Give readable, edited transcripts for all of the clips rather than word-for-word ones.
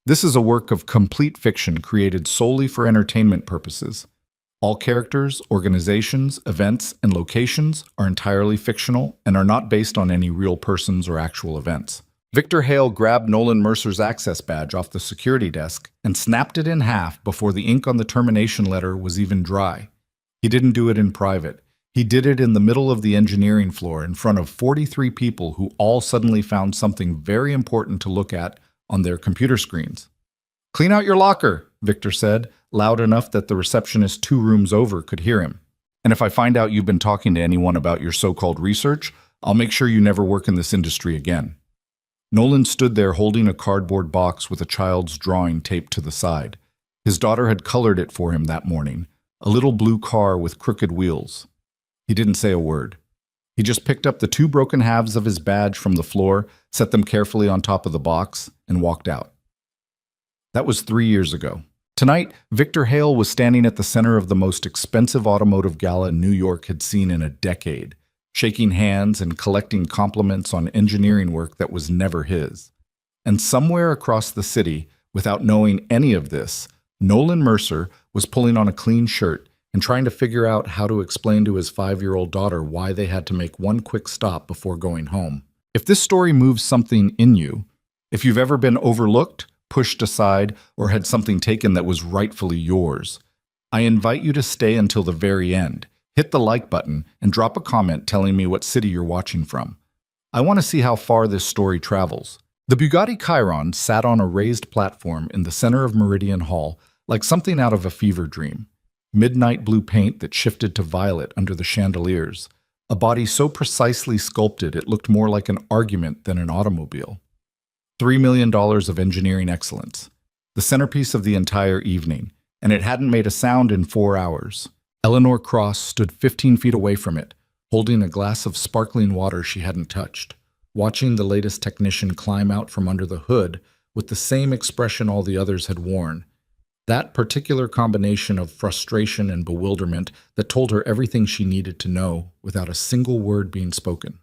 This is a work of complete fiction created solely for entertainment purposes. All characters, organizations, events, and locations are entirely fictional and are not based on any real persons or actual events. Victor Hale grabbed Nolan Mercer's access badge off the security desk and snapped it in half before the ink on the termination letter was even dry. He didn't do it in private. He did it in the middle of the engineering floor in front of 43 people who all suddenly found something very important to look at on their computer screens. "Clean out your locker," Victor said, loud enough that the receptionist 2 rooms over could hear him. "And if I find out you've been talking to anyone about your so-called research, I'll make sure you never work in this industry again." Nolan stood there holding a cardboard box with a child's drawing taped to the side. His daughter had colored it for him that morning, a little blue car with crooked wheels. He didn't say a word. He just picked up the 2 broken halves of his badge from the floor, set them carefully on top of the box, and walked out. That was 3 years ago. Tonight, Victor Hale was standing at the center of the most expensive automotive gala New York had seen in a decade, shaking hands and collecting compliments on engineering work that was never his. And somewhere across the city, without knowing any of this, Nolan Mercer was pulling on a clean shirt and trying to figure out how to explain to his 5-year-old daughter why they had to make one quick stop before going home. If this story moves something in you, if you've ever been overlooked, pushed aside, or had something taken that was rightfully yours, I invite you to stay until the very end. Hit the like button and drop a comment telling me what city you're watching from. I want to see how far this story travels. The Bugatti Chiron sat on a raised platform in the center of Meridian Hall like something out of a fever dream. Midnight blue paint that shifted to violet under the chandeliers. A body so precisely sculpted it looked more like an argument than an automobile. $3 million of engineering excellence. The centerpiece of the entire evening, and it hadn't made a sound in 4 hours. Eleanor Cross stood 15 feet away from it, holding a glass of sparkling water she hadn't touched, watching the latest technician climb out from under the hood with the same expression all the others had worn. That particular combination of frustration and bewilderment that told her everything she needed to know without a single word being spoken.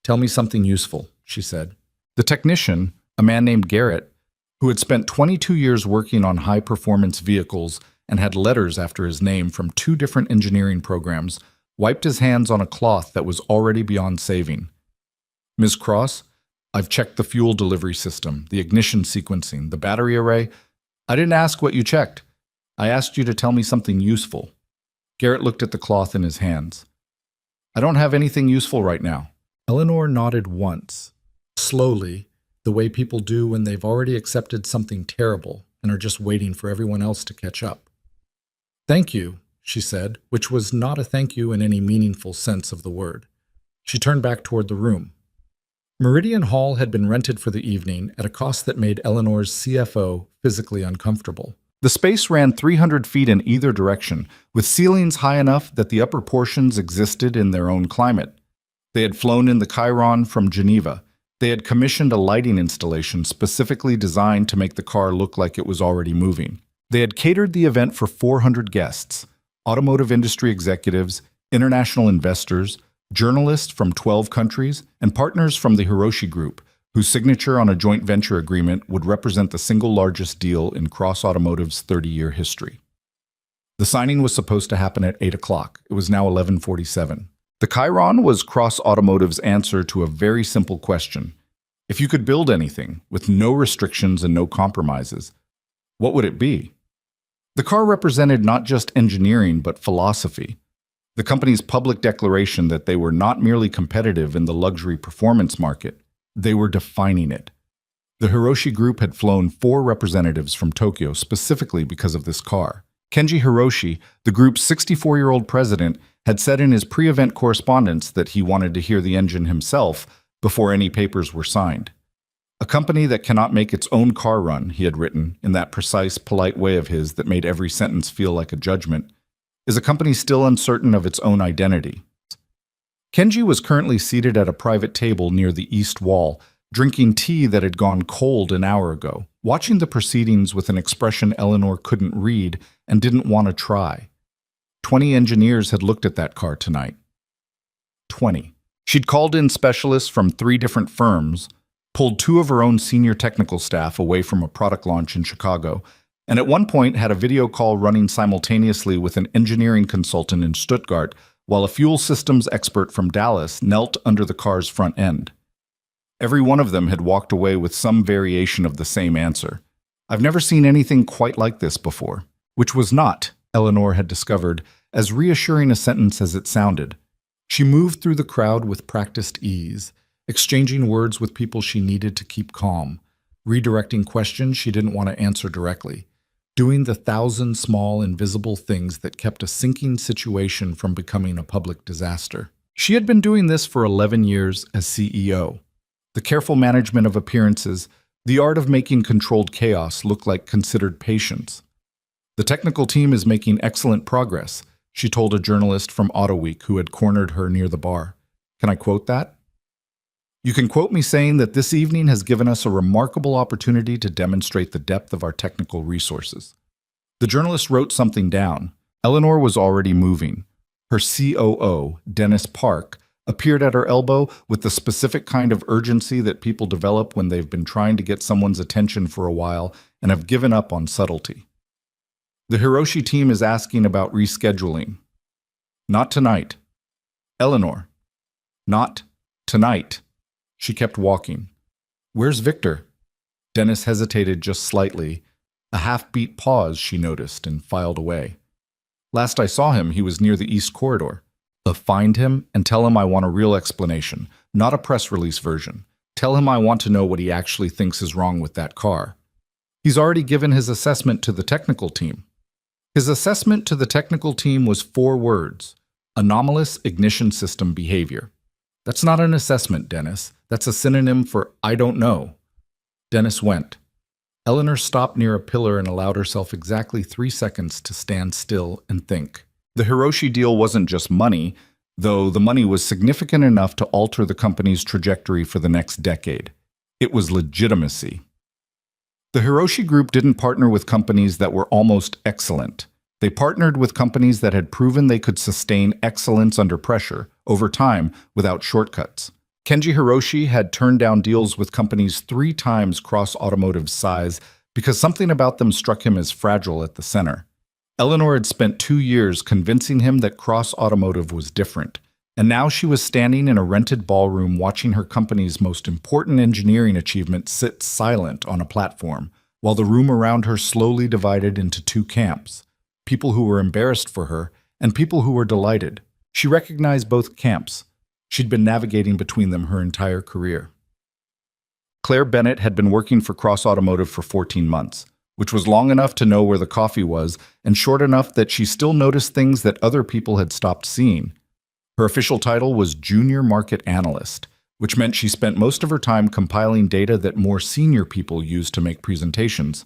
"Tell me something useful," she said. The technician, a man named Garrett, who had spent 22 years working on high-performance vehicles and had letters after his name from 2 different engineering programs, wiped his hands on a cloth that was already beyond saving. "Ms. Cross, I've checked the fuel delivery system, the ignition sequencing, the battery array. I didn't ask what you checked. I asked you to tell me something useful." Garrett looked at the cloth in his hands. "I don't have anything useful right now." Eleanor nodded once, slowly, the way people do when they've already accepted something terrible and are just waiting for everyone else to catch up. "Thank you," she said, which was not a thank you in any meaningful sense of the word. She turned back toward the room. Meridian Hall had been rented for the evening at a cost that made Eleanor's CFO physically uncomfortable. The space ran 300 feet in either direction, with ceilings high enough that the upper portions existed in their own climate. They had flown in the Chiron from Geneva. They had commissioned a lighting installation specifically designed to make the car look like it was already moving. They had catered the event for 400 guests, automotive industry executives, international investors, journalists from 12 countries, and partners from the Hiroshi Group, whose signature on a joint venture agreement would represent the single largest deal in Cross Automotive's 30-year history. The signing was supposed to happen at 8 o'clock. It was now 11:47. The Chiron was Cross Automotive's answer to a very simple question. If you could build anything, with no restrictions and no compromises, what would it be? The car represented not just engineering, but philosophy. The company's public declaration that they were not merely competitive in the luxury performance market, they were defining it. The Hiroshi Group had flown 4 representatives from Tokyo specifically because of this car. Kenji Hiroshi, the group's 64-year-old president, had said in his pre-event correspondence that he wanted to hear the engine himself before any papers were signed. "A company that cannot make its own car run," he had written, in that precise, polite way of his that made every sentence feel like a judgment, "is a company still uncertain of its own identity." Kenji was currently seated at a private table near the east wall, drinking tea that had gone cold an hour ago, watching the proceedings with an expression Eleanor couldn't read and didn't want to try. 20 engineers had looked at that car tonight. 20. She'd called in specialists from 3 different firms, pulled two of her own senior technical staff away from a product launch in Chicago, and at one point had a video call running simultaneously with an engineering consultant in Stuttgart while a fuel systems expert from Dallas knelt under the car's front end. Every one of them had walked away with some variation of the same answer. "I've never seen anything quite like this before," which was not, Eleanor had discovered, as reassuring a sentence as it sounded. She moved through the crowd with practiced ease, exchanging words with people she needed to keep calm, redirecting questions she didn't want to answer directly, doing the 1,000 small invisible things that kept a sinking situation from becoming a public disaster. She had been doing this for 11 years as CEO. The careful management of appearances, the art of making controlled chaos look like considered patience. "The technical team is making excellent progress," she told a journalist from AutoWeek who had cornered her near the bar. "Can I quote that?" "You can quote me saying that this evening has given us a remarkable opportunity to demonstrate the depth of our technical resources." The journalist wrote something down. Eleanor was already moving. Her COO, Dennis Park, appeared at her elbow with the specific kind of urgency that people develop when they've been trying to get someone's attention for a while and have given up on subtlety. "The Hiroshi team is asking about rescheduling." "Not tonight." "Eleanor." "Not tonight." She kept walking. "Where's Victor?" Dennis hesitated just slightly. A half-beat pause, she noticed, and filed away. "Last I saw him, he was near the East Corridor." "Find him and tell him I want a real explanation, not a press release version. Tell him I want to know what he actually thinks is wrong with that car." "He's already given his assessment to the technical team." His assessment to the technical team was 4 words: anomalous ignition system behavior. "That's not an assessment, Dennis. That's a synonym for I don't know." Dennis went. Eleanor stopped near a pillar and allowed herself exactly 3 seconds to stand still and think. The Hiroshi deal wasn't just money, though the money was significant enough to alter the company's trajectory for the next decade. It was legitimacy. The Hiroshi Group didn't partner with companies that were almost excellent. They partnered with companies that had proven they could sustain excellence under pressure, over time, without shortcuts. Kenji Hiroshi had turned down deals with companies 3 times Cross Automotive's size because something about them struck him as fragile at the center. Eleanor had spent 2 years convincing him that Cross Automotive was different, and now she was standing in a rented ballroom watching her company's most important engineering achievement sit silent on a platform, while the room around her slowly divided into 2 camps, people who were embarrassed for her and people who were delighted. She recognized both camps. She'd been navigating between them her entire career. Claire Bennett had been working for Cross Automotive for 14 months. Which was long enough to know where the coffee was and short enough that she still noticed things that other people had stopped seeing. Her official title was Junior Market Analyst, which meant she spent most of her time compiling data that more senior people used to make presentations.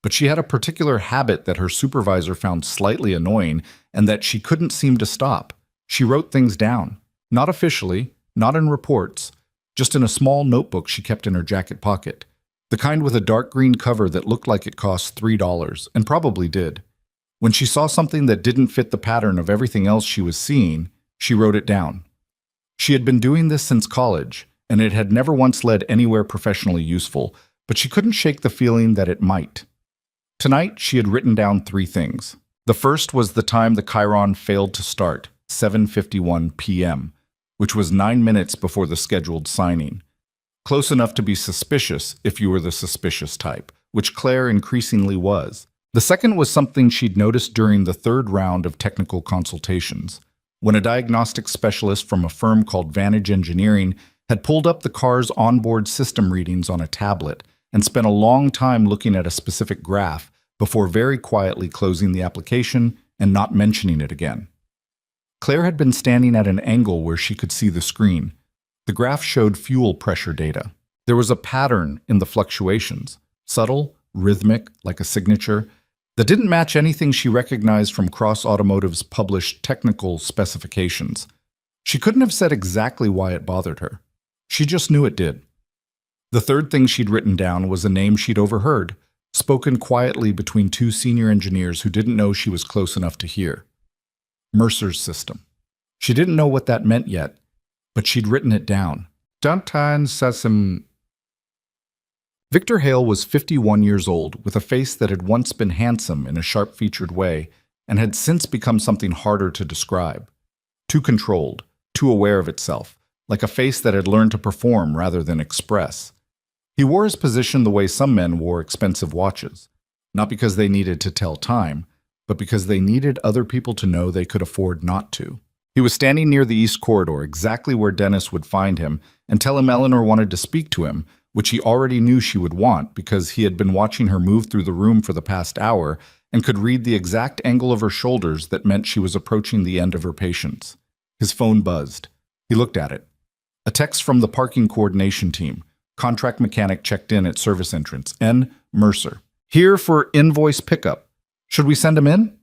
But she had a particular habit that her supervisor found slightly annoying and that she couldn't seem to stop. She wrote things down, not officially, not in reports, just in a small notebook she kept in her jacket pocket. The kind with a dark green cover that looked like it cost $3, and probably did. When she saw something that didn't fit the pattern of everything else she was seeing, she wrote it down. She had been doing this since college, and it had never once led anywhere professionally useful, but she couldn't shake the feeling that it might. Tonight, she had written down 3 things. The first was the time the Chiron failed to start, 7:51 p.m., which was 9 minutes before the scheduled signing. Close enough to be suspicious if you were the suspicious type, which Claire increasingly was. The second was something she'd noticed during the 3rd round of technical consultations, when a diagnostic specialist from a firm called Vantage Engineering had pulled up the car's onboard system readings on a tablet and spent a long time looking at a specific graph before very quietly closing the application and not mentioning it again. Claire had been standing at an angle where she could see the screen. The graph showed fuel pressure data. There was a pattern in the fluctuations, subtle, rhythmic, like a signature, that didn't match anything she recognized from Cross Automotive's published technical specifications. She couldn't have said exactly why it bothered her. She just knew it did. The third thing she'd written down was a name she'd overheard, spoken quietly between 2 senior engineers who didn't know she was close enough to hear. Mercer's system. She didn't know what that meant yet, but she'd written it down. Dantan Sesam. Victor Hale was 51 years old, with a face that had once been handsome in a sharp-featured way and had since become something harder to describe. Too controlled, too aware of itself, like a face that had learned to perform rather than express. He wore his position the way some men wore expensive watches, not because they needed to tell time, but because they needed other people to know they could afford not to. He was standing near the East Corridor, exactly where Dennis would find him, and tell him Eleanor wanted to speak to him, which he already knew she would want because he had been watching her move through the room for the past hour and could read the exact angle of her shoulders that meant she was approaching the end of her patience. His phone buzzed. He looked at it. A text from the parking coordination team. Contract mechanic checked in at service entrance. N. Mercer. Here for invoice pickup. Should we send him in?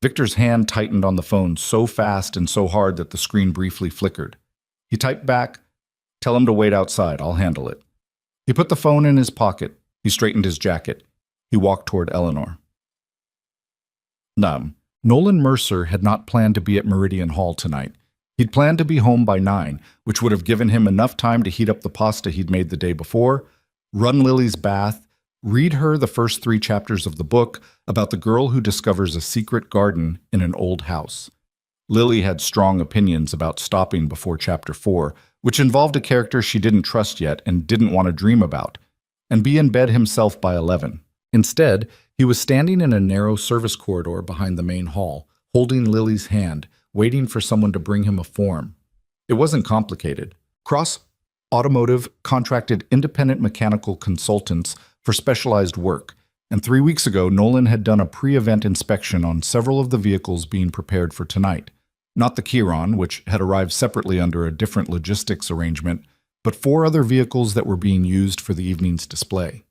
Victor's hand tightened on the phone so fast and so hard that the screen briefly flickered. He typed back, "Tell him to wait outside. I'll handle it." He put the phone in his pocket. He straightened his jacket. He walked toward Eleanor. Nolan Mercer had not planned to be at Meridian Hall tonight. He'd planned to be home by 9, which would have given him enough time to heat up the pasta he'd made the day before, run Lily's bath, read her the first 3 chapters of the book about the girl who discovers a secret garden in an old house. Lily had strong opinions about stopping before chapter 4, which involved a character she didn't trust yet and didn't want to dream about, and be in bed himself by 11. Instead, he was standing in a narrow service corridor behind the main hall, holding Lily's hand, waiting for someone to bring him a form. It wasn't complicated. Cross Automotive contracted independent mechanical consultants for specialized work, and 3 weeks ago Nolan had done a pre-event inspection on several of the vehicles being prepared for tonight. Not the Chiron, which had arrived separately under a different logistics arrangement, but 4 other vehicles that were being used for the evening's display.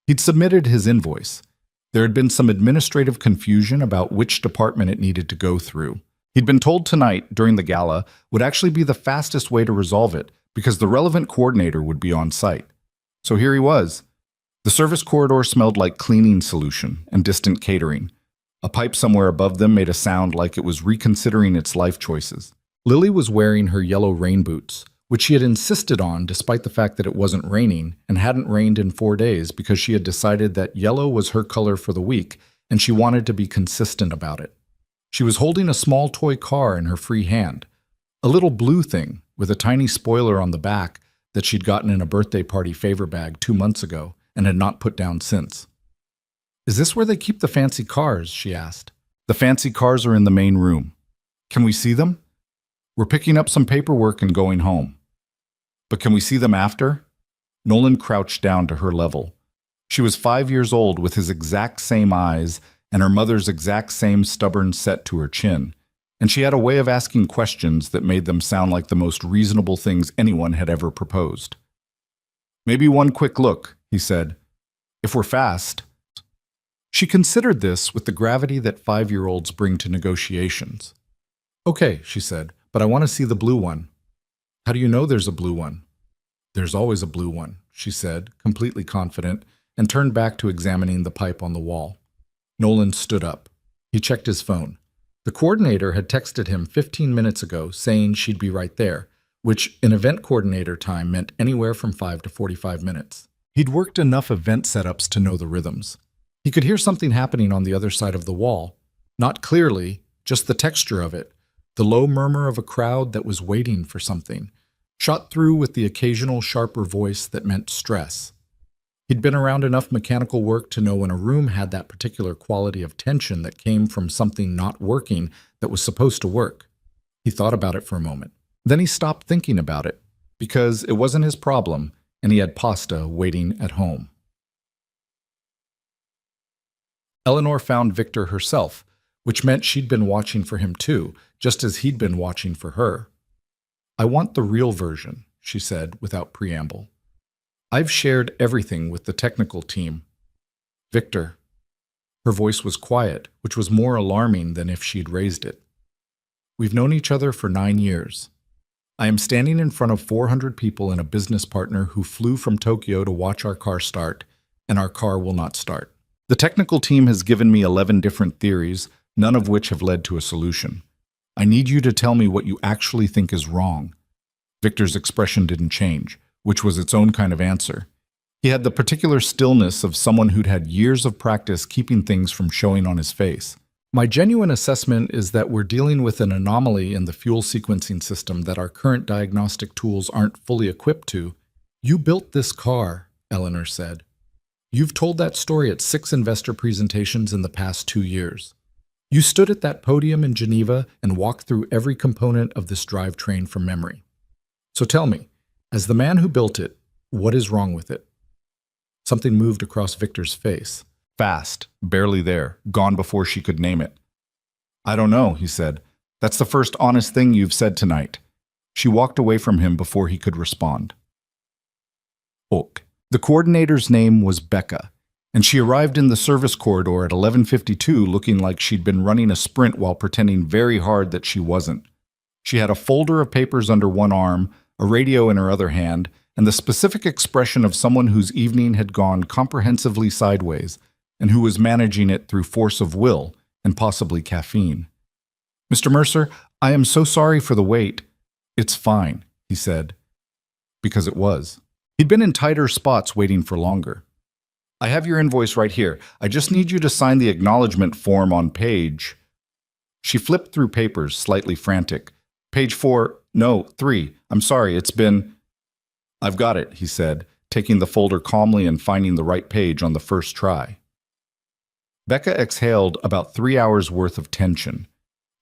He'd submitted his invoice. There had been some administrative confusion about which department it needed to go through. He'd been told tonight, during the gala, would actually be the fastest way to resolve it because the relevant coordinator would be on site. So here he was. The service corridor smelled like cleaning solution and distant catering. A pipe somewhere above them made a sound like it was reconsidering its life choices. Lily was wearing her yellow rain boots, which she had insisted on despite the fact that it wasn't raining and hadn't rained in 4 days because she had decided that yellow was her color for the week and she wanted to be consistent about it. She was holding a small toy car in her free hand, a little blue thing with a tiny spoiler on the back that she'd gotten in a birthday party favor bag 2 months ago and had not put down since. "Is this where they keep the fancy cars?" she asked. "The fancy cars are in the main room. Can we see them? We're picking up some paperwork and going home. But can we see them after?" Nolan crouched down to her level. She was 5 years old with his exact same eyes and her mother's exact same stubborn set to her chin, and she had a way of asking questions that made them sound like the most reasonable things anyone had ever proposed. "Maybe one quick look," he said. "If we're fast." She considered this with the gravity that 5-year-olds bring to negotiations. "Okay," she said, "but I want to see the blue one." "How do you know there's a blue one?" "There's always a blue one," she said, completely confident, and turned back to examining the pipe on the wall. Nolan stood up. He checked his phone. The coordinator had texted him 15 minutes ago saying she'd be right there, which in event coordinator time meant anywhere from 5 to 45 minutes. He'd worked enough event setups to know the rhythms. He could hear something happening on the other side of the wall. Not clearly, just the texture of it, the low murmur of a crowd that was waiting for something, shot through with the occasional sharper voice that meant stress. He'd been around enough mechanical work to know when a room had that particular quality of tension that came from something not working that was supposed to work. He thought about it for a moment. Then he stopped thinking about it, because it wasn't his problem, and he had pasta waiting at home. Eleanor found Victor herself, which meant she'd been watching for him too, just as he'd been watching for her. "I want the real version," she said without preamble. "I've shared everything with the technical team." "Victor." Her voice was quiet, which was more alarming than if she'd raised it. "We've known each other for 9 years. I am standing in front of 400 people and a business partner who flew from Tokyo to watch our car start, and our car will not start. The technical team has given me 11 different theories, none of which have led to a solution. I need you to tell me what you actually think is wrong." Victor's expression didn't change, which was its own kind of answer. He had the particular stillness of someone who'd had years of practice keeping things from showing on his face. My genuine assessment is that we're dealing with an anomaly in the fuel sequencing system that our current diagnostic tools aren't fully equipped to. You built this car, Eleanor said. You've told that story at 6 investor presentations in the past 2 years. You stood at that podium in Geneva and walked through every component of this drivetrain from memory. So tell me, as the man who built it, what is wrong with it? Something moved across Victor's face. Fast, barely there, gone before she could name it. I don't know, he said. That's the first honest thing you've said tonight. She walked away from him before he could respond. Ok. The coordinator's name was Becca, and she arrived in the service corridor at 11:52 looking like she'd been running a sprint while pretending very hard that she wasn't. She had a folder of papers under one arm, a radio in her other hand, and the specific expression of someone whose evening had gone comprehensively sideways, and who was managing it through force of will and possibly caffeine. Mr. Mercer, I am so sorry for the wait. It's fine, he said. Because it was. He'd been in tighter spots waiting for longer. I have your invoice right here. I just need you to sign the acknowledgement form on page. She flipped through papers, slightly frantic. Page 4, no, 3. I'm sorry, it's been... I've got it, he said, taking the folder calmly and finding the right page on the first try. Becca exhaled about 3 hours' worth of tension.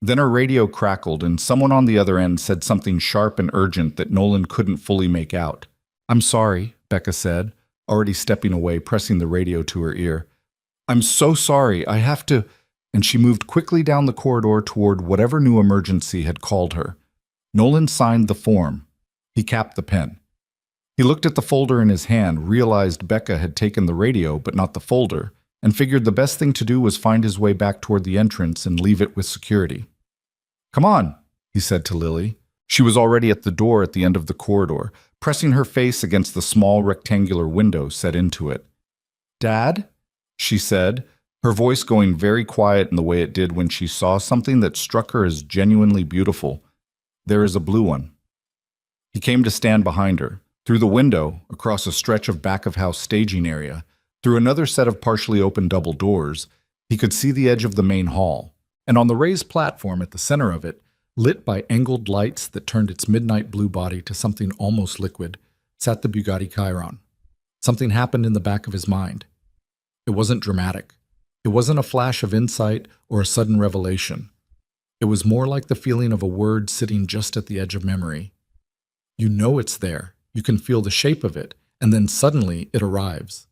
Then her radio crackled and someone on the other end said something sharp and urgent that Nolan couldn't fully make out. I'm sorry, Becca said, already stepping away, pressing the radio to her ear. I'm so sorry, I have to... And she moved quickly down the corridor toward whatever new emergency had called her. Nolan signed the form. He capped the pen. He looked at the folder in his hand, realized Becca had taken the radio but not the folder, and figured the best thing to do was find his way back toward the entrance and leave it with security. Come on, he said to Lily. She was already at the door at the end of the corridor, pressing her face against the small rectangular window set into it. Dad? She said, her voice going very quiet in the way it did when she saw something that struck her as genuinely beautiful. There is a blue one. He came to stand behind her, through the window, across a stretch of back-of-house staging area, through another set of partially open double doors. He could see the edge of the main hall, and on the raised platform at the center of it, lit by angled lights that turned its midnight blue body to something almost liquid, sat the Bugatti Chiron. Something happened in the back of his mind. It wasn't dramatic. It wasn't a flash of insight or a sudden revelation. It was more like the feeling of a word sitting just at the edge of memory. You know it's there, you can feel the shape of it, and then suddenly it arrives.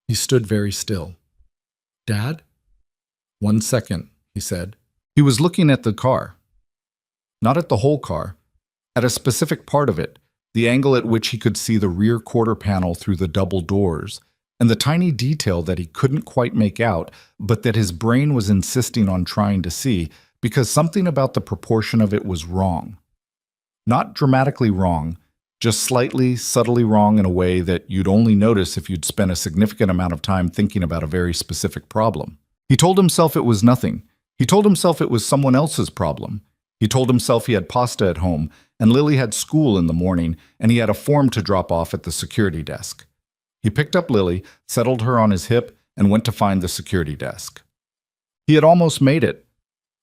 He stood very still. Dad? 1 second, he said. He was looking at the car. Not at the whole car, at a specific part of it, the angle at which he could see the rear quarter panel through the double doors, and the tiny detail that he couldn't quite make out, but that his brain was insisting on trying to see, because something about the proportion of it was wrong. Not dramatically wrong, just slightly, subtly wrong in a way that you'd only notice if you'd spent a significant amount of time thinking about a very specific problem. He told himself it was nothing. He told himself it was someone else's problem. He told himself he had pasta at home, and Lily had school in the morning, and he had a form to drop off at the security desk. He picked up Lily, settled her on his hip, and went to find the security desk. He had almost made it.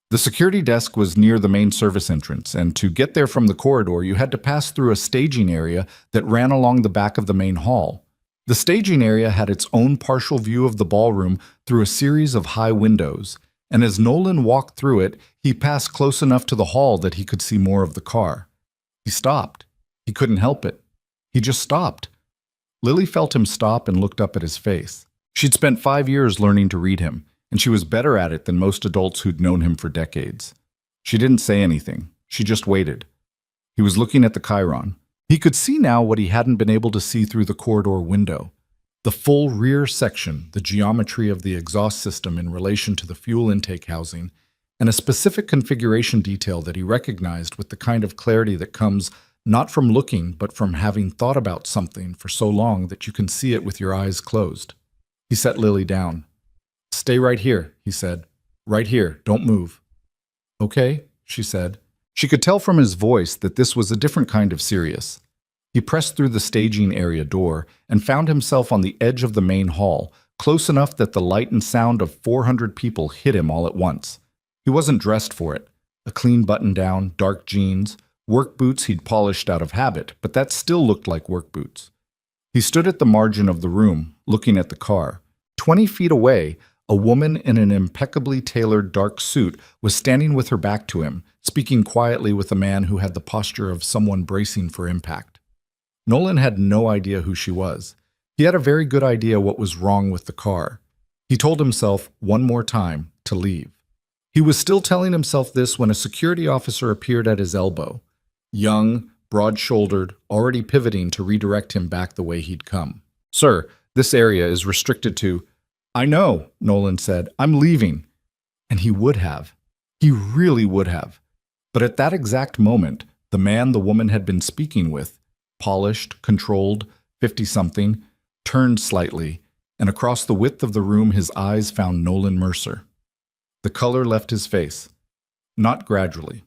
The security desk was near the main service entrance, and to get there from the corridor, you had to pass through a staging area that ran along the back of the main hall. The staging area had its own partial view of the ballroom through a series of high windows, and as Nolan walked through it, he passed close enough to the hall that he could see more of the car. He stopped. He couldn't help it. He just stopped. Lily felt him stop and looked up at his face. She'd spent 5 years learning to read him, and she was better at it than most adults who'd known him for decades. She didn't say anything. She just waited. He was looking at the Chiron. He could see now what he hadn't been able to see through the corridor window. The full rear section, the geometry of the exhaust system in relation to the fuel intake housing, and a specific configuration detail that he recognized with the kind of clarity that comes not from looking, but from having thought about something for so long that you can see it with your eyes closed. He set Lily down. Stay right here, he said. Right here, don't move. Okay, she said. She could tell from his voice that this was a different kind of serious. He pressed through the staging area door and found himself on the edge of the main hall, close enough that the light and sound of 400 people hit him all at once. He wasn't dressed for it. A clean button-down, dark jeans, work boots he'd polished out of habit, but that still looked like work boots. He stood at the margin of the room, looking at the car. 20 feet away, a woman in an impeccably tailored dark suit was standing with her back to him, speaking quietly with a man who had the posture of someone bracing for impact. Nolan had no idea who she was. He had a very good idea what was wrong with the car. He told himself one more time to leave. He was still telling himself this when a security officer appeared at his elbow. Young, broad-shouldered, already pivoting to redirect him back the way he'd come. "Sir, this area is restricted to—" "I know," Nolan said. "I'm leaving." And he would have. He really would have. But at that exact moment, the man the woman had been speaking with, polished, controlled, 50-something, turned slightly, and across the width of the room his eyes found Nolan Mercer. The color left his face. Not gradually.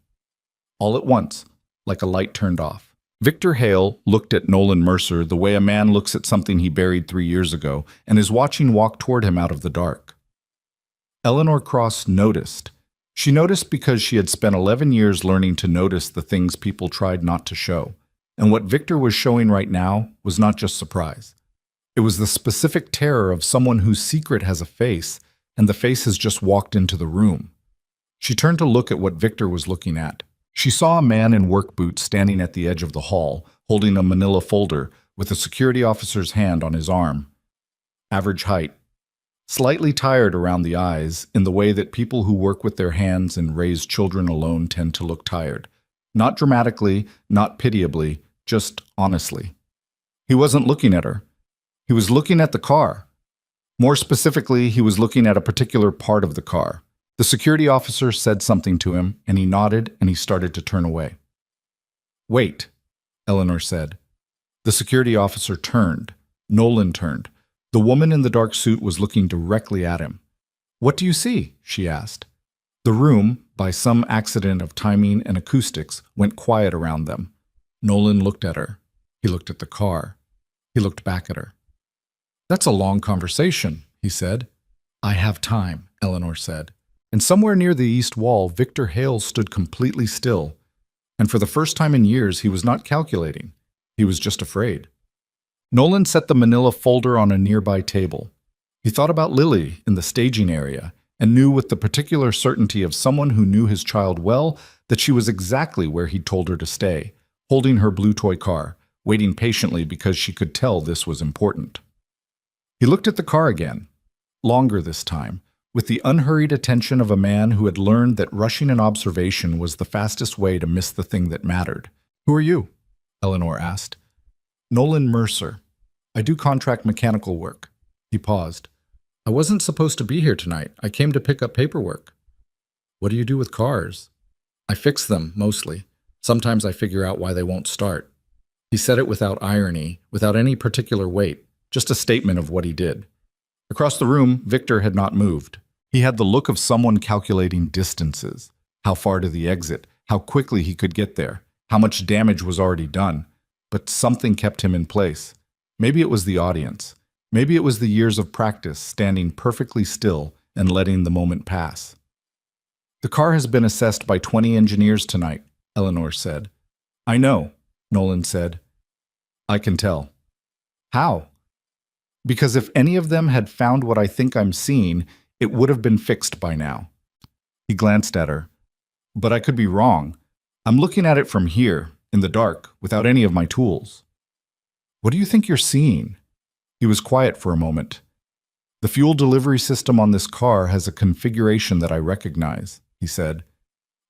All at once, like a light turned off. Victor Hale looked at Nolan Mercer the way a man looks at something he buried 3 years ago and is watching walk toward him out of the dark. Eleanor Cross noticed. She noticed because she had spent 11 years learning to notice the things people tried not to show. And what Victor was showing right now was not just surprise. It was the specific terror of someone whose secret has a face, and the face has just walked into the room. She turned to look at what Victor was looking at. She saw a man in work boots standing at the edge of the hall, holding a manila folder with a security officer's hand on his arm. Average height. Slightly tired around the eyes, in the way that people who work with their hands and raise children alone tend to look tired. Not dramatically, not pitiably, just honestly. He wasn't looking at her. He was looking at the car. More specifically, he was looking at a particular part of the car. The security officer said something to him, and he nodded and he started to turn away. "Wait," Eleanor said. The security officer turned. Nolan turned. The woman in the dark suit was looking directly at him. "What do you see?" she asked. The room, by some accident of timing and acoustics, went quiet around them. Nolan looked at her. He looked at the car. He looked back at her. "That's a long conversation," he said. "I have time," Eleanor said. And somewhere near the east wall, Victor Hale stood completely still. And for the first time in years, he was not calculating. He was just afraid. Nolan set the manila folder on a nearby table. He thought about Lily in the staging area and knew with the particular certainty of someone who knew his child well that she was exactly where he'd told her to stay, holding her blue toy car, waiting patiently because she could tell this was important. He looked at the car again, longer this time, with the unhurried attention of a man who had learned that rushing an observation was the fastest way to miss the thing that mattered. "Who are you?" Eleanor asked. "Nolan Mercer. I do contract mechanical work." He paused. "I wasn't supposed to be here tonight. I came to pick up paperwork." "What do you do with cars?" "I fix them, mostly. Sometimes I figure out why they won't start." He said it without irony, without any particular weight, just a statement of what he did. Across the room, Victor had not moved. He had the look of someone calculating distances, how far to the exit, how quickly he could get there, how much damage was already done. But something kept him in place. Maybe it was the audience. Maybe it was the years of practice, standing perfectly still and letting the moment pass. "The car has been assessed by 20 engineers tonight," Eleanor said. "I know," Nolan said. "I can tell." "How?" "Because if any of them had found what I think I'm seeing, it would have been fixed by now." He glanced at her. "But I could be wrong. I'm looking at it from here, in the dark, without any of my tools." "What do you think you're seeing?" He was quiet for a moment. "The fuel delivery system on this car has a configuration that I recognize," he said.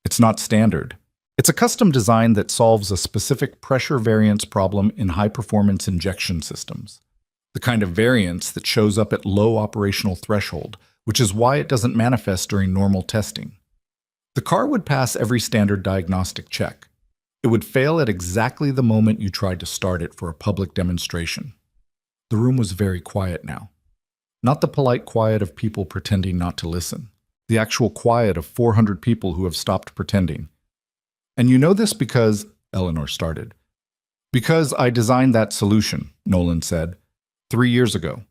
"It's not standard. It's a custom design that solves a specific pressure variance problem in high-performance injection systems. The kind of variance that shows up at low operational threshold, which is why it doesn't manifest during normal testing. The car would pass every standard diagnostic check. It would fail at exactly the moment you tried to start it for a public demonstration." The room was very quiet now. Not the polite quiet of people pretending not to listen. The actual quiet of 400 people who have stopped pretending. "And you know this because," Eleanor started. Because I designed that solution, Nolan said, 3 years ago.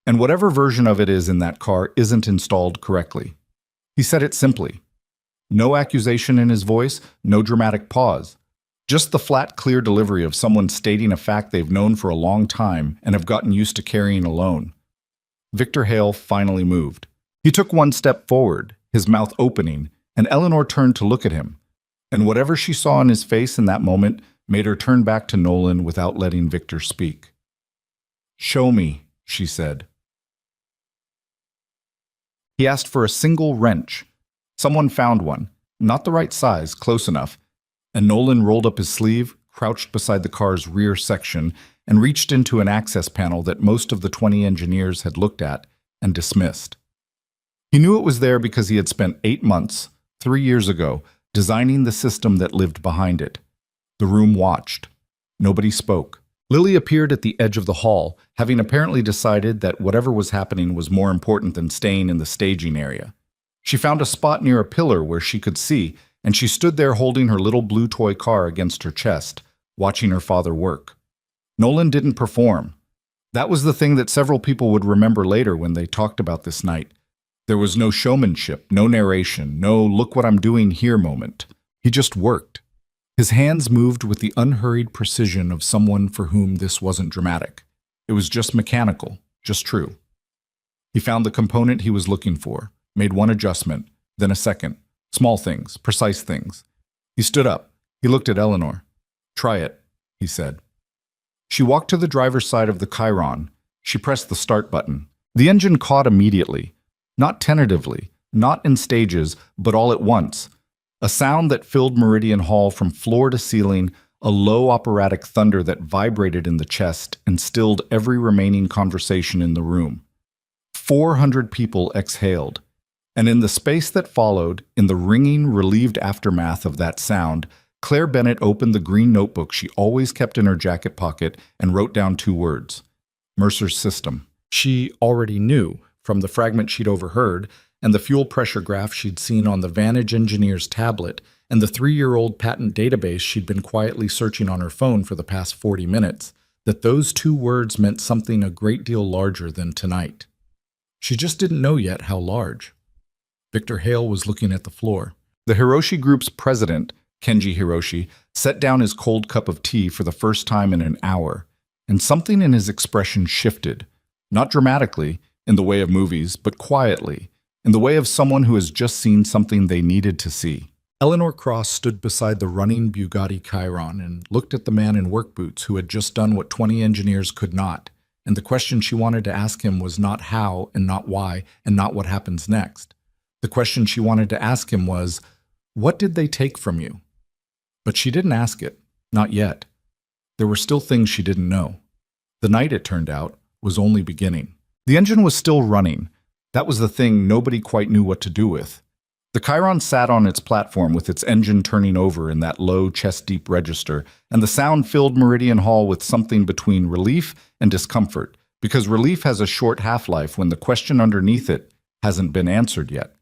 And whatever version of it is in that car isn't installed correctly. He said it simply. No accusation in his voice, no dramatic pause. Just the flat, clear delivery of someone stating a fact they've known for a long time and have gotten used to carrying alone. Victor Hale finally moved. He took one step forward, his mouth opening, and Eleanor turned to look at him. And whatever she saw in his face in that moment made her turn back to Nolan without letting Victor speak. "Show me," she said. He asked for a single wrench. Someone found one, not the right size, close enough, and Nolan rolled up his sleeve, crouched beside the car's rear section, and reached into an access panel that most of the 20 engineers had looked at and dismissed. He knew it was there because he had spent 8 months, 3 years ago, designing the system that lived behind it. The room watched. Nobody spoke. Lily appeared at the edge of the hall, having apparently decided that whatever was happening was more important than staying in the staging area. She found a spot near a pillar where she could see, and she stood there holding her little blue toy car against her chest, watching her father work. Nolan didn't perform. That was the thing that several people would remember later when they talked about this night. There was no showmanship, no narration, no "look what I'm doing here" moment. He just worked. His hands moved with the unhurried precision of someone for whom this wasn't dramatic. It was just mechanical, just true. He found the component he was looking for, made one adjustment, then a second. Small things, precise things. He stood up. He looked at Eleanor. "Try it," he said. She walked to the driver's side of the Chiron. She pressed the start button. The engine caught immediately. Not tentatively, not in stages, but all at once. A sound that filled Meridian Hall from floor to ceiling, a low operatic thunder that vibrated in the chest and stilled every remaining conversation in the room. 400 people exhaled. And in the space that followed, in the ringing, relieved aftermath of that sound, Claire Bennett opened the green notebook she always kept in her jacket pocket and wrote down 2 words. Mercer's system. She already knew, from the fragment she'd overheard, and the fuel pressure graph she'd seen on the Vantage engineer's tablet, and the 3-year-old patent database she'd been quietly searching on her phone for the past 40 minutes, that those 2 words meant something a great deal larger than tonight. She just didn't know yet how large. Victor Hale was looking at the floor. The Hiroshi Group's president, Kenji Hiroshi, set down his cold cup of tea for the first time in an hour, and something in his expression shifted, not dramatically, in the way of movies, but quietly, in the way of someone who has just seen something they needed to see. Eleanor Cross stood beside the running Bugatti Chiron and looked at the man in work boots who had just done what 20 engineers could not, and the question she wanted to ask him was not how and not why and not what happens next. The question she wanted to ask him was, what did they take from you? But she didn't ask it, not yet. There were still things she didn't know. The night, it turned out, was only beginning. The engine was still running. That was the thing nobody quite knew what to do with. The Chiron sat on its platform with its engine turning over in that low, chest-deep register, and the sound filled Meridian Hall with something between relief and discomfort, because relief has a short half-life when the question underneath it hasn't been answered yet.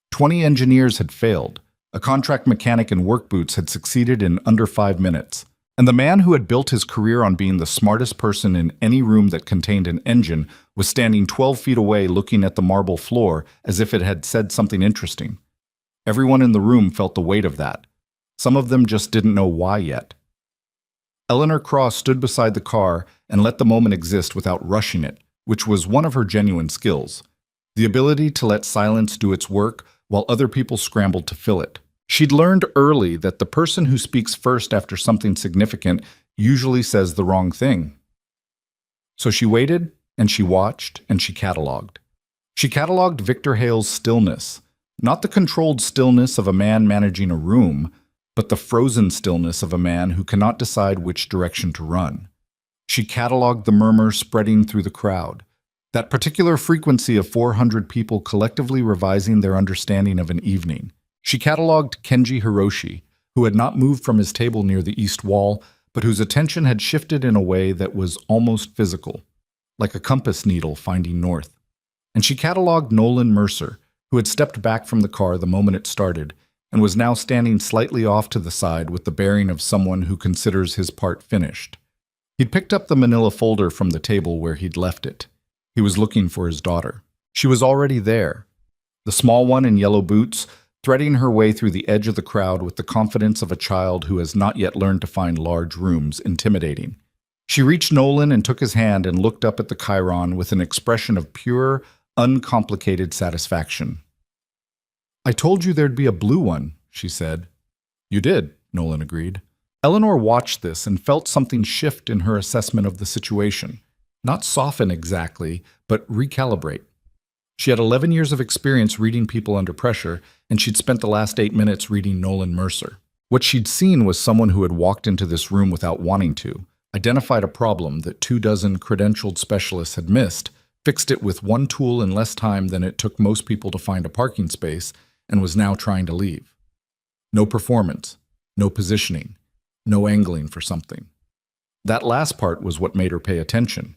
20 engineers had failed. A contract mechanic in work boots had succeeded in under 5 minutes. And the man who had built his career on being the smartest person in any room that contained an engine was standing 12 feet away looking at the marble floor as if it had said something interesting. Everyone in the room felt the weight of that. Some of them just didn't know why yet. Eleanor Cross stood beside the car and let the moment exist without rushing it, which was one of her genuine skills. The ability to let silence do its work while other people scrambled to fill it. She'd learned early that the person who speaks first after something significant usually says the wrong thing. So she waited, and she watched, and she cataloged. She cataloged Victor Hale's stillness, not the controlled stillness of a man managing a room, but the frozen stillness of a man who cannot decide which direction to run. She cataloged the murmur spreading through the crowd, that particular frequency of 400 people collectively revising their understanding of an evening. She cataloged Kenji Hiroshi, who had not moved from his table near the east wall, but whose attention had shifted in a way that was almost physical, like a compass needle finding north. And she cataloged Nolan Mercer, who had stepped back from the car the moment it started, and was now standing slightly off to the side with the bearing of someone who considers his part finished. He'd picked up the manila folder from the table where he'd left it. He was looking for his daughter. She was already there, the small one in yellow boots, threading her way through the edge of the crowd with the confidence of a child who has not yet learned to find large rooms intimidating. She reached Nolan and took his hand and looked up at the Chiron with an expression of pure, uncomplicated satisfaction. "I told you there'd be a blue one," she said. "You did," Nolan agreed. Eleanor watched this and felt something shift in her assessment of the situation. Not soften exactly, but recalibrate. She had 11 years of experience reading people under pressure, and she'd spent the last 8 minutes reading Nolan Mercer. What she'd seen was someone who had walked into this room without wanting to, identified a problem that 24 credentialed specialists had missed, fixed it with one tool in less time than it took most people to find a parking space, and was now trying to leave. No performance, no positioning, no angling for something. That last part was what made her pay attention.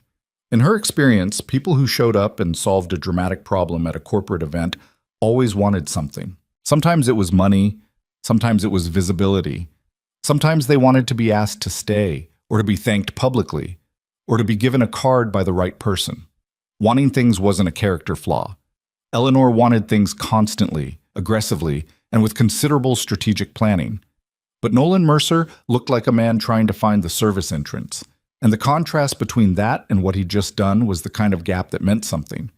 In her experience, people who showed up and solved a dramatic problem at a corporate event always wanted something. Sometimes it was money, sometimes it was visibility. Sometimes they wanted to be asked to stay, or to be thanked publicly, or to be given a card by the right person. Wanting things wasn't a character flaw. Eleanor wanted things constantly, aggressively, and with considerable strategic planning. But Nolan Mercer looked like a man trying to find the service entrance. And the contrast between that and what he'd just done was the kind of gap that meant something.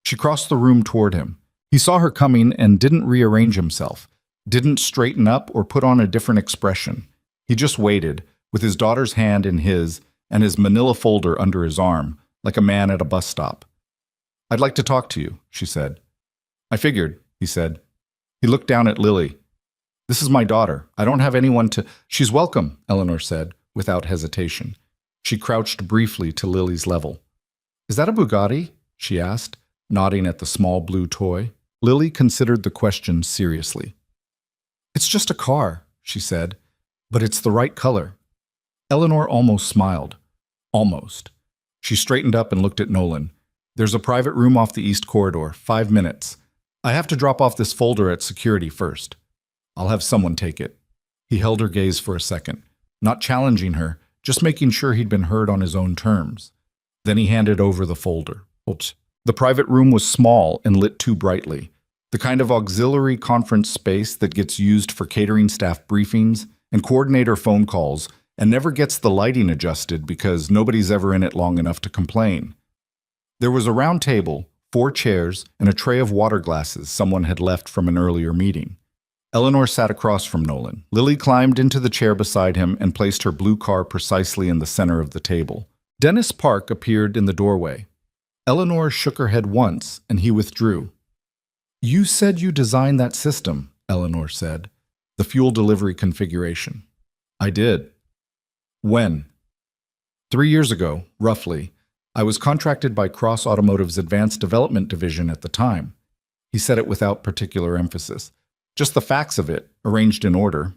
She crossed the room toward him. He saw her coming and didn't rearrange himself, didn't straighten up or put on a different expression. He just waited, with his daughter's hand in his and his manila folder under his arm, like a man at a bus stop. "I'd like to talk to you," she said. "I figured," he said. He looked down at Lily. "This is my daughter. I don't have anyone to—" "She's welcome," Eleanor said, without hesitation. She crouched briefly to Lily's level. "Is that a Bugatti?" she asked, nodding at the small blue toy. Lily considered the question seriously. "It's just a car," she said, "but it's the right color." Eleanor almost smiled. Almost. She straightened up and looked at Nolan. "There's a private room off the east corridor, 5 minutes. I have to drop off this folder at security first. I'll have someone take it." He held her gaze for a second, not challenging her, just making sure he'd been heard on his own terms. Then he handed over the folder. Oops. The private room was small and lit too brightly, the kind of auxiliary conference space that gets used for catering staff briefings and coordinator phone calls and never gets the lighting adjusted because nobody's ever in it long enough to complain. There was a round table, 4 chairs, and a tray of water glasses someone had left from an earlier meeting. Eleanor sat across from Nolan. Lily climbed into the chair beside him and placed her blue car precisely in the center of the table. Dennis Park appeared in the doorway. Eleanor shook her head once, and he withdrew. "You said you designed that system," Eleanor said. "The fuel delivery configuration." "I did." "When?" 3 years ago, roughly. I was contracted by Cross Automotive's Advanced Development Division at the time. He said it without particular emphasis. Just the facts of it, arranged in order.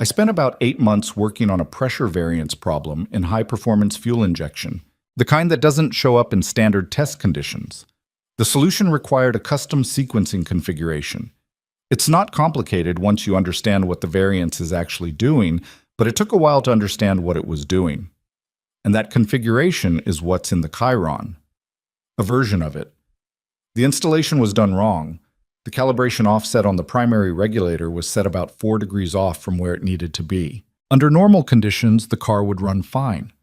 "I spent about 8 months working on a pressure variance problem in high-performance fuel injection, the kind that doesn't show up in standard test conditions. The solution required a custom sequencing configuration. It's not complicated once you understand what the variance is actually doing, but it took a while to understand what it was doing. And that configuration is what's in the Chiron. A version of it. The installation was done wrong. The calibration offset on the primary regulator was set about 4 degrees off from where it needed to be. Under normal conditions, the car would run fine.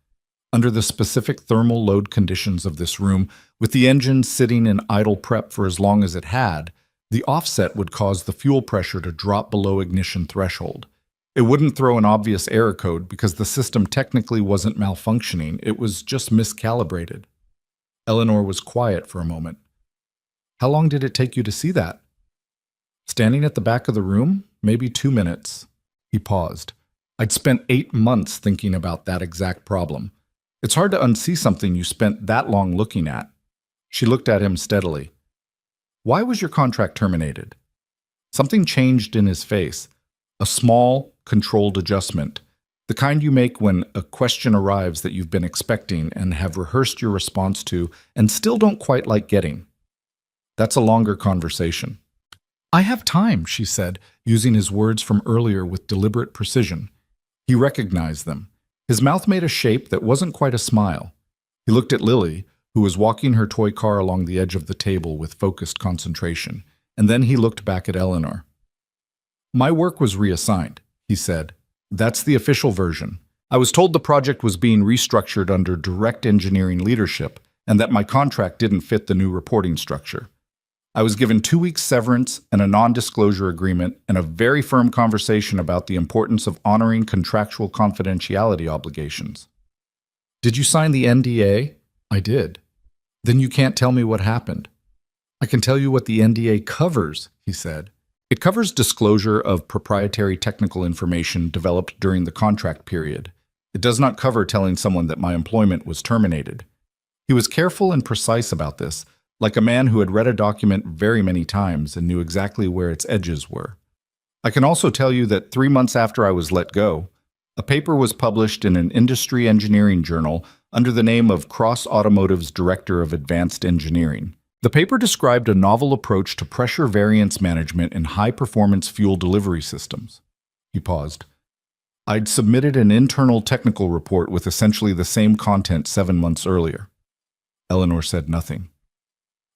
Under the specific thermal load conditions of this room, with the engine sitting in idle prep for as long as it had, the offset would cause the fuel pressure to drop below ignition threshold. It wouldn't throw an obvious error code because the system technically wasn't malfunctioning, it was just miscalibrated. Eleanor was quiet for a moment. "How long did it take you to see that?" "Standing at the back of the room, maybe 2 minutes. He paused. "I'd spent 8 months thinking about that exact problem. It's hard to unsee something you spent that long looking at." She looked at him steadily. "Why was your contract terminated?" Something changed in his face. A small, controlled adjustment. The kind you make when a question arrives that you've been expecting and have rehearsed your response to and still don't quite like getting. "That's a longer conversation." I have time, she said, using his words from earlier with deliberate precision. He recognized them. His mouth made a shape that wasn't quite a smile. He looked at Lily, who was walking her toy car along the edge of the table with focused concentration, and then he looked back at Eleanor. My work was reassigned, he said. That's the official version. I was told the project was being restructured under direct engineering leadership and that my contract didn't fit the new reporting structure. I was given 2 weeks severance and a non-disclosure agreement and a very firm conversation about the importance of honoring contractual confidentiality obligations. Did you sign the NDA? I did. Then you can't tell me what happened. I can tell you what the NDA covers, he said. It covers disclosure of proprietary technical information developed during the contract period. It does not cover telling someone that my employment was terminated. He was careful and precise about this, like a man who had read a document very many times and knew exactly where its edges were. I can also tell you that 3 months after I was let go, a paper was published in an industry engineering journal under the name of Cross Automotive's Director of Advanced Engineering. The paper described a novel approach to pressure variance management in high-performance fuel delivery systems. He paused. I'd submitted an internal technical report with essentially the same content 7 months earlier. Eleanor said nothing.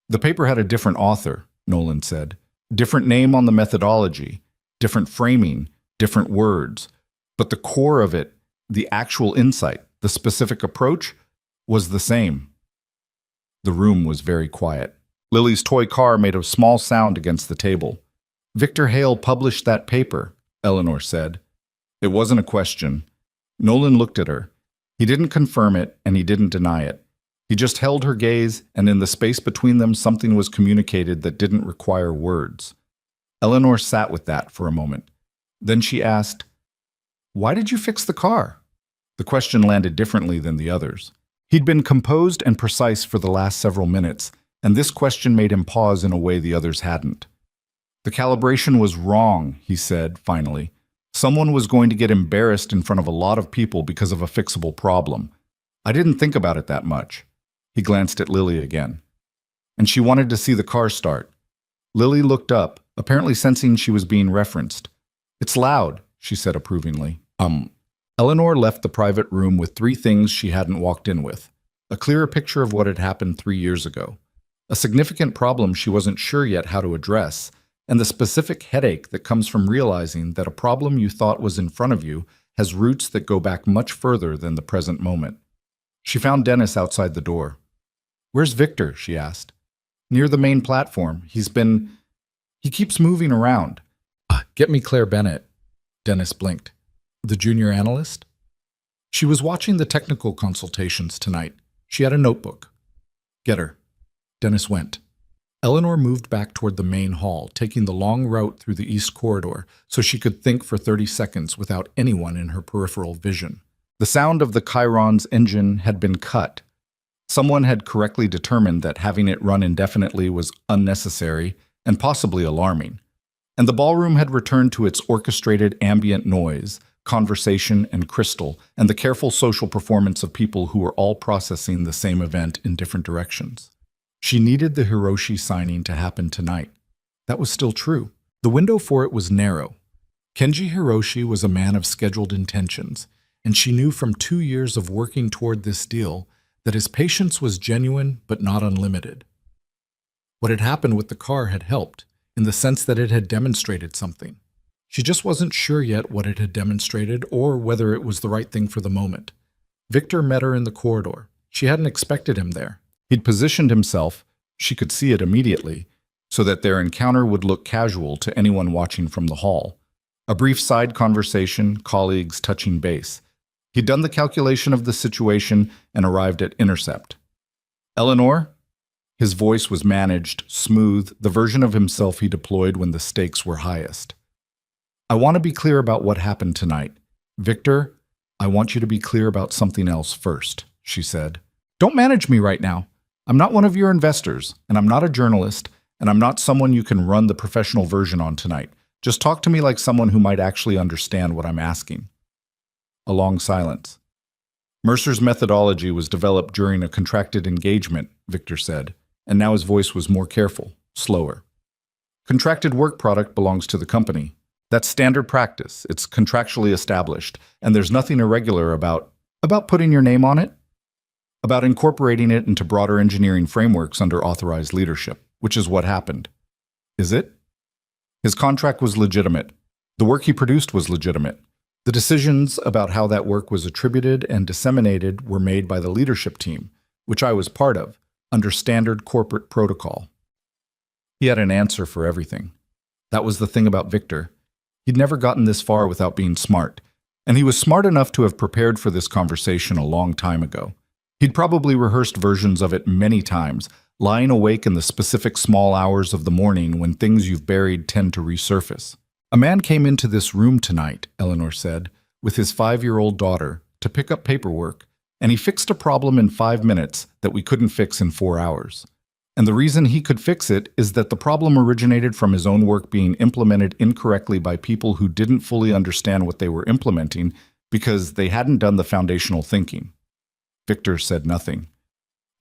The paper had a different author, Nolan said. Different name on the methodology, different framing, different words. But the core of it, the actual insight, the specific approach, was the same. The room was very quiet. Lily's toy car made a small sound against the table. Victor Hale published that paper, Eleanor said. It wasn't a question. Nolan looked at her. He didn't confirm it, and he didn't deny it. He just held her gaze, and in the space between them something was communicated that didn't require words. Eleanor sat with that for a moment. Then she asked, "Why did you fix the car?" The question landed differently than the others. He'd been composed and precise for the last several minutes, and this question made him pause in a way the others hadn't. The calibration was wrong, he said, finally. Someone was going to get embarrassed in front of a lot of people because of a fixable problem. I didn't think about it that much. He glanced at Lily again. And she wanted to see the car start. Lily looked up, apparently sensing she was being referenced. It's loud, she said approvingly. Eleanor left the private room with 3 things she hadn't walked in with. A clearer picture of what had happened 3 years ago. A significant problem she wasn't sure yet how to address, and the specific headache that comes from realizing that a problem you thought was in front of you has roots that go back much further than the present moment. She found Dennis outside the door. "Where's Victor?" she asked. "Near the main platform. He keeps moving around." "Get me Claire Bennett." Dennis blinked. "The junior analyst?" She was watching the technical consultations tonight. She had a notebook. "Get her." Dennis went. Eleanor moved back toward the main hall, taking the long route through the east corridor so she could think for 30 seconds without anyone in her peripheral vision. The sound of the Chiron's engine had been cut. Someone had correctly determined that having it run indefinitely was unnecessary and possibly alarming. And the ballroom had returned to its orchestrated ambient noise, conversation, and crystal, and the careful social performance of people who were all processing the same event in different directions. She needed the Hiroshi signing to happen tonight. That was still true. The window for it was narrow. Kenji Hiroshi was a man of scheduled intentions, and she knew from 2 years of working toward this deal that his patience was genuine but not unlimited. What had happened with the car had helped, in the sense that it had demonstrated something. She just wasn't sure yet what it had demonstrated or whether it was the right thing for the moment. Victor met her in the corridor. She hadn't expected him there. He'd positioned himself, she could see it immediately, so that their encounter would look casual to anyone watching from the hall. A brief side conversation, colleagues touching base. He'd done the calculation of the situation and arrived at intercept. "Eleanor?" His voice was managed, smooth, the version of himself he deployed when the stakes were highest. "I want to be clear about what happened tonight. Victor, I want you to be clear about something else first," she said. "Don't manage me right now. I'm not one of your investors, and I'm not a journalist, and I'm not someone you can run the professional version on tonight. Just talk to me like someone who might actually understand what I'm asking." A long silence. "Mercer's methodology was developed during a contracted engagement," Victor said, and now his voice was more careful, slower. Contracted work product belongs to the company. That's standard practice. It's contractually established, and there's nothing irregular about putting your name on it, about incorporating it into broader engineering frameworks under authorized leadership, which is what happened. Is it? His contract was legitimate. The work he produced was legitimate. The decisions about how that work was attributed and disseminated were made by the leadership team, which I was part of, under standard corporate protocol. He had an answer for everything. That was the thing about Victor. He'd never gotten this far without being smart, and he was smart enough to have prepared for this conversation a long time ago. He'd probably rehearsed versions of it many times, lying awake in the specific small hours of the morning when things you've buried tend to resurface. A man came into this room tonight, Eleanor said, with his 5-year-old daughter, to pick up paperwork, and he fixed a problem in 5 minutes that we couldn't fix in 4 hours. And the reason he could fix it is that the problem originated from his own work being implemented incorrectly by people who didn't fully understand what they were implementing because they hadn't done the foundational thinking. Victor said nothing.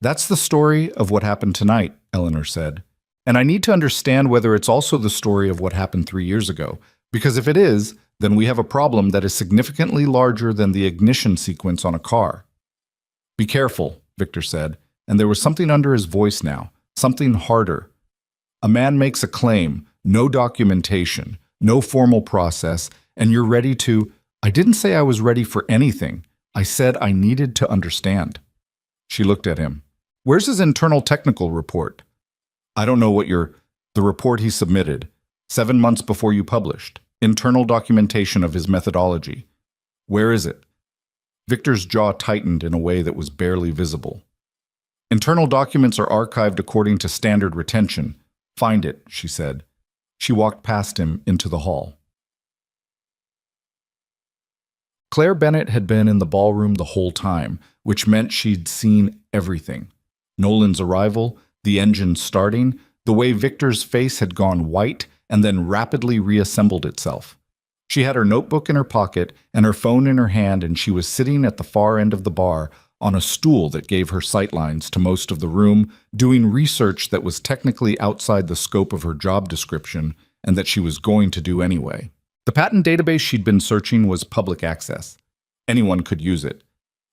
That's the story of what happened tonight, Eleanor said. And I need to understand whether it's also the story of what happened 3 years ago, because if it is, then we have a problem that is significantly larger than the ignition sequence on a car. Be careful, Victor said, and there was something under his voice now, something harder. A man makes a claim, no documentation, no formal process, and you're ready to— I didn't say I was ready for anything. I said I needed to understand. She looked at him. Where's his internal technical report? I don't know what the report he submitted, 7 months before you published. Internal documentation of his methodology. Where is it? Victor's jaw tightened in a way that was barely visible. Internal documents are archived according to standard retention. Find it, she said. She walked past him into the hall. Claire Bennett had been in the ballroom the whole time, which meant she'd seen everything. Nolan's arrival, the engine starting, the way Victor's face had gone white and then rapidly reassembled itself. She had her notebook in her pocket and her phone in her hand, and she was sitting at the far end of the bar on a stool that gave her sightlines to most of the room, doing research that was technically outside the scope of her job description and that she was going to do anyway. The patent database she'd been searching was public access. Anyone could use it.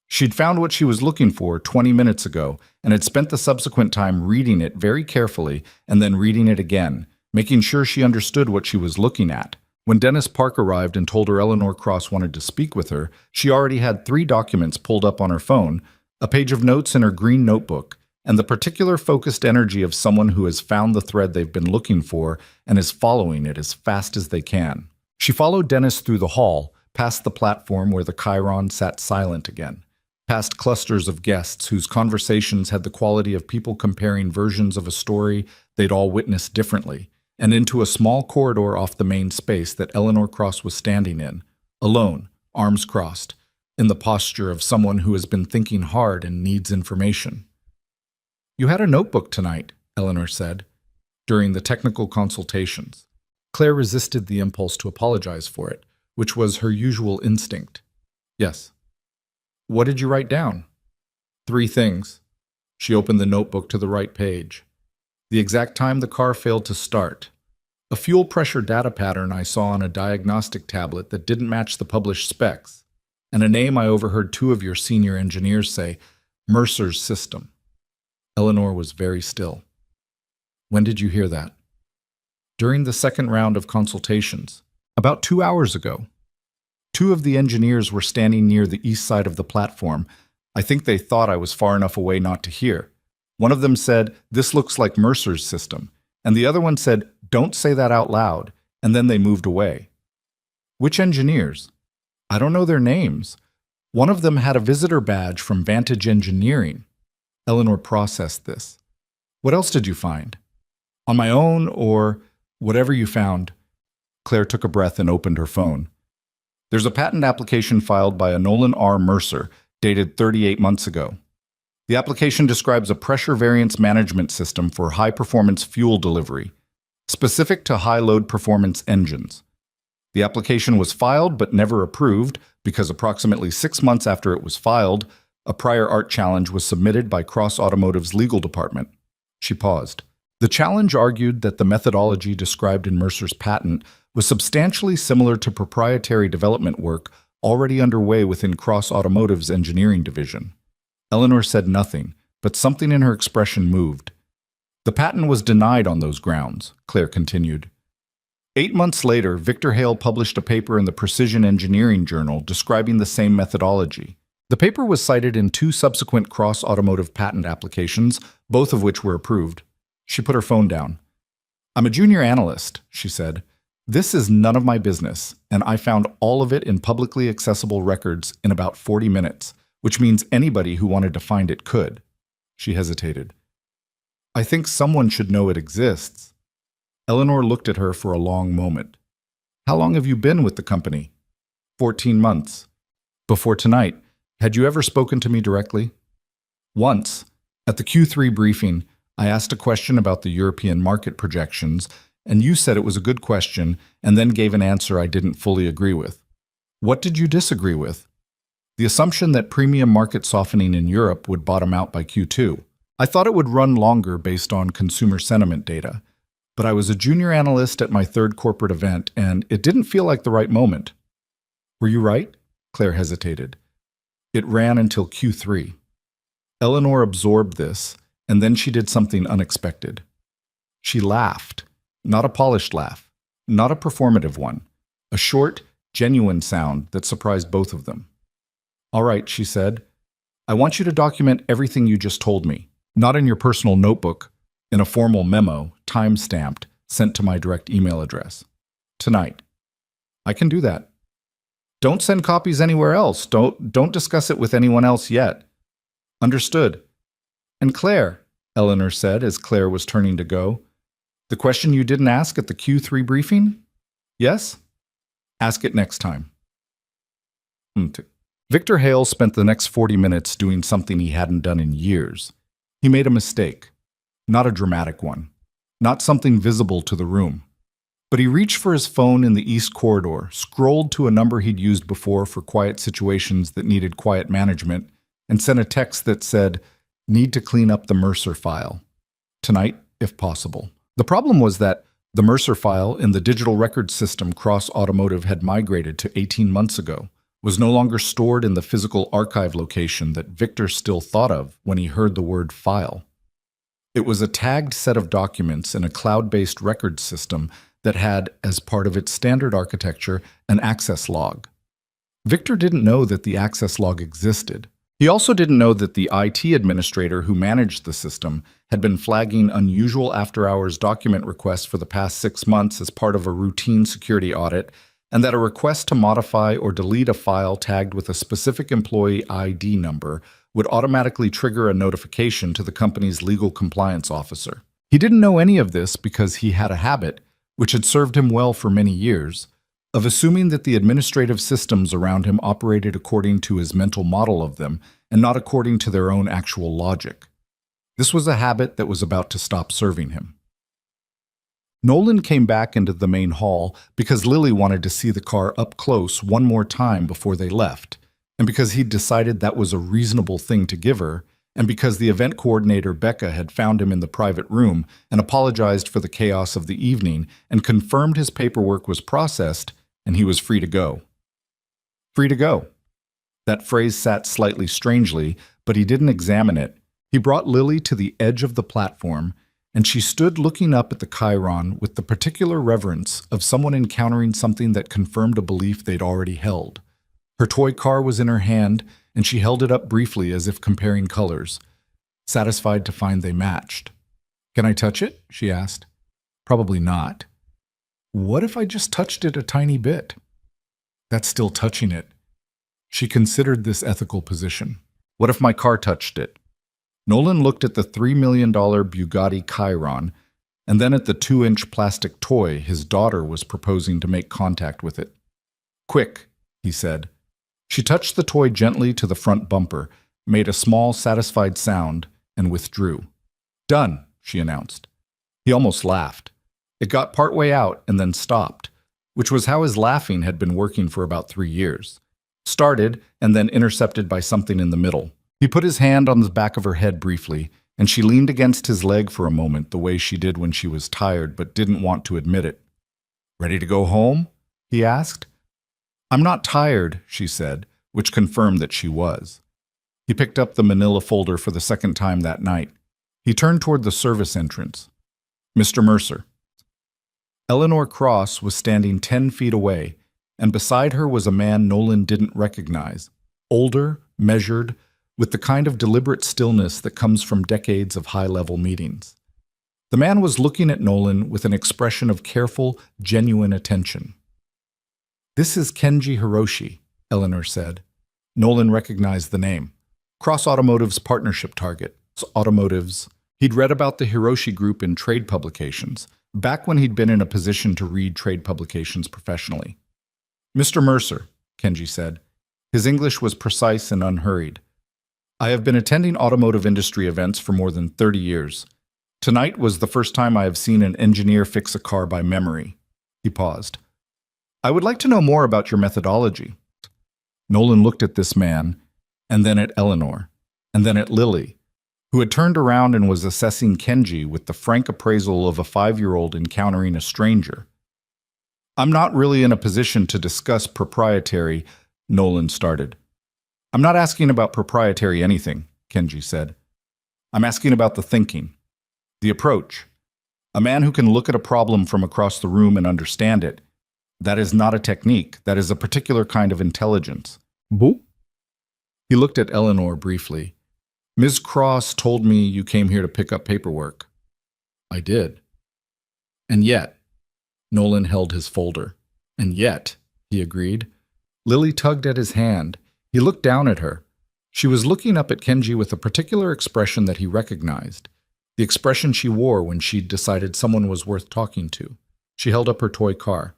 She'd found what she was looking for 20 minutes ago and had spent the subsequent time reading it very carefully and then reading it again, making sure she understood what she was looking at. When Dennis Park arrived and told her Eleanor Cross wanted to speak with her, she already had 3 documents pulled up on her phone, a page of notes in her green notebook, and the particular focused energy of someone who has found the thread they've been looking for and is following it as fast as they can. She followed Dennis through the hall, past the platform where the Chiron sat silent again, past clusters of guests whose conversations had the quality of people comparing versions of a story they'd all witnessed differently, and into a small corridor off the main space that Eleanor Cross was standing in, alone, arms crossed, in the posture of someone who has been thinking hard and needs information. You had a notebook tonight, Eleanor said, during the technical consultations. Claire resisted the impulse to apologize for it, which was her usual instinct. Yes. What did you write down? 3 things. She opened the notebook to the right page. The exact time the car failed to start. A fuel pressure data pattern I saw on a diagnostic tablet that didn't match the published specs. And a name I overheard 2 of your senior engineers say, Mercer's system. Eleanor was very still. When did you hear that? During the second round of consultations, about 2 hours ago. 2 of the engineers were standing near the east side of the platform. I think they thought I was far enough away not to hear. One of them said, "This looks like Mercer's system," and the other one said, "Don't say that out loud," and then they moved away. Which engineers? I don't know their names. One of them had a visitor badge from Vantage Engineering. Eleanor processed this. What else did you find? On my own, or whatever you found? Claire took a breath and opened her phone. There's a patent application filed by a Nolan R. Mercer, dated 38 months ago. The application describes a pressure variance management system for high-performance fuel delivery, specific to high-load performance engines. The application was filed but never approved because approximately 6 months after it was filed, a prior art challenge was submitted by Cross Automotive's legal department. She paused. The challenge argued that the methodology described in Mercer's patent was substantially similar to proprietary development work already underway within Cross Automotive's engineering division. Eleanor said nothing, but something in her expression moved. The patent was denied on those grounds, Claire continued. 8 months later, Victor Hale published a paper in the Precision Engineering Journal describing the same methodology. The paper was cited in 2 subsequent cross-automotive patent applications, both of which were approved. She put her phone down. "I'm a junior analyst," she said. "This is none of my business, and I found all of it in publicly accessible records in about 40 minutes, which means anybody who wanted to find it could." She hesitated. "I think someone should know it exists." Eleanor looked at her for a long moment. "How long have you been with the company?" 14 months. "Before tonight, had you ever spoken to me directly?" "Once. At the Q3 briefing, I asked a question about the European market projections, and you said it was a good question and then gave an answer I didn't fully agree with." "What did you disagree with?" "The assumption that premium market softening in Europe would bottom out by Q2. I thought it would run longer based on consumer sentiment data. But I was a junior analyst at my 3rd corporate event, and it didn't feel like the right moment." "Were you right?" Claire hesitated. "It ran until Q3. Eleanor absorbed this, and then she did something unexpected. She laughed. Not a polished laugh, not a performative one. A short, genuine sound that surprised both of them. "All right," she said. "I want you to document everything you just told me. Not in your personal notebook, in a formal memo, time-stamped, sent to my direct email address. Tonight." "I can do that." "Don't send copies anywhere else. Don't discuss it with anyone else yet." "Understood." "And Claire," Eleanor said as Claire was turning to go, "the question you didn't ask at the Q3 briefing?" "Yes?" "Ask it next time." Victor Hale spent the next 40 minutes doing something he hadn't done in years. He made a mistake. Not a dramatic one. Not something visible to the room. But he reached for his phone in the east corridor, scrolled to a number he'd used before for quiet situations that needed quiet management, and sent a text that said, "Need to clean up the Mercer file. Tonight, if possible." The problem was that the Mercer file in the digital record system Cross Automotive had migrated to 18 months ago was no longer stored in the physical archive location that Victor still thought of when he heard the word file. It was a tagged set of documents in a cloud-based record system that had, as part of its standard architecture, an access log. Victor didn't know that the access log existed. He also didn't know that the IT administrator who managed the system had been flagging unusual after-hours document requests for the past 6 months as part of a routine security audit, and that a request to modify or delete a file tagged with a specific employee ID number would automatically trigger a notification to the company's legal compliance officer. He didn't know any of this because he had a habit, which had served him well for many years, of assuming that the administrative systems around him operated according to his mental model of them and not according to their own actual logic. This was a habit that was about to stop serving him. Nolan came back into the main hall because Lily wanted to see the car up close one more time before they left, and because he'd decided that was a reasonable thing to give her, and because the event coordinator Becca had found him in the private room and apologized for the chaos of the evening and confirmed his paperwork was processed and he was free to go. Free to go. That phrase sat slightly strangely, but he didn't examine it. He brought Lily to the edge of the platform, and she stood looking up at the chyron with the particular reverence of someone encountering something that confirmed a belief they'd already held. Her toy car was in her hand, and she held it up briefly as if comparing colors, satisfied to find they matched. "Can I touch it?" she asked. "Probably not." "What if I just touched it a tiny bit?" "That's still touching it." She considered this ethical position. "What if my car touched it?" Nolan looked at the $3 million Bugatti Chiron, and then at the 2-inch plastic toy his daughter was proposing to make contact with it. "Quick," he said. She touched the toy gently to the front bumper, made a small, satisfied sound, and withdrew. "Done," she announced. He almost laughed. It got partway out and then stopped, which was how his laughing had been working for about 3 years. Started and then intercepted by something in the middle. He put his hand on the back of her head briefly, and she leaned against his leg for a moment the way she did when she was tired but didn't want to admit it. "Ready to go home?" he asked. "I'm not tired," she said, which confirmed that she was. He picked up the manila folder for the second time that night. He turned toward the service entrance. "Mr. Mercer." Eleanor Cross was standing 10 feet away, and beside her was a man Nolan didn't recognize. Older, measured, with the kind of deliberate stillness that comes from decades of high-level meetings. The man was looking at Nolan with an expression of careful, genuine attention. "This is Kenji Hiroshi," Eleanor said. Nolan recognized the name. Cross Automotive's partnership target. Automotives. He'd read about the Hiroshi Group in trade publications, back when he'd been in a position to read trade publications professionally. "Mr. Mercer," Kenji said. His English was precise and unhurried. "I have been attending automotive industry events for more than 30 years. Tonight was the first time I have seen an engineer fix a car by memory." He paused. "I would like to know more about your methodology." Nolan looked at this man, and then at Eleanor, and then at Lily, who had turned around and was assessing Kenji with the frank appraisal of a 5-year-old encountering a stranger. "I'm not really in a position to discuss proprietary," Nolan started. "I'm not asking about proprietary anything," Kenji said. "I'm asking about the thinking, the approach. A man who can look at a problem from across the room and understand it. That is not a technique. That is a particular kind of intelligence." "Boo?" He looked at Eleanor briefly. "Ms. Cross told me you came here to pick up paperwork." "I did." "And yet," Nolan held his folder. "And yet," he agreed. Lily tugged at his hand. He looked down at her. She was looking up at Kenji with a particular expression that he recognized, the expression she wore when she'd decided someone was worth talking to. She held up her toy car.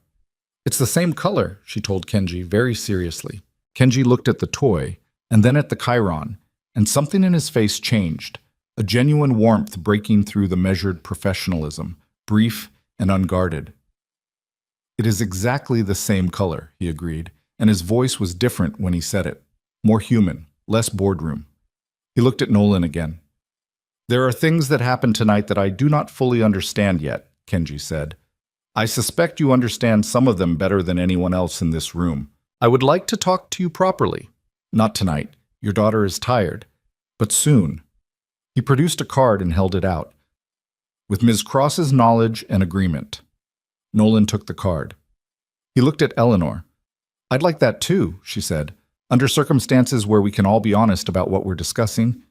"It's the same color," she told Kenji very seriously. Kenji looked at the toy, and then at the Chiron, and something in his face changed, a genuine warmth breaking through the measured professionalism, brief and unguarded. "It is exactly the same color," he agreed, and his voice was different when he said it, more human, less boardroom. He looked at Nolan again. "There are things that happened tonight that I do not fully understand yet," Kenji said. "I suspect you understand some of them better than anyone else in this room. I would like to talk to you properly. Not tonight. Your daughter is tired. But soon." He produced a card and held it out. "With Ms. Cross's knowledge and agreement." Nolan took the card. He looked at Eleanor. "I'd like that too," she said, "under circumstances where we can all be honest about what we're discussing."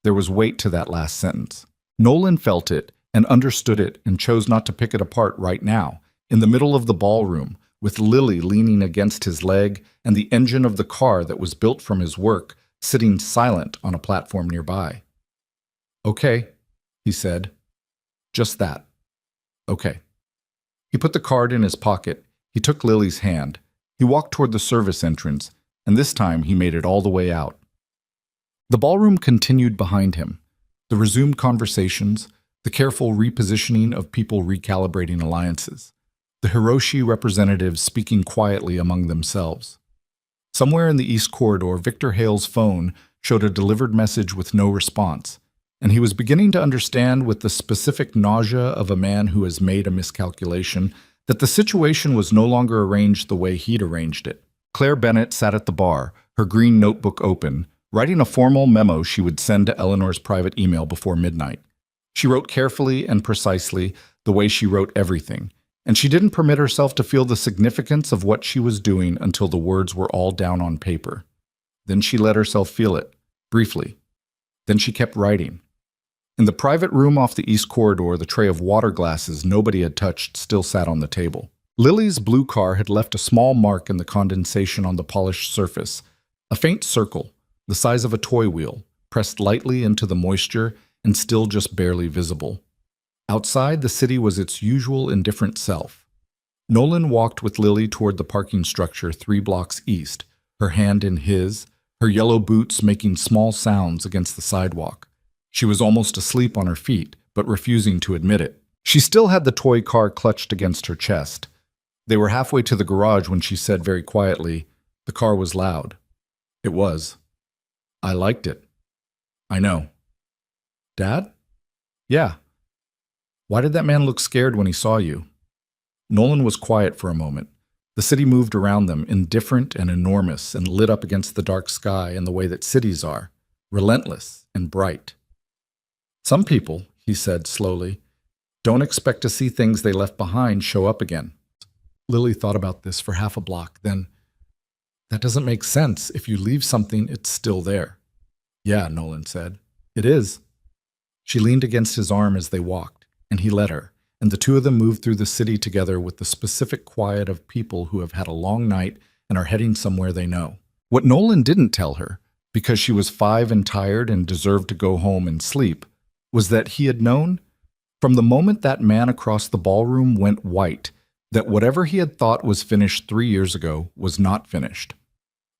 There was weight to that last sentence. Nolan felt it and understood it and chose not to pick it apart right now, in the middle of the ballroom, with Lily leaning against his leg and the engine of the car that was built from his work sitting silent on a platform nearby. "Okay," he said. "Just that. Okay." He put the card in his pocket. He took Lily's hand. He walked toward the service entrance, and this time he made it all the way out. The ballroom continued behind him. The resumed conversations, the careful repositioning of people recalibrating alliances, the Hiroshi representatives speaking quietly among themselves. Somewhere in the East Corridor, Victor Hale's phone showed a delivered message with no response, and he was beginning to understand with the specific nausea of a man who has made a miscalculation that the situation was no longer arranged the way he'd arranged it. Claire Bennett sat at the bar, her green notebook open, writing a formal memo she would send to Eleanor's private email before midnight. She wrote carefully and precisely, the way she wrote everything, and she didn't permit herself to feel the significance of what she was doing until the words were all down on paper. Then she let herself feel it, briefly. Then she kept writing. In the private room off the East Corridor, the tray of water glasses nobody had touched still sat on the table. Lily's blue car had left a small mark in the condensation on the polished surface, a faint circle, the size of a toy wheel, pressed lightly into the moisture and still just barely visible. Outside, the city was its usual indifferent self. Nolan walked with Lily toward the parking structure 3 blocks east, her hand in his, her yellow boots making small sounds against the sidewalk. She was almost asleep on her feet, but refusing to admit it. She still had the toy car clutched against her chest. They were halfway to the garage when she said very quietly, "The car was loud." "It was. I liked it." "I know." Dad? Yeah. Why did that man look scared when he saw you? Nolan was quiet for a moment. The city moved around them, indifferent and enormous, and lit up against the dark sky in the way that cities are, relentless and bright. Some people, he said slowly, don't expect to see things they left behind show up again. Lily thought about this for half a block, then, that doesn't make sense. If you leave something, it's still there. Yeah, Nolan said. It is. She leaned against his arm as they walked, and he let her, and the two of them moved through the city together with the specific quiet of people who have had a long night and are heading somewhere they know. What Nolan didn't tell her, because she was 5 and tired and deserved to go home and sleep, was that he had known, from the moment that man across the ballroom went white, that whatever he had thought was finished 3 years ago was not finished.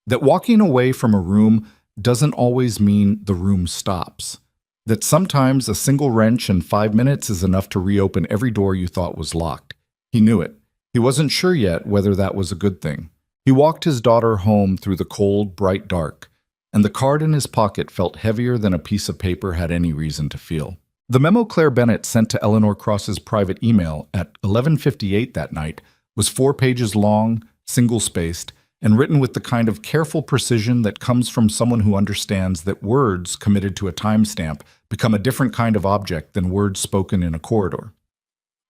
That walking away from a room doesn't always mean the room stops. That sometimes a single wrench in 5 minutes is enough to reopen every door you thought was locked. He knew it. He wasn't sure yet whether that was a good thing. He walked his daughter home through the cold, bright dark, and the card in his pocket felt heavier than a piece of paper had any reason to feel. The memo Claire Bennett sent to Eleanor Cross's private email at 11:58 that night was 4 pages long, single-spaced, and written with the kind of careful precision that comes from someone who understands that words committed to a timestamp become a different kind of object than words spoken in a corridor.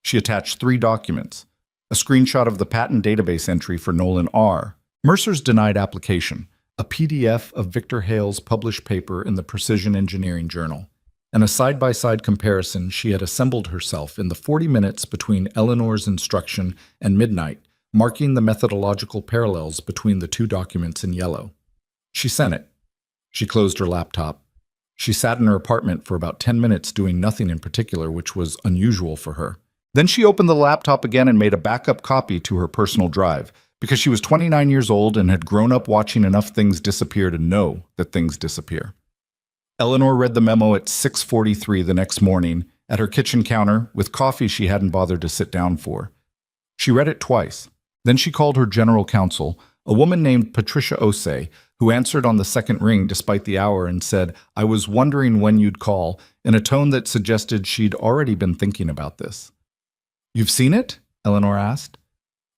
She attached 3 documents: a screenshot of the patent database entry for Nolan R., Mercer's denied application, a PDF of Victor Hale's published paper in the Precision Engineering Journal, and a side-by-side comparison she had assembled herself in the 40 minutes between Eleanor's instruction and midnight, marking the methodological parallels between the 2 documents in yellow. She sent it. She closed her laptop. She sat in her apartment for about 10 minutes doing nothing in particular, which was unusual for her. Then she opened the laptop again and made a backup copy to her personal drive, because she was 29 years old and had grown up watching enough things disappear to know that things disappear. Eleanor read the memo at 6:43 the next morning at her kitchen counter with coffee she hadn't bothered to sit down for. She read it twice. Then she called her general counsel, a woman named Patricia Osei, who answered on the second ring despite the hour and said, "I was wondering when you'd call," in a tone that suggested she'd already been thinking about this. "You've seen it?" Eleanor asked.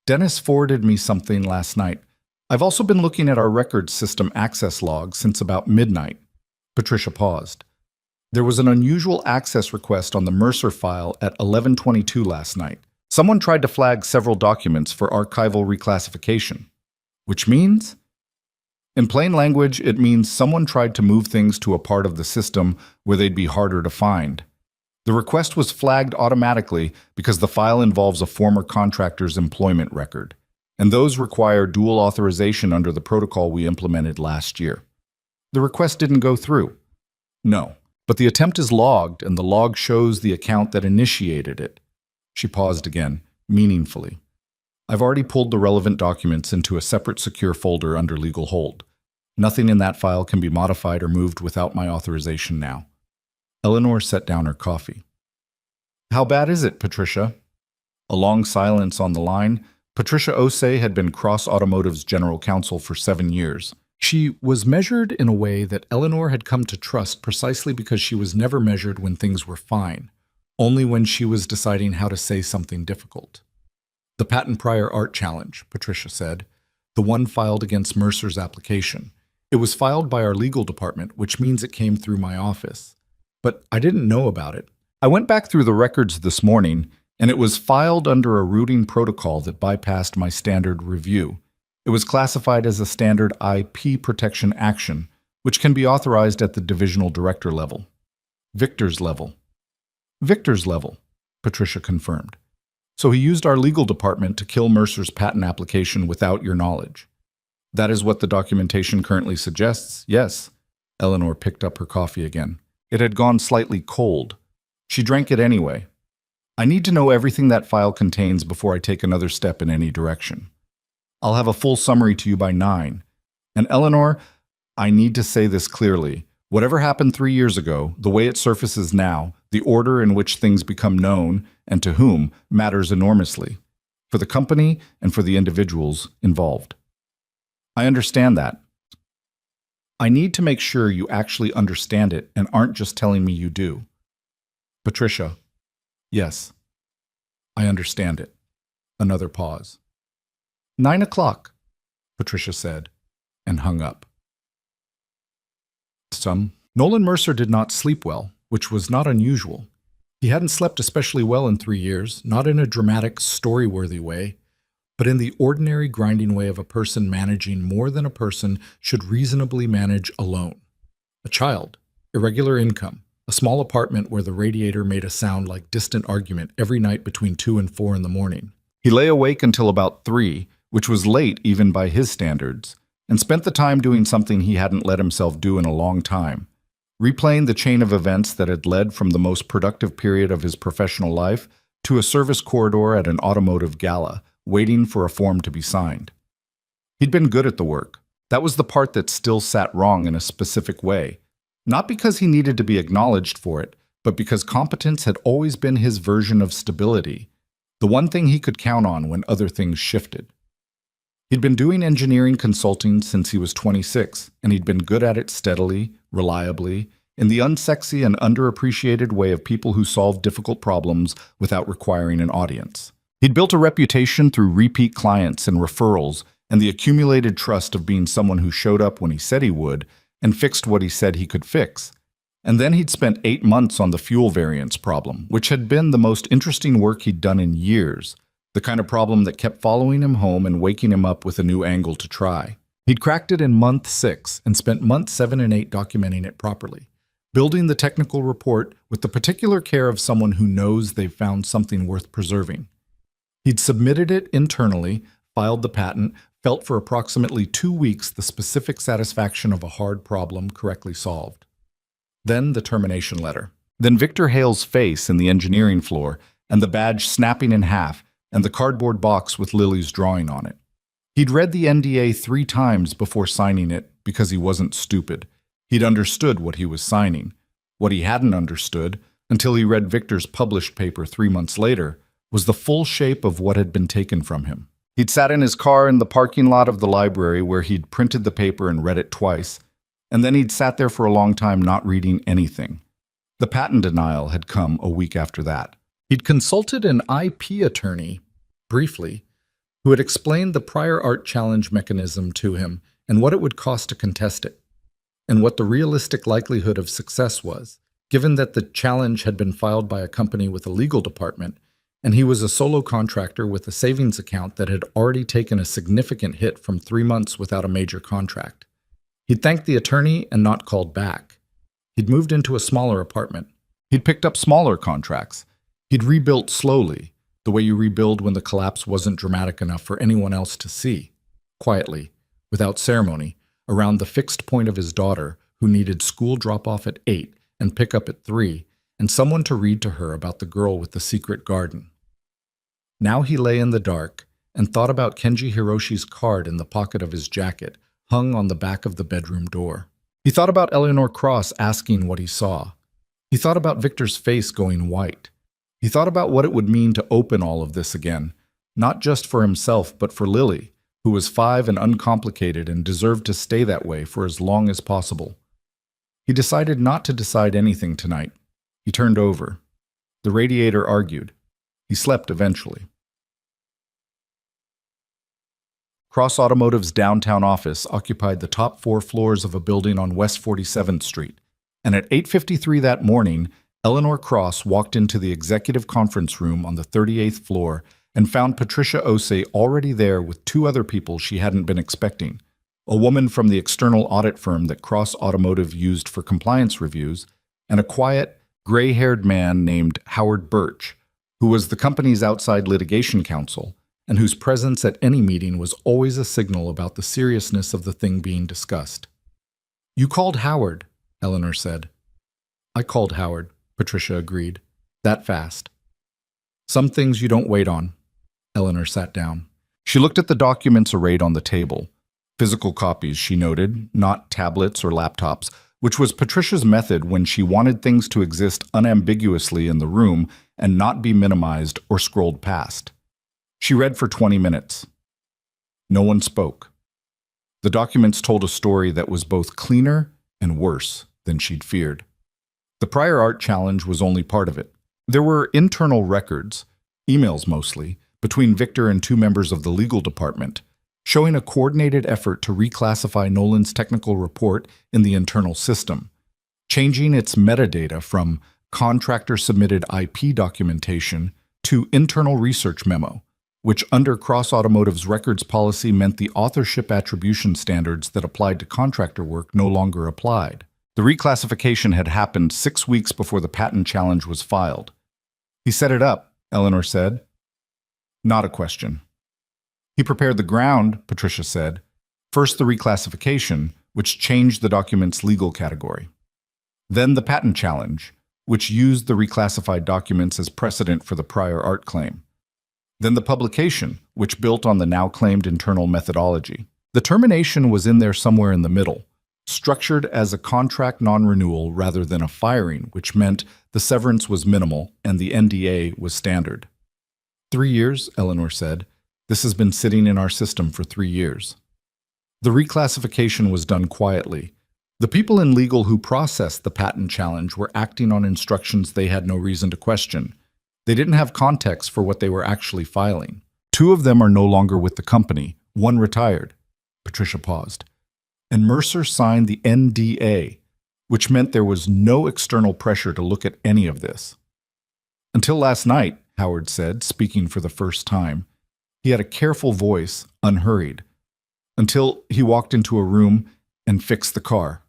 "Dennis forwarded me something last night. I've also been looking at our records system access log since about midnight." Patricia paused. "There was an unusual access request on the Mercer file at 11:22 last night. Someone tried to flag several documents for archival reclassification." "Which means?" "In plain language, it means someone tried to move things to a part of the system where they'd be harder to find. The request was flagged automatically because the file involves a former contractor's employment record, and those require dual authorization under the protocol we implemented last year. The request didn't go through." "No, but the attempt is logged, and the log shows the account that initiated it." She paused again, meaningfully. "I've already pulled the relevant documents into a separate secure folder under legal hold. Nothing in that file can be modified or moved without my authorization now." Eleanor set down her coffee. "How bad is it, Patricia?" A long silence on the line. Patricia Osei had been Cross Automotive's general counsel for 7 years. She was measured in a way that Eleanor had come to trust precisely because she was never measured when things were fine, only when she was deciding how to say something difficult. "The patent prior art challenge," Patricia said, "the one filed against Mercer's application. It was filed by our legal department, which means it came through my office. But I didn't know about it. I went back through the records this morning, and it was filed under a routing protocol that bypassed my standard review. It was classified as a standard IP protection action, which can be authorized at the divisional director level." "Victor's level." "Victor's level," Patricia confirmed. "So he used our legal department to kill Mercer's patent application without your knowledge." "That is what the documentation currently suggests, yes." Eleanor picked up her coffee again. It had gone slightly cold. She drank it anyway. "I need to know everything that file contains before I take another step in any direction. I'll have a full summary to you by 9. And Eleanor, I need to say this clearly. Whatever happened 3 years ago, the way it surfaces now, the order in which things become known, and to whom, matters enormously, for the company and for the individuals involved." "I understand that. I need to make sure you actually understand it and aren't just telling me you do." Patricia. Yes, I understand it. Another pause. 9 o'clock, Patricia said, and hung up. Nolan Mercer did not sleep well, which was not unusual. He hadn't slept especially well in 3 years, not in a dramatic, story-worthy way, but in the ordinary grinding way of a person managing more than a person should reasonably manage alone. A child, irregular income, a small apartment where the radiator made a sound like distant argument every night between 2 and 4 in the morning. He lay awake until about 3, which was late even by his standards, and spent the time doing something he hadn't let himself do in a long time, replaying the chain of events that had led from the most productive period of his professional life to a service corridor at an automotive gala, waiting for a form to be signed. He'd been good at the work. That was the part that still sat wrong in a specific way, not because he needed to be acknowledged for it, but because competence had always been his version of stability, the one thing he could count on when other things shifted. He'd been doing engineering consulting since he was 26, and he'd been good at it steadily, reliably, in the unsexy and underappreciated way of people who solve difficult problems without requiring an audience. He'd built a reputation through repeat clients and referrals and the accumulated trust of being someone who showed up when he said he would and fixed what he said he could fix. And then he'd spent 8 months on the fuel variance problem, which had been the most interesting work he'd done in years, the kind of problem that kept following him home and waking him up with a new angle to try. He'd cracked it in month 6 and spent months 7 and 8 documenting it properly, building the technical report with the particular care of someone who knows they've found something worth preserving. He'd submitted it internally, filed the patent, felt for approximately 2 weeks the specific satisfaction of a hard problem correctly solved. Then the termination letter. Then Victor Hale's face in the engineering floor, and the badge snapping in half, and the cardboard box with Lily's drawing on it. He'd read the NDA 3 times before signing it because he wasn't stupid. He'd understood what he was signing. What he hadn't understood, until he read Victor's published paper 3 months later, was the full shape of what had been taken from him. He'd sat in his car in the parking lot of the library where he'd printed the paper and read it twice, and then he'd sat there for a long time not reading anything. The patent denial had come a week after that. He'd consulted an IP attorney, briefly, who had explained the prior art challenge mechanism to him and what it would cost to contest it, and what the realistic likelihood of success was, given that the challenge had been filed by a company with a legal department, and he was a solo contractor with a savings account that had already taken a significant hit from 3 months without a major contract. He'd thanked the attorney and not called back. He'd moved into a smaller apartment. He'd picked up smaller contracts. He'd rebuilt slowly, the way you rebuild when the collapse wasn't dramatic enough for anyone else to see, quietly, without ceremony, around the fixed point of his daughter, who needed school drop-off at 8 and pick up at 3, and someone to read to her about the girl with the secret garden. Now he lay in the dark and thought about Kenji Hiroshi's card in the pocket of his jacket, hung on the back of the bedroom door. He thought about Eleanor Cross asking what he saw. He thought about Victor's face going white. He thought about what it would mean to open all of this again, not just for himself but for Lily, who was 5 and uncomplicated and deserved to stay that way for as long as possible. He decided not to decide anything tonight. He turned over. The radiator argued. He slept eventually. Cross Automotive's downtown office occupied the top 4 floors of a building on West 47th Street, and at 8:53 that morning, Eleanor Cross walked into the executive conference room on the 38th floor and found Patricia Osei already there with 2 other people she hadn't been expecting, a woman from the external audit firm that Cross Automotive used for compliance reviews, and a quiet, gray-haired man named Howard Birch, who was the company's outside litigation counsel, and whose presence at any meeting was always a signal about the seriousness of the thing being discussed. "You called Howard," Eleanor said. "I called Howard," Patricia agreed. "That fast." "Some things you don't wait on." Eleanor sat down. She looked at the documents arrayed on the table. Physical copies, she noted, not tablets or laptops, which was Patricia's method when she wanted things to exist unambiguously in the room and not be minimized or scrolled past. She read for 20 minutes. No one spoke. The documents told a story that was both cleaner and worse than she'd feared. The prior art challenge was only part of it. There were internal records, emails mostly, between Victor and two members of the legal department, showing a coordinated effort to reclassify Nolan's technical report in the internal system, changing its metadata from contractor-submitted IP documentation to internal research memo, which under Cross Automotive's records policy meant the authorship attribution standards that applied to contractor work no longer applied. The reclassification had happened 6 weeks before the patent challenge was filed. He set it up, Eleanor said. Not a question. He prepared the ground, Patricia said. First the reclassification, which changed the document's legal category. Then the patent challenge, which used the reclassified documents as precedent for the prior art claim. Then the publication, which built on the now claimed internal methodology. The termination was in there somewhere in the middle, structured as a contract non-renewal rather than a firing, which meant the severance was minimal and the NDA was standard. 3 years, Eleanor said. This has been sitting in our system for 3 years. The reclassification was done quietly. The people in legal who processed the patent challenge were acting on instructions they had no reason to question. They didn't have context for what they were actually filing. 2 of them are no longer with the company. 1 retired. Patricia paused. And Mercer signed the NDA, which meant there was no external pressure to look at any of this. Until last night, Howard said, speaking for the first time. He had a careful voice, unhurried. Until he walked into a room and fixed the car.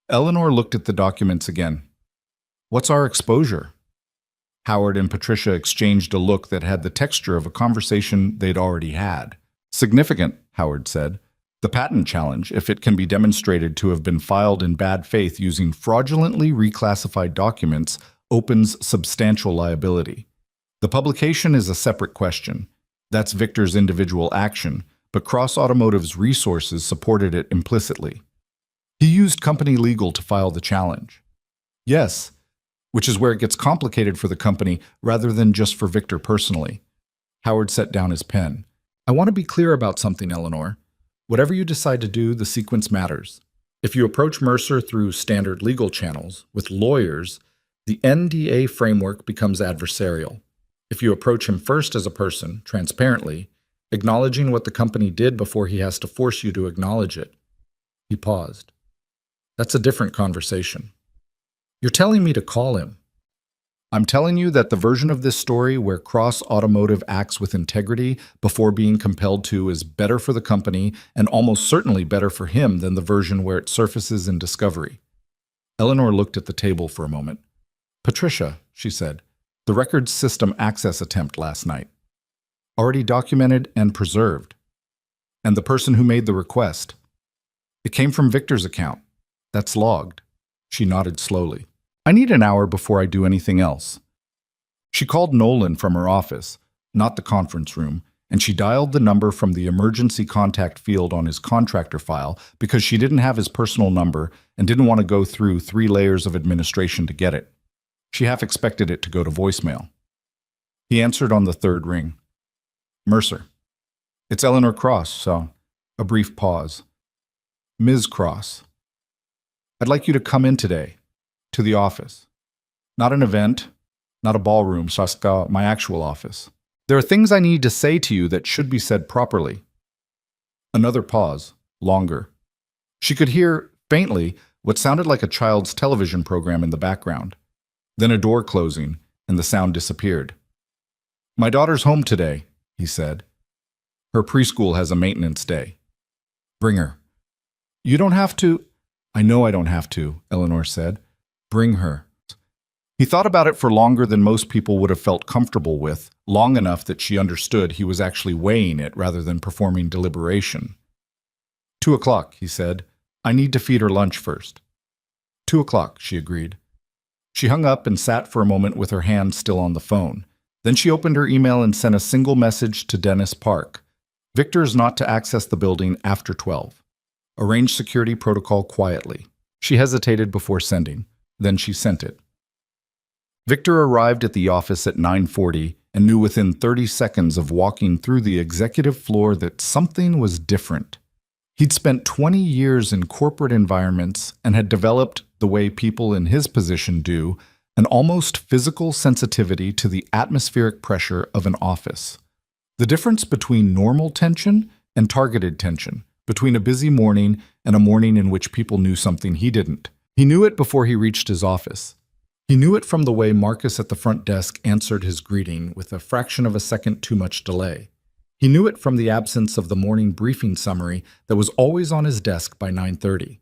Eleanor looked at the documents again. What's our exposure? Howard and Patricia exchanged a look that had the texture of a conversation they'd already had. Significant, Howard said. The patent challenge, if it can be demonstrated to have been filed in bad faith using fraudulently reclassified documents, opens substantial liability. The publication is a separate question. That's Victor's individual action, but Cross Automotive's resources supported it implicitly. He used company legal to file the challenge. Yes, which is where it gets complicated for the company rather than just for Victor personally. Howard set down his pen. I want to be clear about something, Eleanor. Whatever you decide to do, the sequence matters. If you approach Mercer through standard legal channels, with lawyers, the NDA framework becomes adversarial. If you approach him first as a person, transparently, acknowledging what the company did before he has to force you to acknowledge it. He paused. That's a different conversation. You're telling me to call him. I'm telling you that the version of this story where Cross Automotive acts with integrity before being compelled to is better for the company and almost certainly better for him than the version where it surfaces in discovery. Eleanor looked at the table for a moment. Patricia, she said, the records system access attempt last night. Already documented and preserved. And the person who made the request. It came from Victor's account. That's logged. She nodded slowly. I need an hour before I do anything else. She called Nolan from her office, not the conference room, and she dialed the number from the emergency contact field on his contractor file because she didn't have his personal number and didn't want to go through 3 layers of administration to get it. She half expected it to go to voicemail. He answered on the 3rd ring. Mercer. It's Eleanor Cross, so a brief pause. Ms. Cross. I'd like you to come in today, to the office. Not an event, not a ballroom, Saska, my actual office. There are things I need to say to you that should be said properly. Another pause, longer. She could hear, faintly, what sounded like a child's television program in the background. Then a door closing, and the sound disappeared. My daughter's home today, he said. Her preschool has a maintenance day. Bring her. You don't have to. I know I don't have to, Eleanor said. Bring her. He thought about it for longer than most people would have felt comfortable with, long enough that she understood he was actually weighing it rather than performing deliberation. 2 o'clock, he said. I need to feed her lunch first. 2 o'clock, she agreed. She hung up and sat for a moment with her hand still on the phone. Then she opened her email and sent a single message to Dennis Park. Victor is not to access the building after 12. Arrange security protocol quietly. She hesitated before sending. Then she sent it. Victor arrived at the office at 9:40 and knew within 30 seconds of walking through the executive floor that something was different. He'd spent 20 years in corporate environments and had developed, the way people in his position do, an almost physical sensitivity to the atmospheric pressure of an office. The difference between normal tension and targeted tension, between a busy morning and a morning in which people knew something he didn't. He knew it before he reached his office. He knew it from the way Marcus at the front desk answered his greeting with a fraction of a second too much delay. He knew it from the absence of the morning briefing summary that was always on his desk by 9:30.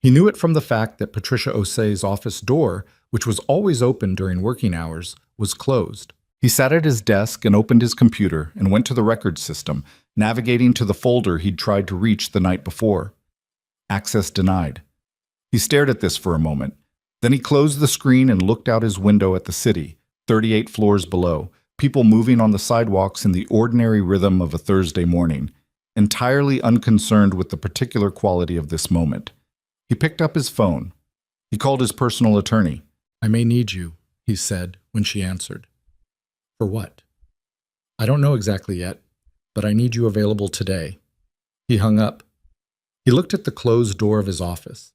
He knew it from the fact that Patricia Osei's office door, which was always open during working hours, was closed. He sat at his desk and opened his computer and went to the records system, navigating to the folder he'd tried to reach the night before. Access denied. He stared at this for a moment. Then he closed the screen and looked out his window at the city, 38 floors below, people moving on the sidewalks in the ordinary rhythm of a Thursday morning, entirely unconcerned with the particular quality of this moment. He picked up his phone. He called his personal attorney. "I may need you," he said when she answered. "For what?" "I don't know exactly yet, but I need you available today." He hung up. He looked at the closed door of his office.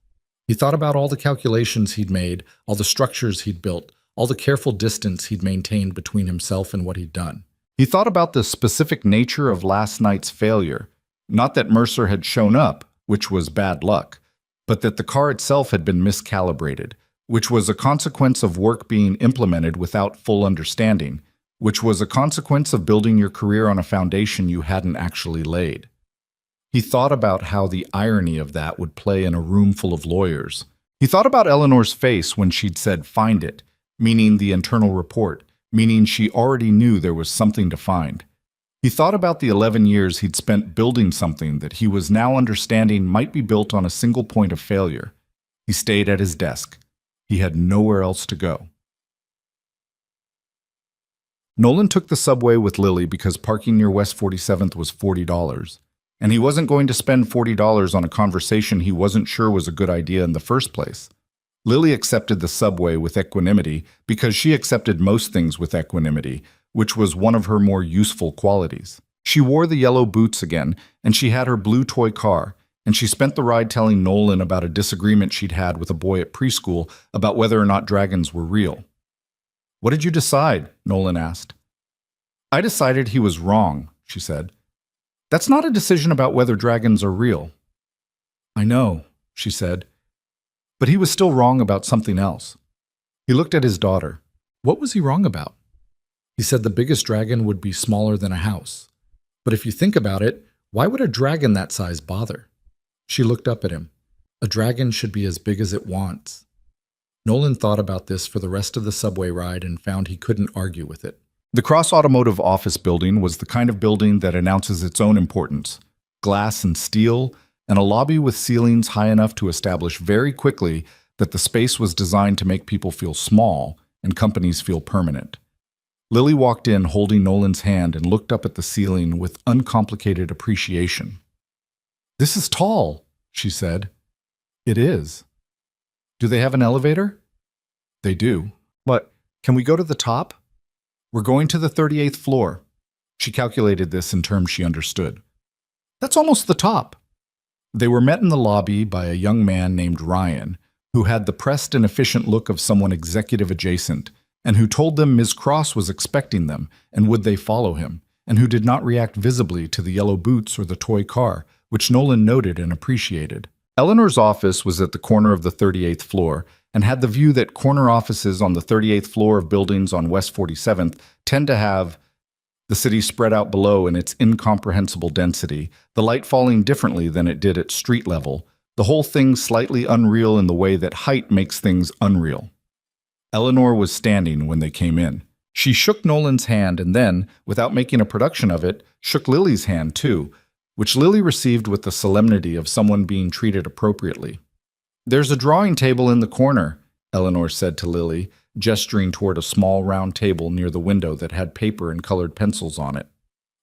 He thought about all the calculations he'd made, all the structures he'd built, all the careful distance he'd maintained between himself and what he'd done. He thought about the specific nature of last night's failure. Not that Mercer had shown up, which was bad luck, but that the car itself had been miscalibrated, which was a consequence of work being implemented without full understanding, which was a consequence of building your career on a foundation you hadn't actually laid. He thought about how the irony of that would play in a room full of lawyers. He thought about Eleanor's face when she'd said, "Find it," meaning the internal report, meaning she already knew there was something to find. He thought about the 11 years he'd spent building something that he was now understanding might be built on a single point of failure. He stayed at his desk. He had nowhere else to go. Nolan took the subway with Lily because parking near West 47th was $40, and he wasn't going to spend $40 on a conversation he wasn't sure was a good idea in the first place. Lily accepted the subway with equanimity because she accepted most things with equanimity, which was one of her more useful qualities. She wore the yellow boots again, and she had her blue toy car, and she spent the ride telling Nolan about a disagreement she'd had with a boy at preschool about whether or not dragons were real. "What did you decide?" Nolan asked. "I decided he was wrong," she said. "That's not a decision about whether dragons are real." "I know," she said. But he was still wrong about something else. He looked at his daughter. What was he wrong about? He said the biggest dragon would be smaller than a house. But if you think about it, why would a dragon that size bother? She looked up at him. A dragon should be as big as it wants. Nolan thought about this for the rest of the subway ride and found he couldn't argue with it. The Cross Automotive office building was the kind of building that announces its own importance. Glass and steel, and a lobby with ceilings high enough to establish very quickly that the space was designed to make people feel small and companies feel permanent. Lily walked in holding Nolan's hand and looked up at the ceiling with uncomplicated appreciation. "This is tall," she said. "It is." "Do they have an elevator?" "They do." "But can we go to the top?" "We're going to the 38th floor." She calculated this in terms she understood. "That's almost the top." They were met in the lobby by a young man named Ryan, who had the pressed and efficient look of someone executive adjacent, and who told them Ms. Cross was expecting them, and would they follow him, and who did not react visibly to the yellow boots or the toy car, which Nolan noted and appreciated. Eleanor's office was at the corner of the 38th floor, and had the view that corner offices on the 38th floor of buildings on West 47th tend to have the city spread out below in its incomprehensible density, the light falling differently than it did at street level, the whole thing slightly unreal in the way that height makes things unreal. Eleanor was standing when they came in. She shook Nolan's hand and then, without making a production of it, shook Lily's hand too, which Lily received with the solemnity of someone being treated appropriately. "There's a drawing table in the corner," Eleanor said to Lily, gesturing toward a small round table near the window that had paper and colored pencils on it.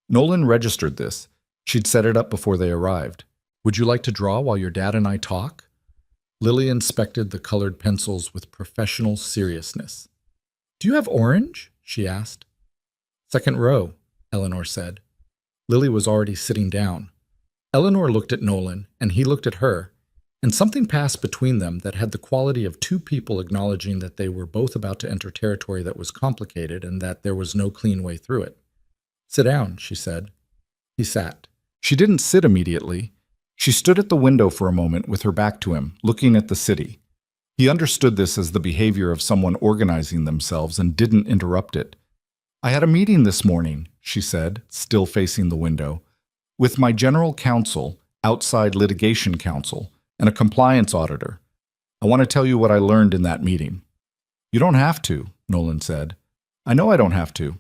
Nolan registered this. She'd set it up before they arrived. "Would you like to draw while your dad and I talk?" Lily inspected the colored pencils with professional seriousness. "Do you have orange?" she asked. "Second row," Eleanor said. Lily was already sitting down. Eleanor looked at Nolan, and he looked at her, And something passed between them that had the quality of two people acknowledging that they were both about to enter territory that was complicated and that there was no clean way through it. "Sit down," she said. He sat. She didn't sit immediately. She stood at the window for a moment with her back to him, looking at the city. He understood this as the behavior of someone organizing themselves and didn't interrupt it. "I had a meeting this morning," she said, still facing the window, "with my general counsel, outside litigation counsel, and a compliance auditor. I want to tell you what I learned in that meeting." "You don't have to," Nolan said. "I know I don't have to."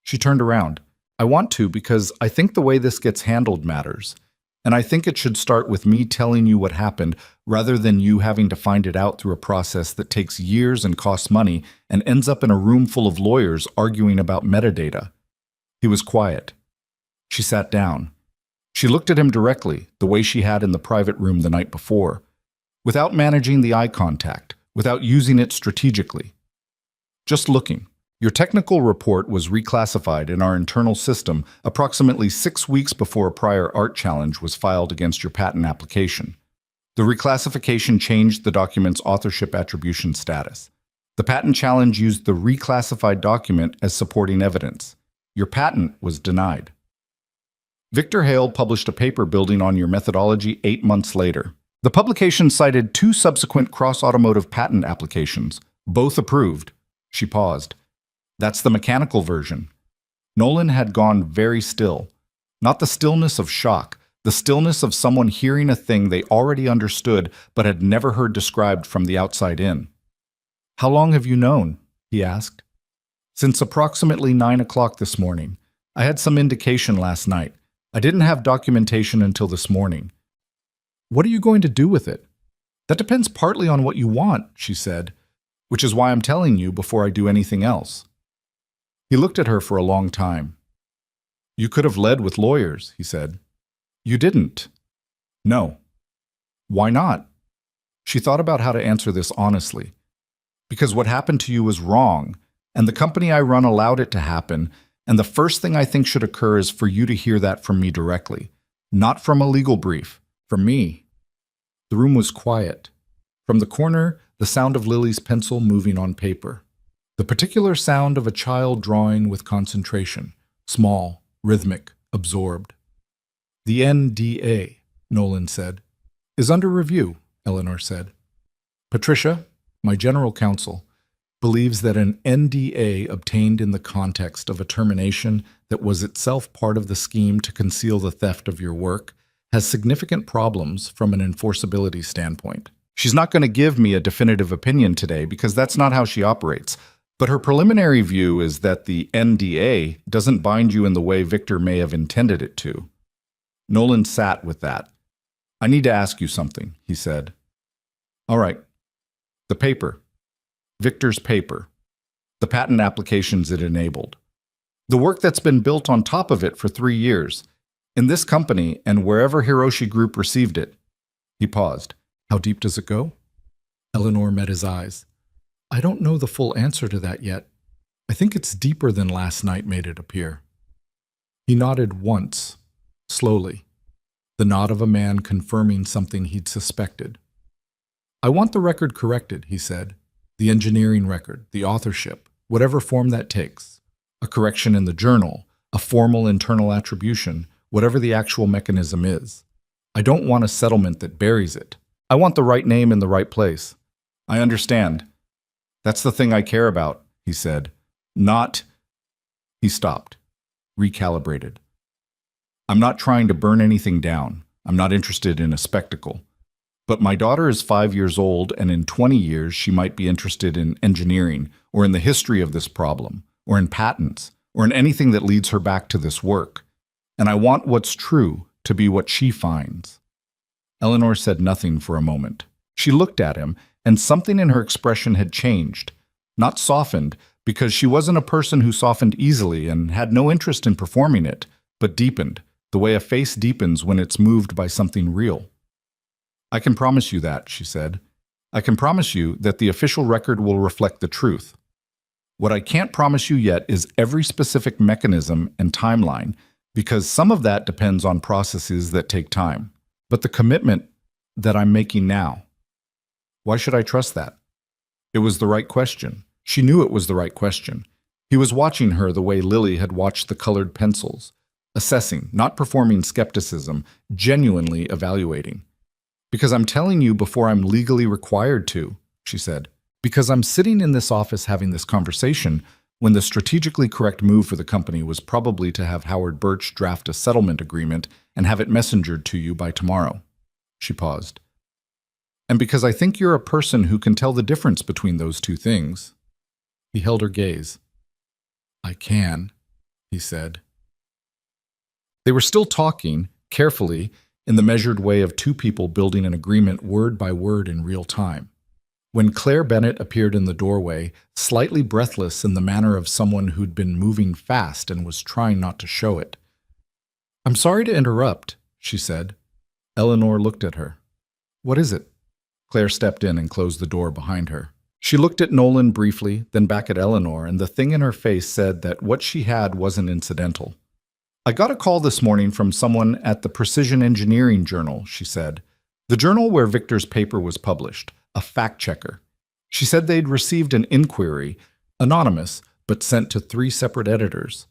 She turned around. "I want to because I think the way this gets handled matters. And I think it should start with me telling you what happened rather than you having to find it out through a process that takes years and costs money and ends up in a room full of lawyers arguing about metadata." He was quiet. She sat down. She looked at him directly, the way she had in the private room the night before, without managing the eye contact, without using it strategically. "Just looking. Your technical report was reclassified in our internal system approximately 6 weeks before a prior art challenge was filed against your patent application. The reclassification changed the document's authorship attribution status. The patent challenge used the reclassified document as supporting evidence. Your patent was denied. Victor Hale published a paper building on your methodology 8 months later. The publication cited 2 subsequent cross-automotive patent applications, both approved." She paused. "That's the mechanical version." Nolan had gone very still. Not the stillness of shock, the stillness of someone hearing a thing they already understood but had never heard described from the outside in. "How long have you known?" he asked. "Since approximately 9 o'clock this morning. I had some indication last night. I didn't have documentation until this morning." "What are you going to do with it?" "That depends partly on what you want," she said, "which is why I'm telling you before I do anything else." He looked at her for a long time. "You could have led with lawyers," he said. "You didn't." "No." "Why not?" She thought about how to answer this honestly. "Because what happened to you was wrong, and the company I run allowed it to happen, and the first thing I think should occur is for you to hear that from me directly. Not from a legal brief, from me." The room was quiet. From the corner, the sound of Lily's pencil moving on paper. The particular sound of a child drawing with concentration, small, rhythmic, absorbed. "The NDA," Nolan said. "Is under review," Eleanor said. "Patricia, my general counsel, believes that an NDA obtained in the context of a termination that was itself part of the scheme to conceal the theft of your work has significant problems from an enforceability standpoint. She's not going to give me a definitive opinion today because that's not how she operates, but her preliminary view is that the NDA doesn't bind you in the way Victor may have intended it to." Nolan sat with that. "I need to ask you something," he said. "All right. The paper. Victor's paper. The patent applications it enabled. The work that's been built on top of it for 3 years. In this company and wherever Hiroshi Group received it." He paused. "How deep does it go?" Eleanor met his eyes. "I don't know the full answer to that yet. I think it's deeper than last night made it appear." He nodded once, slowly, the nod of a man confirming something he'd suspected. "I want the record corrected," he said. "The engineering record, the authorship, whatever form that takes. A correction in the journal, a formal internal attribution, whatever the actual mechanism is. I don't want a settlement that buries it. I want the right name in the right place." "I understand. That's the thing I care about," he said. "Not—" He stopped, recalibrated. "I'm not trying to burn anything down. I'm not interested in a spectacle. But my daughter is 5 years old, and in 20 years she might be interested in engineering, or in the history of this problem, or in patents, or in anything that leads her back to this work. And I want what's true to be what she finds." Eleanor said nothing for a moment. She looked at him, and something in her expression had changed. Not softened, because she wasn't a person who softened easily and had no interest in performing it, but deepened, the way a face deepens when it's moved by something real. "I can promise you that," she said. "I can promise you that the official record will reflect the truth. What I can't promise you yet is every specific mechanism and timeline, because some of that depends on processes that take time. But the commitment, that I'm making now. Why should I trust that? It was the right question. She knew it was the right question. He was watching her the way Lily had watched the colored pencils, assessing, not performing skepticism, genuinely evaluating. Because I'm telling you before I'm legally required to, she said. Because I'm sitting in this office having this conversation when the strategically correct move for the company was probably to have Howard Birch draft a settlement agreement and have it messengered to you by tomorrow. She paused. And because I think you're a person who can tell the difference between those two things. He held her gaze. I can, he said. They were still talking, carefully, in the measured way of two people building an agreement word by word in real time. When Claire Bennett appeared in the doorway, slightly breathless in the manner of someone who'd been moving fast and was trying not to show it. I'm sorry to interrupt, she said. Eleanor looked at her. What is it? Claire stepped in and closed the door behind her. She looked at Nolan briefly, then back at Eleanor, and the thing in her face said that what she had wasn't incidental. I got a call this morning from someone at the Precision Engineering Journal, she said. The journal where Victor's paper was published, a fact-checker. She said they'd received an inquiry, anonymous, but sent to 3 separate editors,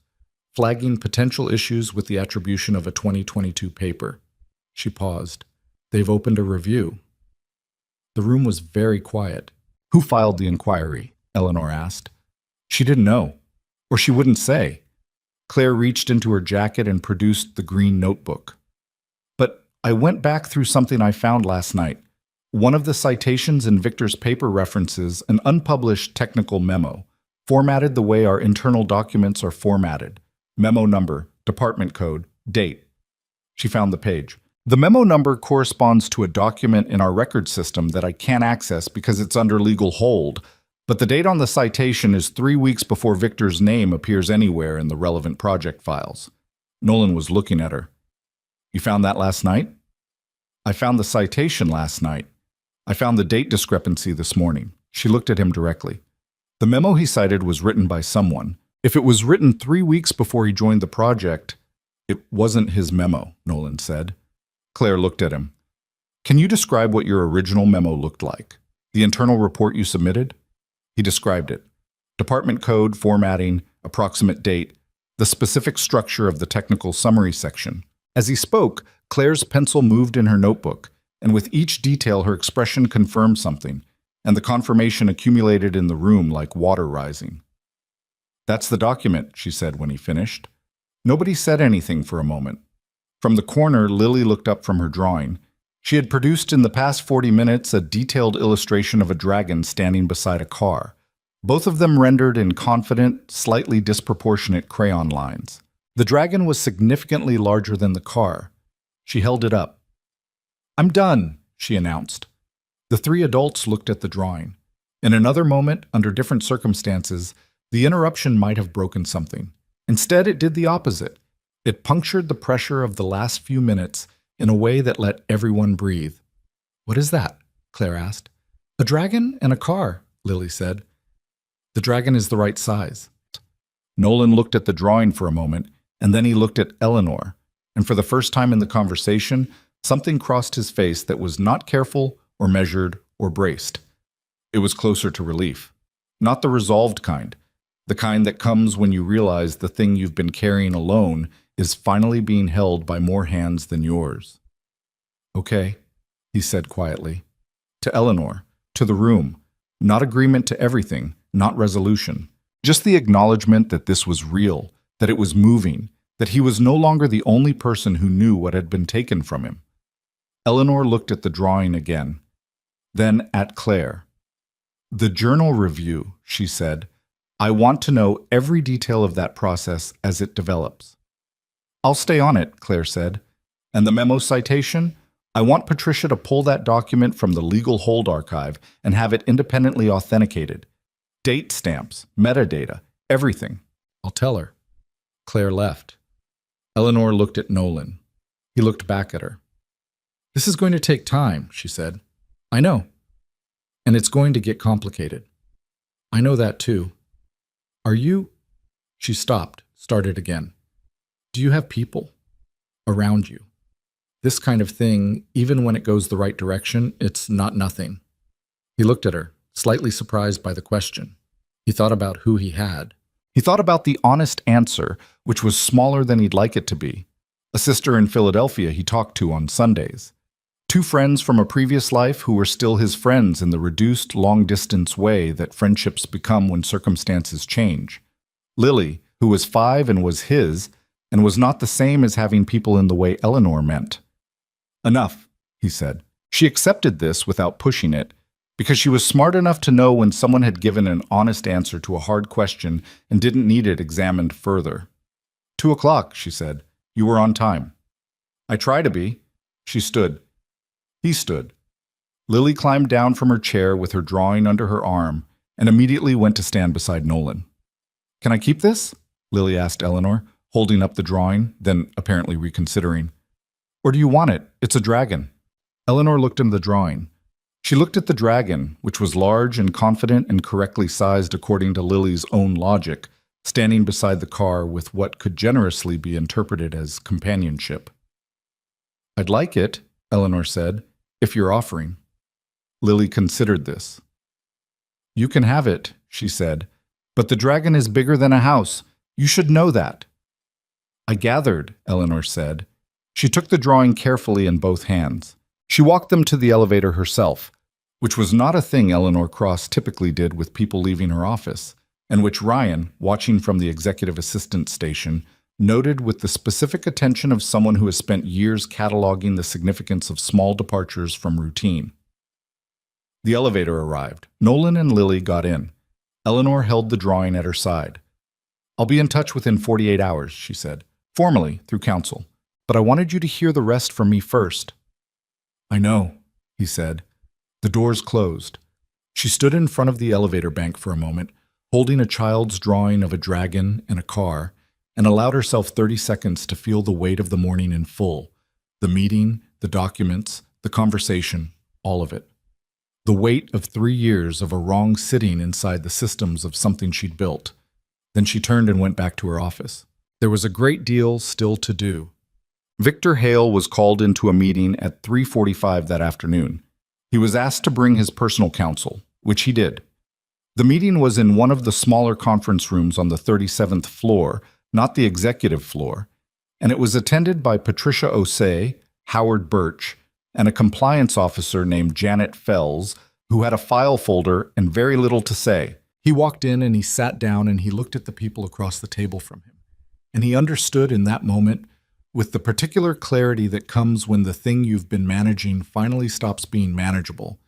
flagging potential issues with the attribution of a 2022 paper. She paused. They've opened a review. The room was very quiet. Who filed the inquiry? Eleanor asked. She didn't know, or she wouldn't say. Claire reached into her jacket and produced the green notebook. But I went back through something I found last night. One of the citations in Victor's paper references an unpublished technical memo, formatted the way our internal documents are formatted. Memo number, department code, date. She found the page. The memo number corresponds to a document in our record system that I can't access because it's under legal hold, but the date on the citation is 3 weeks before Victor's name appears anywhere in the relevant project files. Nolan was looking at her. You found that last night? I found the citation last night. I found the date discrepancy this morning. She looked at him directly. The memo he cited was written by someone. If it was written 3 weeks before he joined the project, it wasn't his memo, Nolan said. Claire looked at him. Can you describe what your original memo looked like? The internal report you submitted? He described it. Department code, formatting, approximate date, the specific structure of the technical summary section. As he spoke, Claire's pencil moved in her notebook, and with each detail her expression confirmed something, and the confirmation accumulated in the room like water rising. That's the document, she said when he finished. Nobody said anything for a moment. From the corner, Lily looked up from her drawing. She had produced in the past 40 minutes a detailed illustration of a dragon standing beside a car, both of them rendered in confident, slightly disproportionate crayon lines. The dragon was significantly larger than the car. She held it up. I'm done, she announced. The 3 adults looked at the drawing. In another moment, under different circumstances, the interruption might have broken something. Instead, it did the opposite. It punctured the pressure of the last few minutes in a way that let everyone breathe. What is that? Claire asked. A dragon and a car, Lily said. The dragon is the right size. Nolan looked at the drawing for a moment, and then he looked at Eleanor, and for the first time in the conversation, something crossed his face that was not careful or measured or braced. It was closer to relief. Not the resolved kind, the kind that comes when you realize the thing you've been carrying alone is finally being held by more hands than yours. Okay, he said quietly. To Eleanor, to the room, not agreement to everything, not resolution. Just the acknowledgement that this was real, that it was moving, that he was no longer the only person who knew what had been taken from him. Eleanor looked at the drawing again, then at Claire. The journal review, she said. I want to know every detail of that process as it develops. I'll stay on it, Claire said. And the memo citation? I want Patricia to pull that document from the legal hold archive and have it independently authenticated. Date stamps, metadata, everything. I'll tell her. Claire left. Eleanor looked at Nolan. He looked back at her. This is going to take time, she said. I know. And it's going to get complicated. I know that too. Are you? She stopped, started again. Do you have people around you? This kind of thing, even when it goes the right direction, it's not nothing. He looked at her, slightly surprised by the question. He thought about who he had. He thought about the honest answer, which was smaller than he'd like it to be. A sister in Philadelphia he talked to on Sundays. Two friends from a previous life who were still his friends in the reduced, long-distance way that friendships become when circumstances change. Lily, who was 5 and was his, and was not the same as having people in the way Eleanor meant. Enough, he said. She accepted this without pushing it, because she was smart enough to know when someone had given an honest answer to a hard question and didn't need it examined further. 2 o'clock, she said. You were on time. I try to be. She stood. He stood. Lily climbed down from her chair with her drawing under her arm and immediately went to stand beside Nolan. Can I keep this? Lily asked Eleanor, holding up the drawing, then apparently reconsidering. Or do you want it? It's a dragon. Eleanor looked at the drawing. She looked at the dragon, which was large and confident and correctly sized according to Lily's own logic, standing beside the car with what could generously be interpreted as companionship. I'd like it, Eleanor said, if you're offering. Lily considered this. You can have it, she said, but the dragon is bigger than a house. You should know that. I gathered, Eleanor said. She took the drawing carefully in both hands. She walked them to the elevator herself, which was not a thing Eleanor Cross typically did with people leaving her office, and which Ryan, watching from the executive assistant station, noted with the specific attention of someone who has spent years cataloging the significance of small departures from routine. The elevator arrived. Nolan and Lily got in. Eleanor held the drawing at her side. I'll be in touch within 48 hours, she said, formally through counsel, but I wanted you to hear the rest from me first. I know, he said. The doors closed. She stood in front of the elevator bank for a moment, holding a child's drawing of a dragon and a car, and allowed herself 30 seconds to feel the weight of the morning in full. The meeting, the documents, the conversation, all of it. The weight of 3 years of a wrong sitting inside the systems of something she'd built. Then she turned and went back to her office. There was a great deal still to do. Victor Hale was called into a meeting at 3:45 that afternoon. He was asked to bring his personal counsel, which he did. The meeting was in one of the smaller conference rooms on the 37th floor, not the executive floor, and it was attended by Patricia Osei, Howard Birch, and a compliance officer named Janet Fells, who had a file folder and very little to say. He walked in and he sat down and he looked at the people across the table from him. And he understood in that moment, with the particular clarity that comes when the thing you've been managing finally stops being manageable,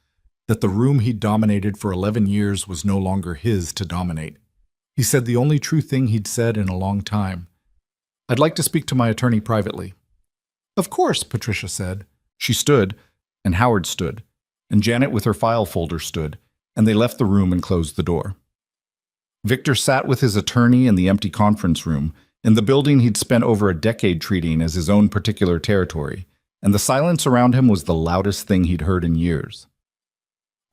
that the room he'd dominated for 11 years was no longer his to dominate. He said the only true thing he'd said in a long time. I'd like to speak to my attorney privately. Of course, Patricia said. She stood, and Howard stood, and Janet with her file folder stood, and they left the room and closed the door. Victor sat with his attorney in the empty conference room, in the building he'd spent over a decade treating as his own particular territory, and the silence around him was the loudest thing he'd heard in years.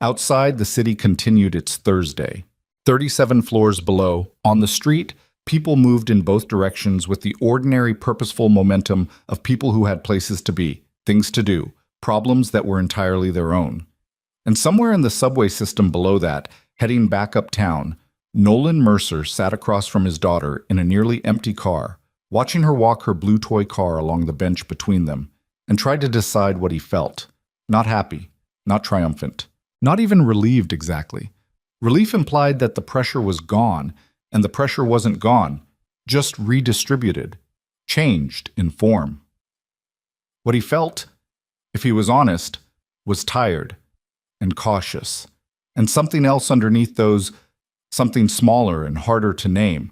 Outside, the city continued its Thursday. 37 floors below, on the street, people moved in both directions with the ordinary purposeful momentum of people who had places to be, things to do, problems that were entirely their own. And somewhere in the subway system below that, heading back uptown, Nolan Mercer sat across from his daughter in a nearly empty car, watching her walk her blue toy car along the bench between them, and tried to decide what he felt. Not happy, not triumphant, not even relieved exactly. Relief implied that the pressure was gone, and the pressure wasn't gone, just redistributed, changed in form. What he felt, if he was honest, was tired and cautious, and something else underneath those, something smaller and harder to name,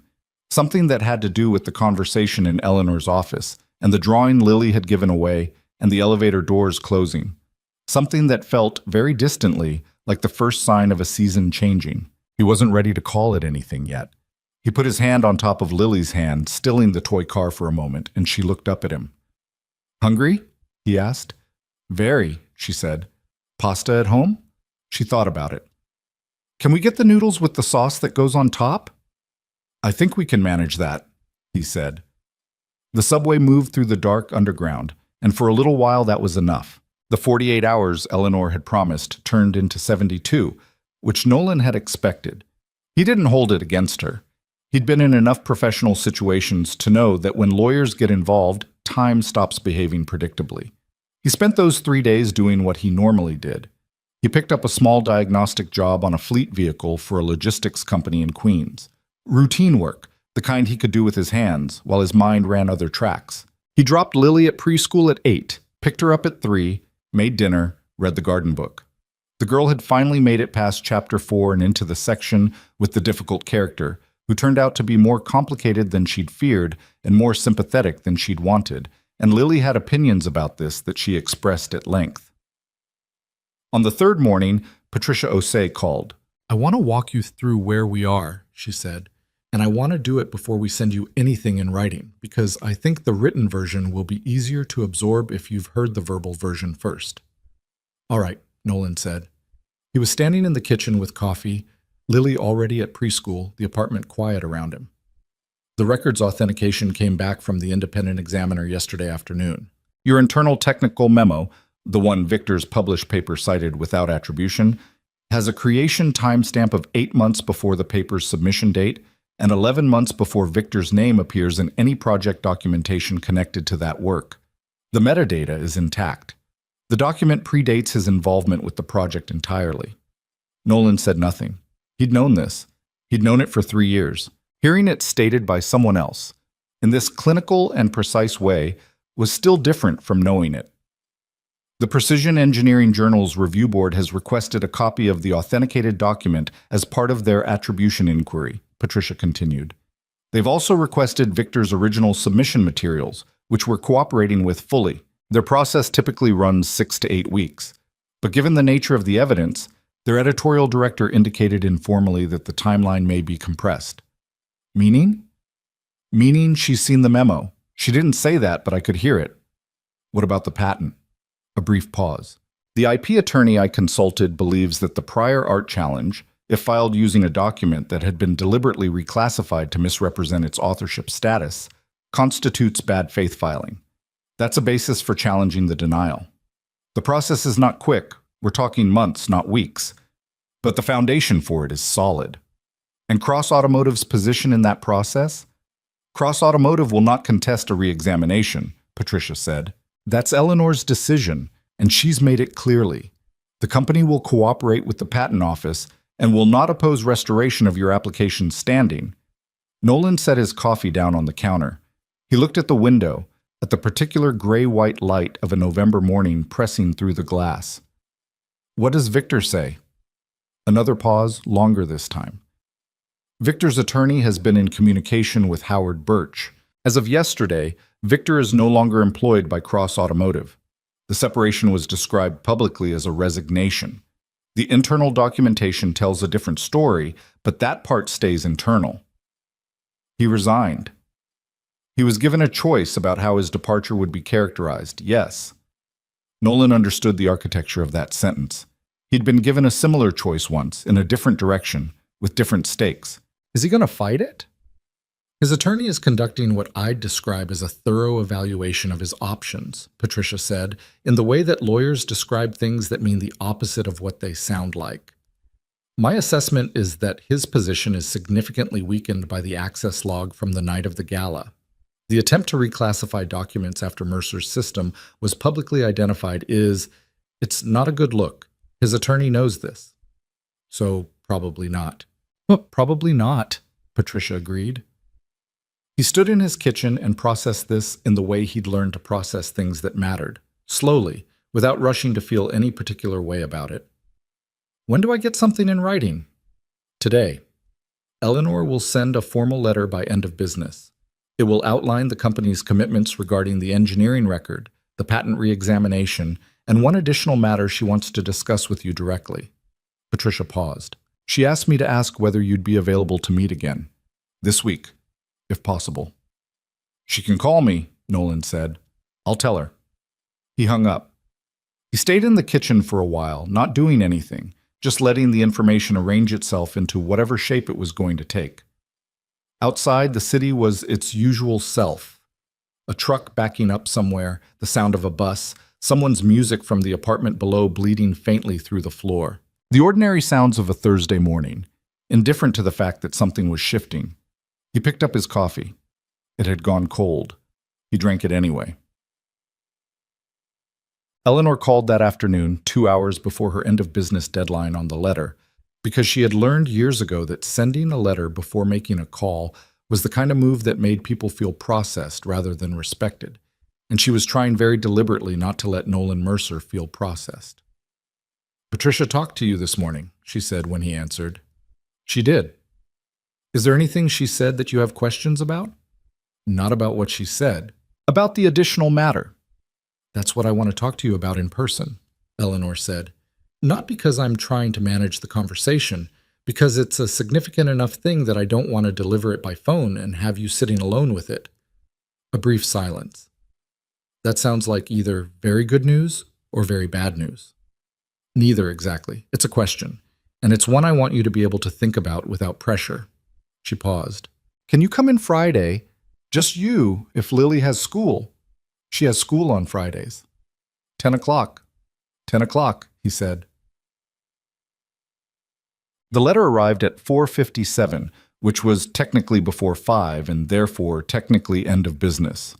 something that had to do with the conversation in Eleanor's office, and the drawing Lily had given away, and the elevator doors closing. Something that felt, very distantly, like the first sign of a season changing. He wasn't ready to call it anything yet. He put his hand on top of Lily's hand, stilling the toy car for a moment, and she looked up at him. Hungry? He asked. Very, she said. Pasta at home? She thought about it. Can we get the noodles with the sauce that goes on top? I think we can manage that, he said. The subway moved through the dark underground, and for a little while that was enough. The 48 hours Eleanor had promised turned into 72, which Nolan had expected. He didn't hold it against her. He'd been in enough professional situations to know that when lawyers get involved, time stops behaving predictably. He spent those 3 days doing what he normally did. He picked up a small diagnostic job on a fleet vehicle for a logistics company in Queens. Routine work, the kind he could do with his hands while his mind ran other tracks. He dropped Lily at preschool at 8, picked her up at 3, made dinner, read the garden book. The girl had finally made it past chapter 4 and into the section with the difficult character, who turned out to be more complicated than she'd feared and more sympathetic than she'd wanted, and Lily had opinions about this that she expressed at length. On the third morning, Patricia Osei called. "I want to walk you through where we are," she said, "and I want to do it before we send you anything in writing, because I think the written version will be easier to absorb if you've heard the verbal version first." "All right," Nolan said. He was standing in the kitchen with coffee, Lily already at preschool, the apartment quiet around him. The records authentication came back from the independent examiner yesterday afternoon. Your internal technical memo, the one Victor's published paper cited without attribution, has a creation timestamp of 8 months before the paper's submission date and 11 months before Victor's name appears in any project documentation connected to that work. The metadata is intact. The document predates his involvement with the project entirely. Nolan said nothing. He'd known this. He'd known it for 3 years. Hearing it stated by someone else, in this clinical and precise way, was still different from knowing it. The Precision Engineering Journal's review board has requested a copy of the authenticated document as part of their attribution inquiry, Patricia continued. They've also requested Victor's original submission materials, which we're cooperating with fully. Their process typically runs 6 to 8 weeks. But given the nature of the evidence, their editorial director indicated informally that the timeline may be compressed. Meaning? Meaning she's seen the memo. She didn't say that, but I could hear it. What about the patent? A brief pause. The IP attorney I consulted believes that the prior art challenge, if filed using a document that had been deliberately reclassified to misrepresent its authorship status, constitutes bad faith filing. That's a basis for challenging the denial. The process is not quick. We're talking months, not weeks. But the foundation for it is solid. And Cross Automotive's position in that process? Cross Automotive will not contest a re-examination, Patricia said. That's Eleanor's decision, and she's made it clearly. The company will cooperate with the Patent Office and will not oppose restoration of your application's standing. Nolan set his coffee down on the counter. He looked at the window, at the particular gray-white light of a November morning pressing through the glass. What does Victor say? Another pause, longer this time. Victor's attorney has been in communication with Howard Birch. As of yesterday, Victor is no longer employed by Cross Automotive. The separation was described publicly as a resignation. The internal documentation tells a different story, but that part stays internal. He resigned. He was given a choice about how his departure would be characterized, yes. Nolan understood the architecture of that sentence. He'd been given a similar choice once, in a different direction, with different stakes. Is he going to fight it? His attorney is conducting what I'd describe as a thorough evaluation of his options, Patricia said, in the way that lawyers describe things that mean the opposite of what they sound like. My assessment is that his position is significantly weakened by the access log from the night of the gala. The attempt to reclassify documents after Mercer's system was publicly identified it's not a good look. His attorney knows this. So probably not. Probably not, Patricia agreed. He stood in his kitchen and processed this in the way he'd learned to process things that mattered, slowly, without rushing to feel any particular way about it. When do I get something in writing? Today. Eleanor will send a formal letter by end of business. It will outline the company's commitments regarding the engineering record, the patent re-examination, and one additional matter she wants to discuss with you directly. Patricia paused. She asked me to ask whether you'd be available to meet again. This week, if possible. She can call me, Nolan said. I'll tell her. He hung up. He stayed in the kitchen for a while, not doing anything, just letting the information arrange itself into whatever shape it was going to take. Outside, the city was its usual self. A truck backing up somewhere, the sound of a bus, someone's music from the apartment below bleeding faintly through the floor. The ordinary sounds of a Thursday morning, indifferent to the fact that something was shifting. He picked up his coffee. It had gone cold. He drank it anyway. Eleanor called that afternoon, 2 hours before her end-of-business deadline on the letter, because she had learned years ago that sending a letter before making a call was the kind of move that made people feel processed rather than respected, and she was trying very deliberately not to let Nolan Mercer feel processed. "Patricia talked to you this morning," she said when he answered. "She did. Is there anything she said that you have questions about?" "Not about what she said. About the additional matter." "That's what I want to talk to you about in person," Eleanor said. "Not because I'm trying to manage the conversation, because it's a significant enough thing that I don't want to deliver it by phone and have you sitting alone with it." A brief silence. "That sounds like either very good news or very bad news." "Neither exactly. It's a question, and it's one I want you to be able to think about without pressure." She paused. "Can you come in Friday? Just you, if Lily has school." "She has school on Fridays." 10 o'clock. 10 o'clock, he said. The letter arrived at 4:57, which was technically before 5 and therefore technically end of business.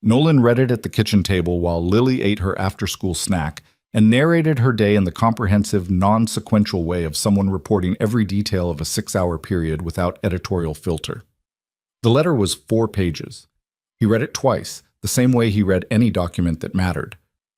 Nolan read it at the kitchen table while Lily ate her after-school snack and narrated her day in the comprehensive, non-sequential way of someone reporting every detail of a 6-hour period without editorial filter. The letter was 4 pages. He read it twice, the same way he read any document that mattered.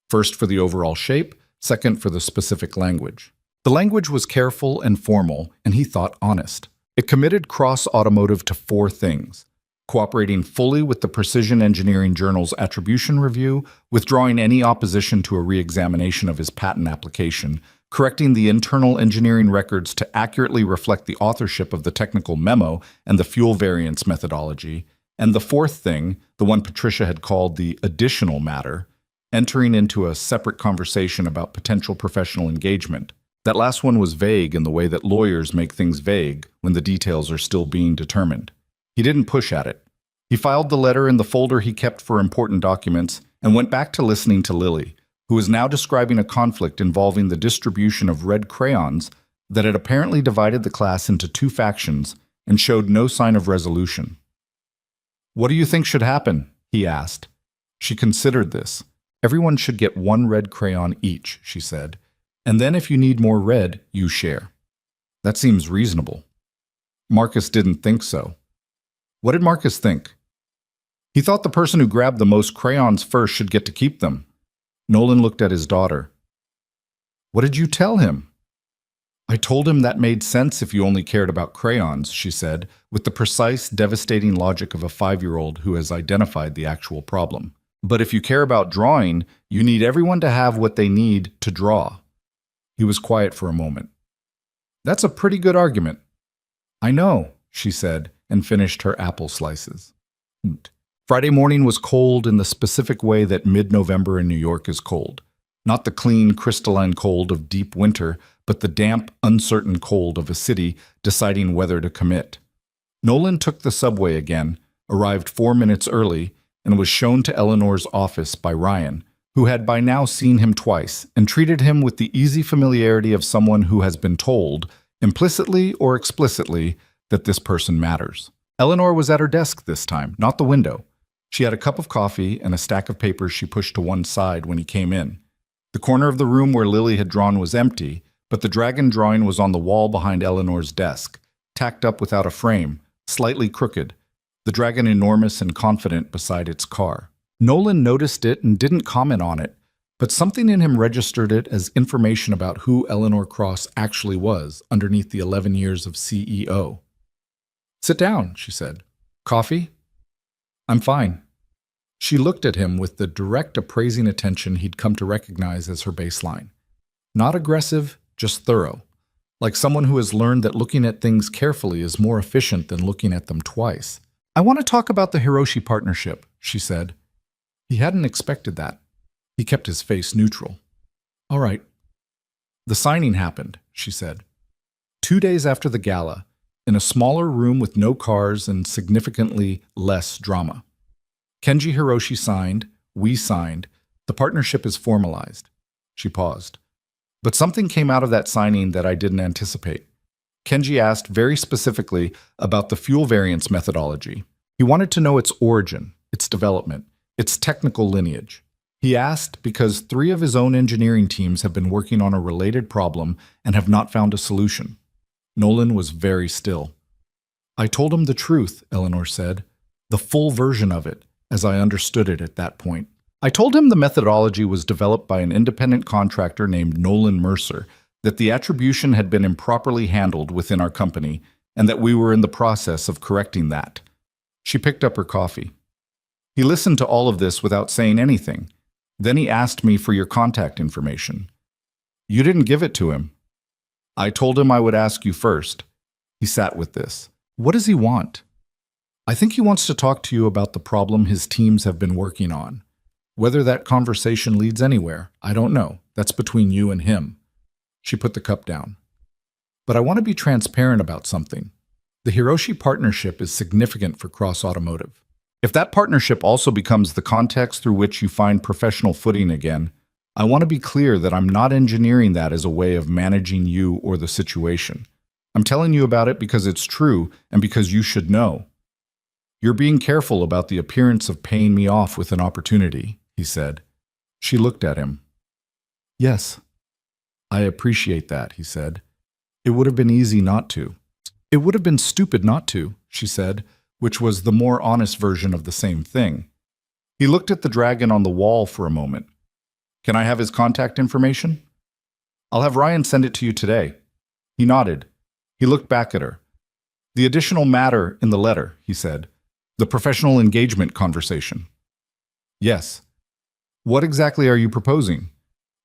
First for the overall shape, second for the specific language. The language was careful and formal, and he thought honest. It committed cross-automotive to 4 things: cooperating fully with the Precision Engineering Journal's attribution review, withdrawing any opposition to a re-examination of his patent application, correcting the internal engineering records to accurately reflect the authorship of the technical memo and the fuel variance methodology, and the 4th thing, the one Patricia had called the additional matter, entering into a separate conversation about potential professional engagement. That last one was vague in the way that lawyers make things vague when the details are still being determined. He didn't push at it. He filed the letter in the folder he kept for important documents and went back to listening to Lily, who was now describing a conflict involving the distribution of red crayons that had apparently divided the class into 2 factions and showed no sign of resolution. "What do you think should happen?" he asked. She considered this. "Everyone should get 1 red crayon each," she said. "And then if you need more red, you share." That seems reasonable. Marcus didn't think so. What did Marcus think? He thought the person who grabbed the most crayons first should get to keep them. Nolan looked at his daughter. "What did you tell him?" "I told him that made sense if you only cared about crayons," she said, with the precise, devastating logic of a 5-year-old who has identified the actual problem. "But if you care about drawing, you need everyone to have what they need to draw." He was quiet for a moment. "That's a pretty good argument." "I know," she said, and finished her apple slices. Friday morning was cold in the specific way that mid-November in New York is cold. Not the clean, crystalline cold of deep winter, but the damp, uncertain cold of a city deciding whether to commit. Nolan took the subway again, arrived 4 minutes early, and was shown to Eleanor's office by Ryan, who had by now seen him twice and treated him with the easy familiarity of someone who has been told, implicitly or explicitly, that this person matters. Eleanor was at her desk this time, not the window. She had a cup of coffee and a stack of papers she pushed to one side when he came in. The corner of the room where Lily had drawn was empty, but the dragon drawing was on the wall behind Eleanor's desk, tacked up without a frame, slightly crooked, the dragon enormous and confident beside its car. Nolan noticed it and didn't comment on it, but something in him registered it as information about who Eleanor Cross actually was underneath the 11 years of CEO. "Sit down," she said. "Coffee?" "I'm fine." She looked at him with the direct appraising attention he'd come to recognize as her baseline. Not aggressive, just thorough, like someone who has learned that looking at things carefully is more efficient than looking at them twice. "I want to talk about the Hiroshi partnership," she said. He hadn't expected that. He kept his face neutral. "All right." "The signing happened," she said. 2 days after the gala, in a smaller room with no cars and significantly less drama. Kenji Hiroshi signed, we signed, the partnership is formalized. She paused. But something came out of that signing that I didn't anticipate. Kenji asked very specifically about the fuel variance methodology. He wanted to know its origin, its development, its technical lineage. He asked because 3 of his own engineering teams have been working on a related problem and have not found a solution. Nolan was very still. I told him the truth, Eleanor said, the full version of it, as I understood it at that point. I told him the methodology was developed by an independent contractor named Nolan Mercer, that the attribution had been improperly handled within our company, and that we were in the process of correcting that. She picked up her coffee. He listened to all of this without saying anything. Then he asked me for your contact information. You didn't give it to him. I told him I would ask you first. He sat with this. What does he want? I think he wants to talk to you about the problem his teams have been working on. Whether that conversation leads anywhere, I don't know. That's between you and him. She put the cup down. But I want to be transparent about something. The Hiroshi partnership is significant for Cross Automotive. If that partnership also becomes the context through which you find professional footing again, I want to be clear that I'm not engineering that as a way of managing you or the situation. I'm telling you about it because it's true and because you should know. You're being careful about the appearance of paying me off with an opportunity, he said. She looked at him. Yes. I appreciate that, he said. It would have been easy not to. It would have been stupid not to, she said, which was the more honest version of the same thing. He looked at the dragon on the wall for a moment. Can I have his contact information? I'll have Ryan send it to you today. He nodded. He looked back at her. The additional matter in the letter, he said. The professional engagement conversation. Yes. What exactly are you proposing?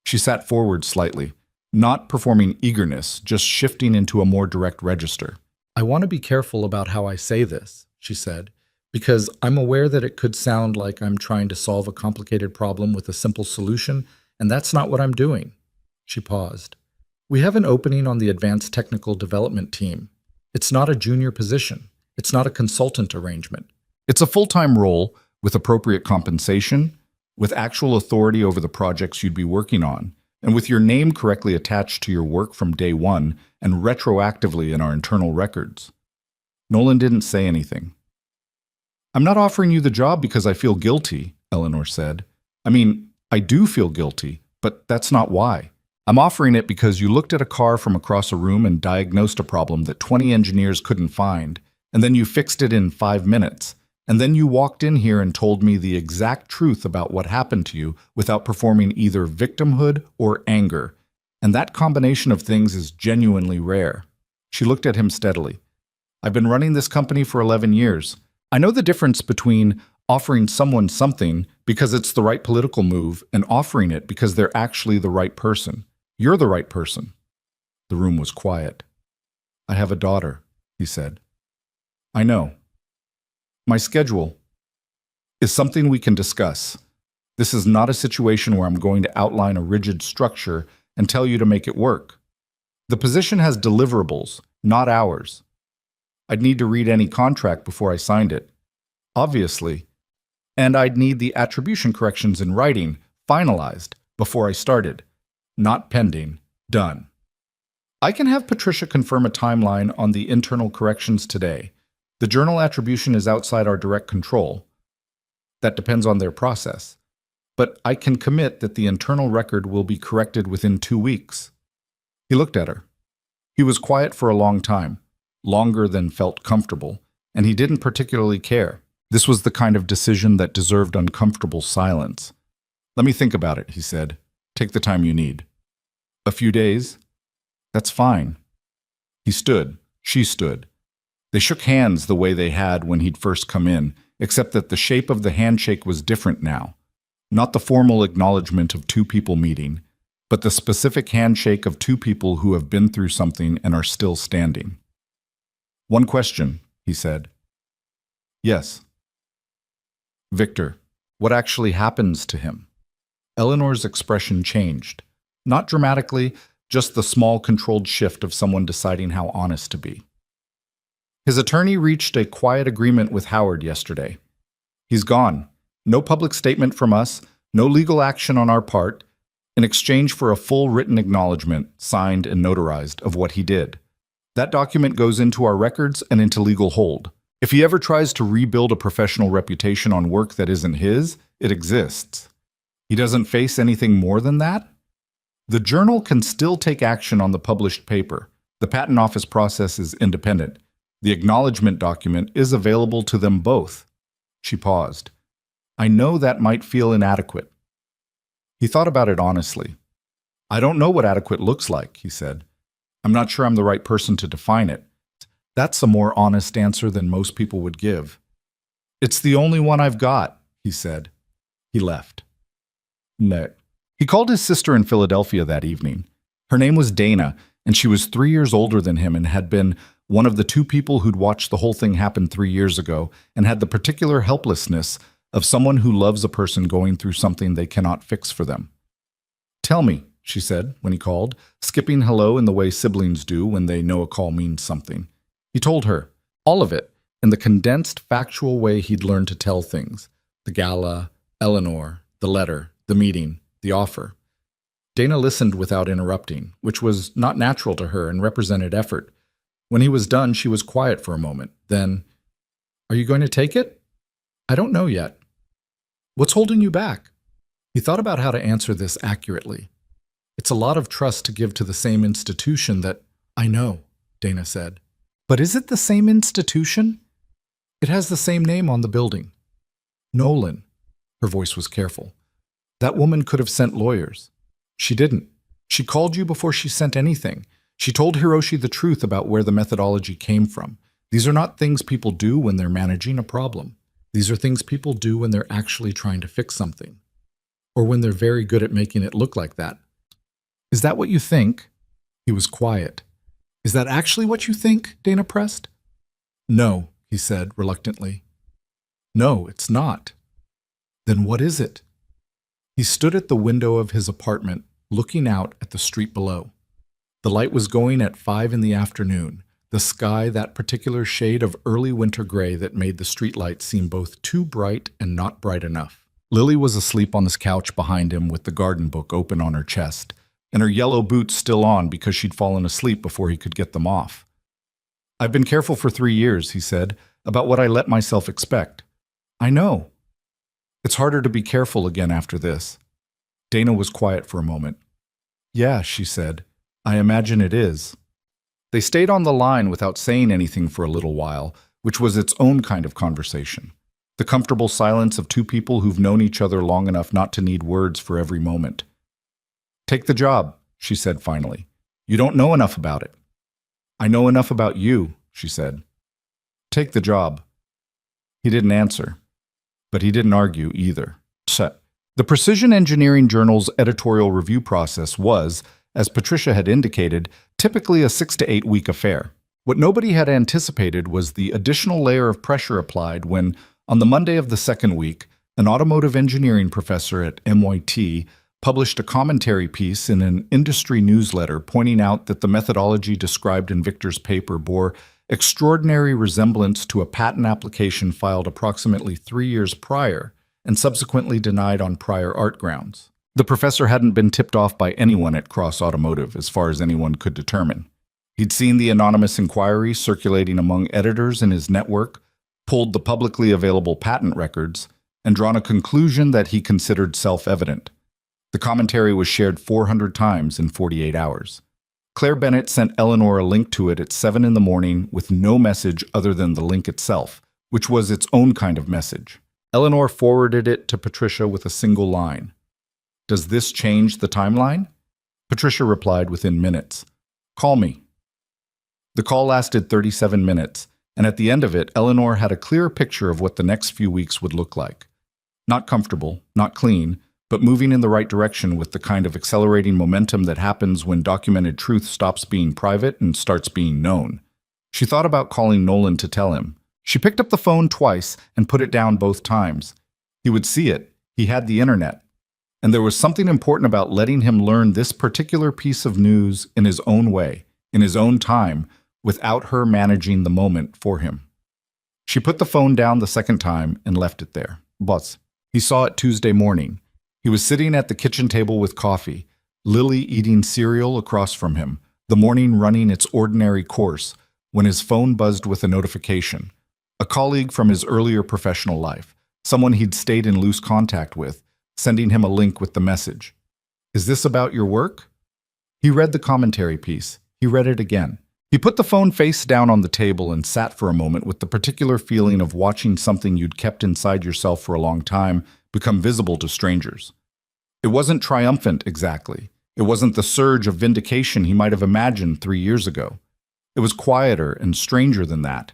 She sat forward slightly, not performing eagerness, just shifting into a more direct register. I want to be careful about how I say this, she said, because I'm aware that it could sound like I'm trying to solve a complicated problem with a simple solution, and that's not what I'm doing. She paused. We have an opening on the advanced technical development team. It's not a junior position. It's not a consultant arrangement. It's a full-time role with appropriate compensation, with actual authority over the projects you'd be working on, and with your name correctly attached to your work from day one and retroactively in our internal records. Nolan didn't say anything. I'm not offering you the job because I feel guilty, Eleanor said. I mean, I do feel guilty, but that's not why. I'm offering it because you looked at a car from across a room and diagnosed a problem that 20 engineers couldn't find, and then you fixed it in 5 minutes. And then you walked in here and told me the exact truth about what happened to you without performing either victimhood or anger. And that combination of things is genuinely rare. She looked at him steadily. I've been running this company for 11 years. I know the difference between offering someone something because it's the right political move and offering it because they're actually the right person. You're the right person. The room was quiet. I have a daughter, he said. I know. My schedule is something we can discuss. This is not a situation where I'm going to outline a rigid structure and tell you to make it work. The position has deliverables, not hours. I'd need to read any contract before I signed it, obviously, and I'd need the attribution corrections in writing, finalized, before I started. Not pending, done. I can have Patricia confirm a timeline on the internal corrections today. The journal attribution is outside our direct control. That depends on their process. But I can commit that the internal record will be corrected within 2 weeks. He looked at her. He was quiet for a long time, longer than felt comfortable, and he didn't particularly care. This was the kind of decision that deserved uncomfortable silence. Let me think about it, he said. Take the time you need. A few days? That's fine. He stood. She stood. They shook hands the way they had when he'd first come in, except that the shape of the handshake was different now. Not the formal acknowledgement of 2 people meeting, but the specific handshake of 2 people who have been through something and are still standing. One question, he said. Yes. Victor, what actually happens to him? Eleanor's expression changed. Not dramatically, just the small controlled shift of someone deciding how honest to be. His attorney reached a quiet agreement with Howard yesterday. He's gone. No public statement from us, no legal action on our part, in exchange for a full written acknowledgement, signed and notarized, of what he did. That document goes into our records and into legal hold. If he ever tries to rebuild a professional reputation on work that isn't his, it exists. He doesn't face anything more than that? The journal can still take action on the published paper. The Patent Office process is independent. The acknowledgement document is available to them both. She paused. I know that might feel inadequate. He thought about it honestly. I don't know what adequate looks like, he said. I'm not sure I'm the right person to define it. That's a more honest answer than most people would give. It's the only one I've got, he said. He left. No. He called his sister in Philadelphia that evening. Her name was Dana, and she was 3 years older than him and had been one of the two people who'd watched the whole thing happen 3 years ago and had the particular helplessness of someone who loves a person going through something they cannot fix for them. Tell me, she said when he called, skipping hello in the way siblings do when they know a call means something. He told her, all of it, in the condensed, factual way he'd learned to tell things. The gala, Eleanor, the letter, the meeting, the offer. Dana listened without interrupting, which was not natural to her and represented effort. When he was done, she was quiet for a moment. Then, are you going to take it? I don't know yet. What's holding you back? He thought about how to answer this accurately. It's a lot of trust to give to the same institution that, I know, Dana said. But is it the same institution? It has the same name on the building. Nolan. Her voice was careful. That woman could have sent lawyers. She didn't. She called you before she sent anything. She told Hiroshi the truth about where the methodology came from. These are not things people do when they're managing a problem. These are things people do when they're actually trying to fix something. Or when they're very good at making it look like that. Is that what you think? He was quiet. Is that actually what you think? Dana pressed. No, he said reluctantly. No, it's not. Then what is it? He stood at the window of his apartment, looking out at the street below. The light was going at 5 in the afternoon, the sky that particular shade of early winter gray that made the streetlight seem both too bright and not bright enough. Lily was asleep on this couch behind him with the garden book open on her chest, and her yellow boots still on because she'd fallen asleep before he could get them off. I've been careful for 3 years, he said, about what I let myself expect. I know. It's harder to be careful again after this. Dana was quiet for a moment. Yeah, she said. I imagine it is. They stayed on the line without saying anything for a little while, which was its own kind of conversation. The comfortable silence of two people who've known each other long enough not to need words for every moment. Take the job, she said finally. You don't know enough about it. I know enough about you, she said. Take the job. He didn't answer, but he didn't argue either. The Precision Engineering Journal's editorial review process was, as Patricia had indicated, typically a 6 to 8 week affair. What nobody had anticipated was the additional layer of pressure applied when, on the Monday of the second week, an automotive engineering professor at MIT published a commentary piece in an industry newsletter pointing out that the methodology described in Victor's paper bore extraordinary resemblance to a patent application filed approximately 3 years prior and subsequently denied on prior art grounds. The professor hadn't been tipped off by anyone at Cross Automotive, as far as anyone could determine. He'd seen the anonymous inquiry circulating among editors in his network, pulled the publicly available patent records, and drawn a conclusion that he considered self-evident. The commentary was shared 400 times in 48 hours. Claire Bennett sent Eleanor a link to it at 7 in the morning with no message other than the link itself, which was its own kind of message. Eleanor forwarded it to Patricia with a single line. Does this change the timeline? Patricia replied within minutes. Call me. The call lasted 37 minutes, and at the end of it, Eleanor had a clear picture of what the next few weeks would look like. Not comfortable, not clean, but moving in the right direction with the kind of accelerating momentum that happens when documented truth stops being private and starts being known. She thought about calling Nolan to tell him. She picked up the phone twice and put it down both times. He would see it. He had the internet. And there was something important about letting him learn this particular piece of news in his own way, in his own time, without her managing the moment for him. She put the phone down the second time and left it there. Boss. He saw it Tuesday morning. He was sitting at the kitchen table with coffee, Lily eating cereal across from him, the morning running its ordinary course, when his phone buzzed with a notification. A colleague from his earlier professional life, someone he'd stayed in loose contact with, sending him a link with the message. "Is this about your work?" He read the commentary piece. He read it again. He put the phone face down on the table and sat for a moment with the particular feeling of watching something you'd kept inside yourself for a long time become visible to strangers. It wasn't triumphant exactly. It wasn't the surge of vindication he might have imagined 3 years ago. It was quieter and stranger than that.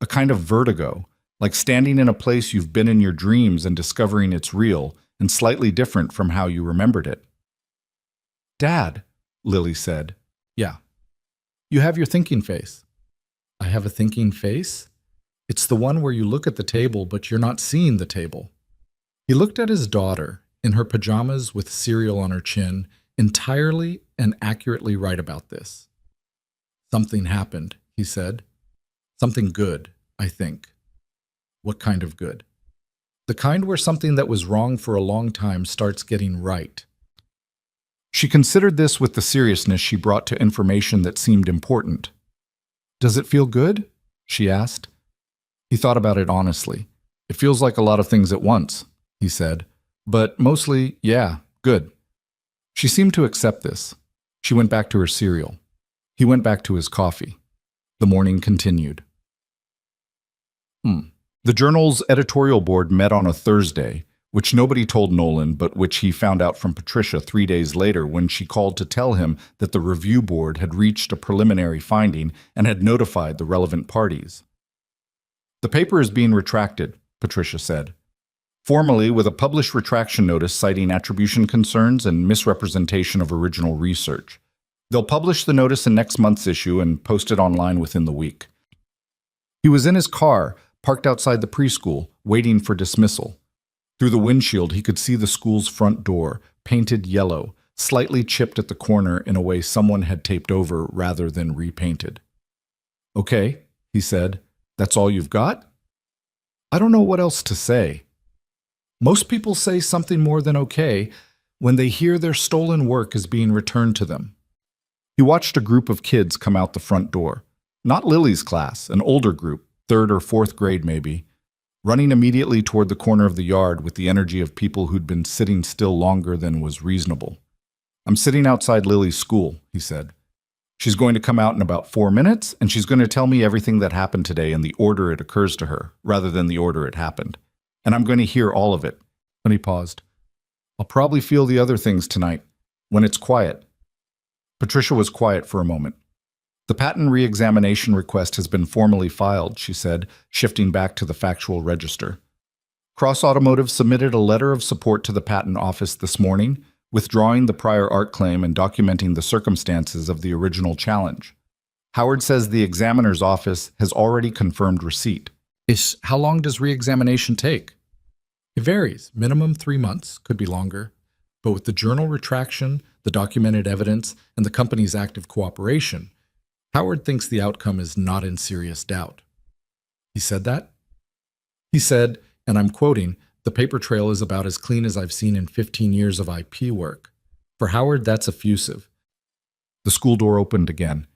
A kind of vertigo, like standing in a place you've been in your dreams and discovering it's real and slightly different from how you remembered it. "Dad," Lily said. "Yeah." "You have your thinking face." "I have a thinking face?" "It's the one where you look at the table, but you're not seeing the table." He looked at his daughter, in her pajamas with cereal on her chin, entirely and accurately right about this. "Something happened," he said. "Something good, I think." "What kind of good?" "The kind where something that was wrong for a long time starts getting right." She considered this with the seriousness she brought to information that seemed important. "Does it feel good?" she asked. He thought about it honestly. "It feels like a lot of things at once," he said. "But mostly, yeah, good." She seemed to accept this. She went back to her cereal. He went back to his coffee. The morning continued. The Journal's editorial board met on a Thursday, which nobody told Nolan, but which he found out from Patricia 3 days later when she called to tell him that the review board had reached a preliminary finding and had notified the relevant parties. "The paper is being retracted," Patricia said. "Formally, with a published retraction notice citing attribution concerns and misrepresentation of original research. They'll publish the notice in next month's issue and post it online within the week." He was in his car, parked outside the preschool, waiting for dismissal. Through the windshield, he could see the school's front door, painted yellow, slightly chipped at the corner in a way someone had taped over rather than repainted. "Okay," he said. "That's all you've got?" "I don't know what else to say." Most people say something more than okay when they hear their stolen work is being returned to them. He watched a group of kids come out the front door. Not Lily's class, an older group, 3rd or 4th grade maybe, running immediately toward the corner of the yard with the energy of people who'd been sitting still longer than was reasonable. "I'm sitting outside Lily's school," he said. "She's going to come out in about 4 minutes, and she's going to tell me everything that happened today in the order it occurs to her, rather than the order it happened. And I'm going to hear all of it." Then he paused. "I'll probably feel the other things tonight, when it's quiet." Patricia was quiet for a moment. "The patent re-examination request has been formally filed," she said, shifting back to the factual register. "Cross Automotive submitted a letter of support to the patent office this morning, withdrawing the prior art claim and documenting the circumstances of the original challenge. Howard says the examiner's office has already confirmed receipt." How long does re-examination take?" "It varies. Minimum 3 months, could be longer. But with the journal retraction, the documented evidence, and the company's active cooperation, Howard thinks the outcome is not in serious doubt." He said that? He said, and I'm quoting, "The paper trail is about as clean as I've seen in 15 years of IP work." For Howard, that's effusive. The school door opened again,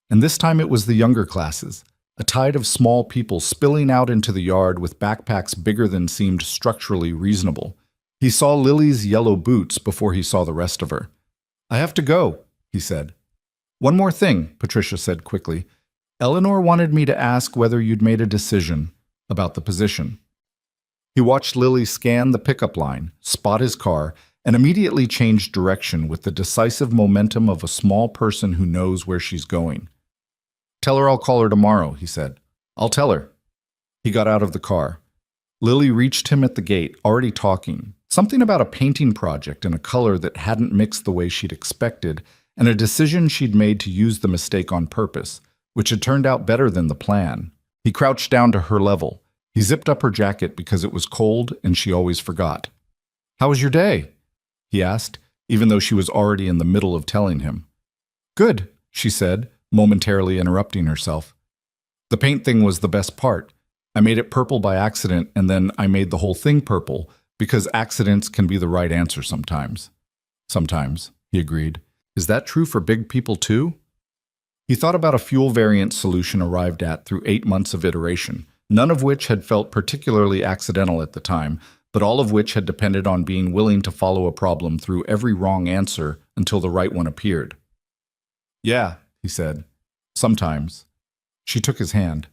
and this time it was the younger classes, a tide of small people spilling out into the yard with backpacks bigger than seemed structurally reasonable. He saw Lily's yellow boots before he saw the rest of her. "I have to go," he said. "One more thing," Patricia said quickly. "Eleanor wanted me to ask whether you'd made a decision about the position." He watched Lily scan the pickup line, spot his car, and immediately changed direction with the decisive momentum of a small person who knows where she's going. "Tell her I'll call her tomorrow," he said. "I'll tell her." He got out of the car. Lily reached him at the gate, already talking. Something about a painting project in a color that hadn't mixed the way she'd expected, and a decision she'd made to use the mistake on purpose, which had turned out better than the plan. He crouched down to her level. He zipped up her jacket because it was cold and she always forgot. "How was your day?" he asked, even though she was already in the middle of telling him. "Good," she said, momentarily interrupting herself. "The paint thing was the best part. I made it purple by accident, and then I made the whole thing purple, Because accidents can be the right answer sometimes. Sometimes, he agreed. Is that true for big people too? He thought about a fuel variant solution arrived at through 8 months of iteration, none of which had felt particularly accidental at the time, but all of which had depended on being willing to follow a problem through every wrong answer until the right one appeared. Yeah, he said. Sometimes. She took his hand.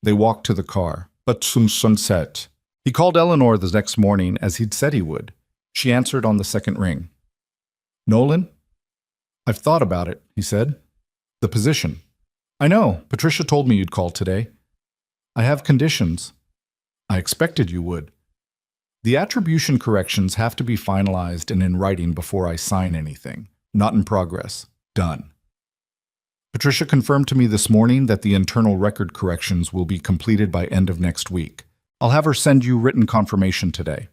They walked to the car. But zum sunset. He called Eleanor the next morning as he'd said he would. She answered on the second ring. Nolan? I've thought about it, he said. The position. I know, Patricia told me you'd call today. I have conditions. I expected you would. The attribution corrections have to be finalized and in writing before I sign anything. Not in progress. Done. Patricia confirmed to me this morning that the internal record corrections will be completed by end of next week. I'll have her send you written confirmation today.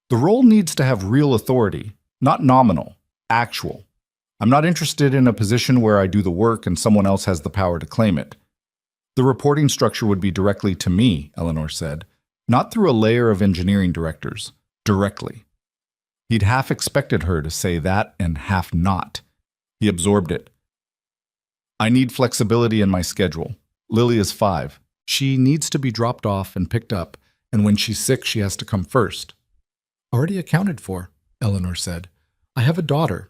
The role needs to have real authority, not nominal, actual. I'm not interested in a position where I do the work and someone else has the power to claim it. The reporting structure would be directly to me, Eleanor said, not through a layer of engineering directors, directly. He'd half expected her to say that and half not. He absorbed it. I need flexibility in my schedule. Lily is 5. She needs to be dropped off and picked up, and when she's sick, she has to come first. Already accounted for, Eleanor said. I have a daughter.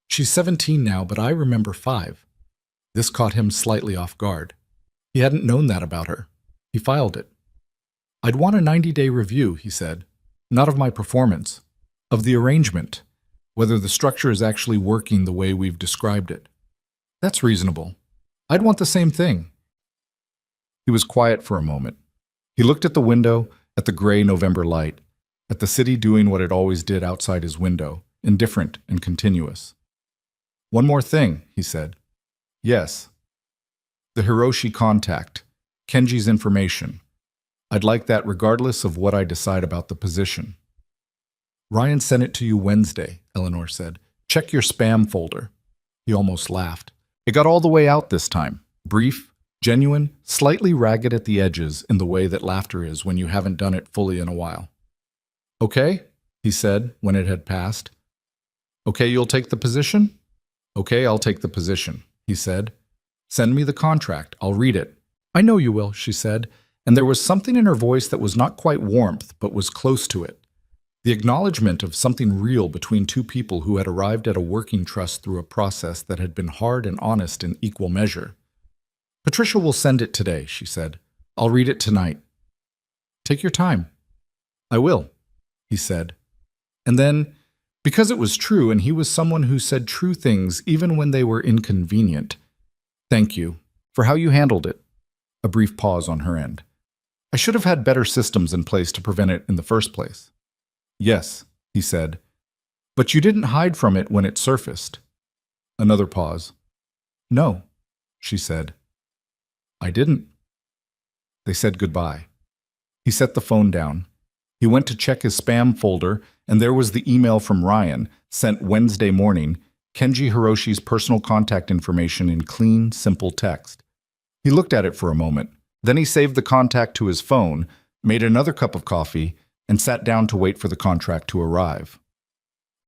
She's 17 now, but I remember 5. This caught him slightly off guard. He hadn't known that about her. He filed it. I'd want a 90-day review, he said. Not of my performance, of the arrangement, whether the structure is actually working the way we've described it. That's reasonable. I'd want the same thing. He was quiet for a moment. He looked at the window, at the gray November light, at the city doing what it always did outside his window, indifferent and continuous. One more thing, he said. Yes. The Hiroshi contact, Kenji's information. I'd like that regardless of what I decide about the position. Ryan sent it to you Wednesday, Eleanor said. Check your spam folder. He almost laughed. It got all the way out this time. Brief, genuine, slightly ragged at the edges in the way that laughter is when you haven't done it fully in a while. Okay, he said when it had passed. Okay, you'll take the position? Okay, I'll take the position, he said. Send me the contract. I'll read it. I know you will, she said, and there was something in her voice that was not quite warmth, but was close to it. The acknowledgement of something real between two people who had arrived at a working trust through a process that had been hard and honest in equal measure. Patricia will send it today, she said. I'll read it tonight. Take your time. I will, he said. And then, because it was true and he was someone who said true things even when they were inconvenient, thank you for how you handled it. A brief pause on her end. I should have had better systems in place to prevent it in the first place. Yes, he said. But you didn't hide from it when it surfaced. Another pause. No, she said. I didn't. They said goodbye. He set the phone down. He went to check his spam folder, and there was the email from Ryan, sent Wednesday morning, Kenji Hiroshi's personal contact information in clean, simple text. He looked at it for a moment. Then he saved the contact to his phone, made another cup of coffee, and sat down to wait for the contract to arrive.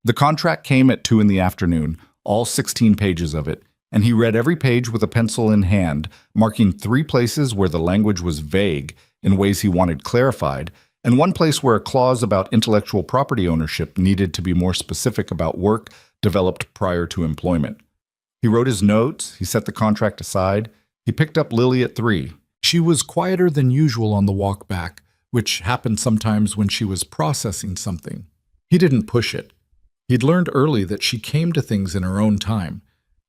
The contract came at 2 p.m, all 16 pages of it, and he read every page with a pencil in hand, marking 3 places where the language was vague in ways he wanted clarified, and 1 place where a clause about intellectual property ownership needed to be more specific about work developed prior to employment. He wrote his notes, he set the contract aside, he picked up Lily at 3. She was quieter than usual on the walk back, which happened sometimes when she was processing something. He didn't push it. He'd learned early that she came to things in her own time,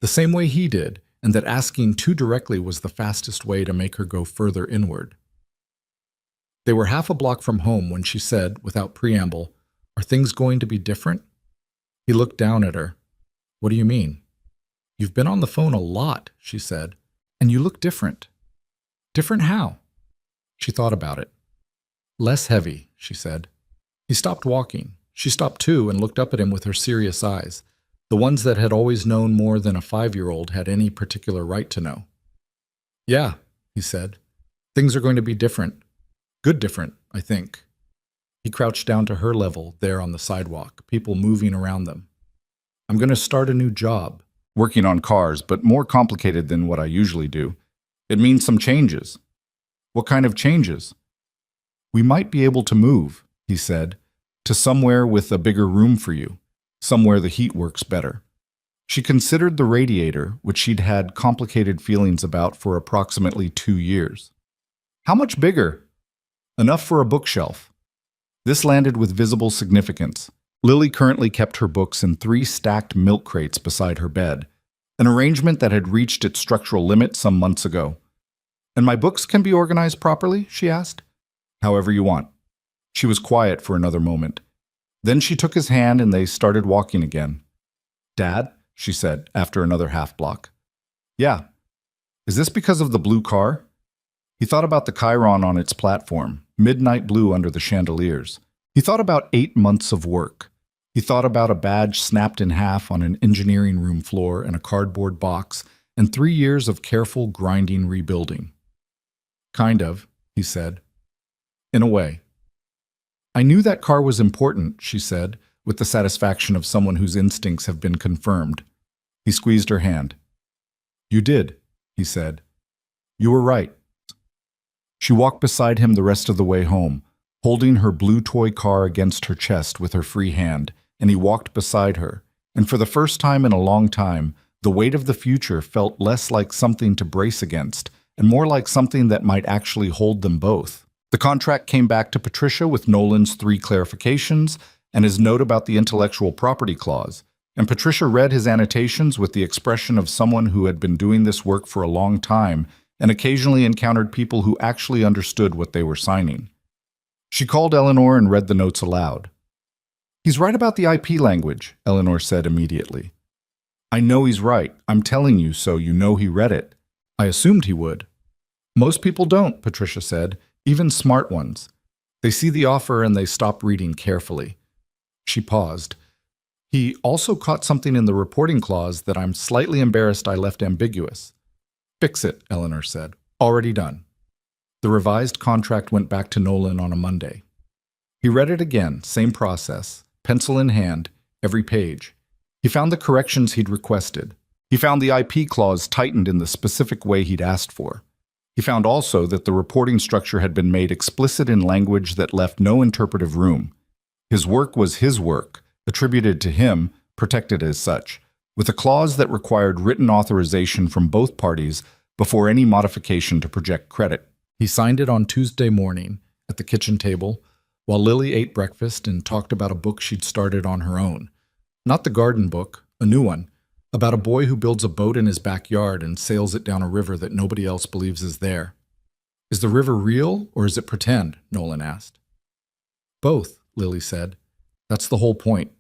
the same way he did, and that asking too directly was the fastest way to make her go further inward. They were half a block from home when she said, without preamble, "Are things going to be different?" He looked down at her. "What do you mean?" "You've been on the phone a lot," she said, "and you look different." "Different how?" She thought about it. "Less heavy," she said. He stopped walking. She stopped too and looked up at him with her serious eyes, the ones that had always known more than a 5-year-old had any particular right to know. "Yeah," he said. "Things are going to be different. Good different, I think." He crouched down to her level there on the sidewalk, people moving around them. I'm going to start a new job. Working on cars, but more complicated than what I usually do. It means some changes. What kind of changes? We might be able to move, he said, to somewhere with a bigger room for you, somewhere the heat works better. She considered the radiator, which she'd had complicated feelings about for approximately 2 years. How much bigger? Enough for a bookshelf. This landed with visible significance. Lily currently kept her books in 3 stacked milk crates beside her bed, an arrangement that had reached its structural limit some months ago. And my books can be organized properly? She asked. However you want. She was quiet for another moment. Then she took his hand and they started walking again. Dad, she said after another half block. Yeah. Is this because of the blue car? He thought about the Chiron on its platform, midnight blue under the chandeliers. He thought about 8 months of work. He thought about a badge snapped in half on an engineering room floor and a cardboard box, and 3 years of careful, grinding rebuilding. Kind of, he said. In a way. I knew that car was important, she said, with the satisfaction of someone whose instincts have been confirmed. He squeezed her hand. You did, he said. You were right. She walked beside him the rest of the way home, holding her blue toy car against her chest with her free hand, and he walked beside her, and for the first time in a long time, the weight of the future felt less like something to brace against, and more like something that might actually hold them both. The contract came back to Patricia with Nolan's 3 clarifications and his note about the intellectual property clause, and Patricia read his annotations with the expression of someone who had been doing this work for a long time and occasionally encountered people who actually understood what they were signing. She called Eleanor and read the notes aloud. He's right about the IP language, Eleanor said immediately. I know he's right. I'm telling you so you know he read it. I assumed he would. Most people don't, Patricia said, even smart ones. They see the offer and they stop reading carefully. She paused. He also caught something in the reporting clause that I'm slightly embarrassed I left ambiguous. Fix it, Eleanor said. Already done. The revised contract went back to Nolan on a Monday. He read it again, same process, pencil in hand, every page. He found the corrections he'd requested. He found the IP clause tightened in the specific way he'd asked for. He found also that the reporting structure had been made explicit in language that left no interpretive room. His work was his work, attributed to him, protected as such, with a clause that required written authorization from both parties before any modification to project credit. He signed it on Tuesday morning at the kitchen table while Lily ate breakfast and talked about a book she'd started on her own. Not the garden book, a new one, about a boy who builds a boat in his backyard and sails it down a river that nobody else believes is there. Is the river real or is it pretend? Nolan asked. Both, Lily said. That's the whole point.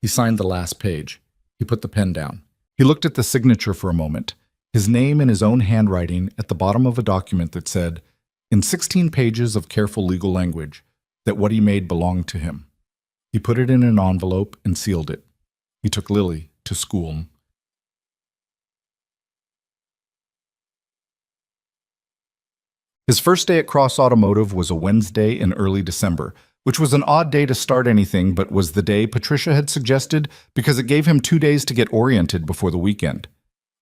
He signed the last page. He put the pen down. He looked at the signature for a moment, his name in his own handwriting at the bottom of a document that said, in 16 pages of careful legal language, that what he made belonged to him. He put it in an envelope and sealed it. He took Lily to school. His first day at Cross Automotive was a Wednesday in early December, which was an odd day to start anything but was the day Patricia had suggested because it gave him 2 days to get oriented before the weekend.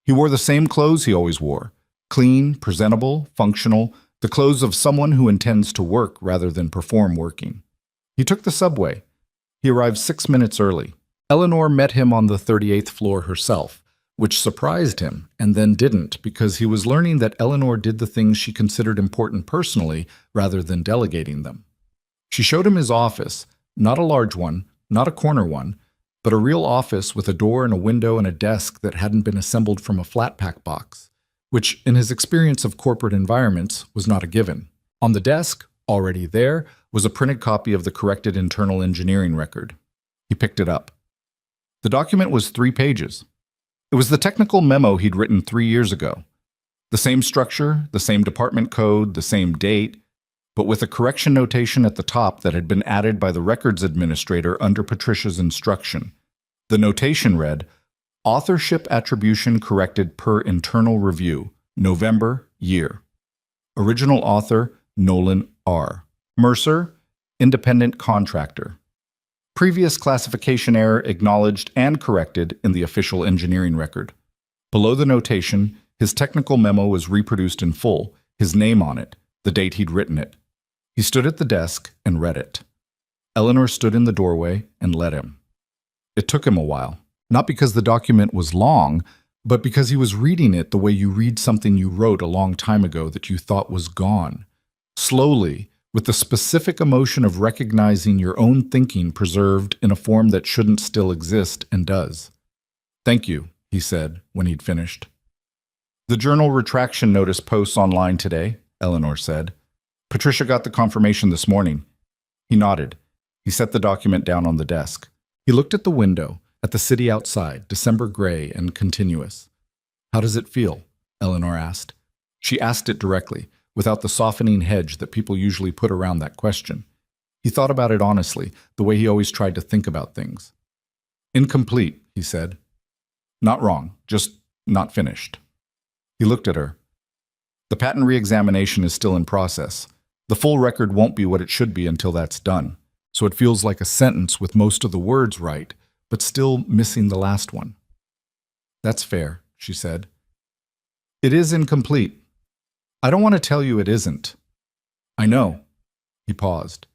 He wore the same clothes he always wore, clean, presentable, functional, the clothes of someone who intends to work rather than perform working. He took the subway. He arrived 6 minutes early. Eleanor met him on the 38th floor herself, which surprised him and then didn't because he was learning that Eleanor did the things she considered important personally rather than delegating them. She showed him his office, not a large one, not a corner one, but a real office with a door and a window and a desk that hadn't been assembled from a flat-pack box, which, in his experience of corporate environments, was not a given. On the desk, already there, was a printed copy of the corrected internal engineering record. He picked it up. The document was 3 pages. It was the technical memo he'd written 3 years ago. The same structure, the same department code, the same date, but with a correction notation at the top that had been added by the records administrator under Patricia's instruction. The notation read, Authorship attribution corrected per internal review, November, year. Original author, Nolan R. Mercer, independent contractor. Previous classification error acknowledged and corrected in the official engineering record. Below the notation, his technical memo was reproduced in full, his name on it, the date he'd written it. He stood at the desk and read it. Eleanor stood in the doorway and let him. It took him a while, not because the document was long, but because he was reading it the way you read something you wrote a long time ago that you thought was gone. Slowly, with the specific emotion of recognizing your own thinking preserved in a form that shouldn't still exist and does. "Thank you," he said when he'd finished. "The journal retraction notice posts online today," Eleanor said. "Patricia got the confirmation this morning." He nodded. He set the document down on the desk. He looked at the window, at the city outside, December gray and continuous. "How does it feel?" Eleanor asked. She asked it directly, without the softening hedge that people usually put around that question. He thought about it honestly, the way he always tried to think about things. "Incomplete," he said. "Not wrong, just not finished." He looked at her. "The patent re-examination is still in process. The full record won't be what it should be until that's done, so it feels like a sentence with most of the words right, but still missing the last one." "That's fair," she said. "It is incomplete. I don't want to tell you it isn't." "I know." He paused.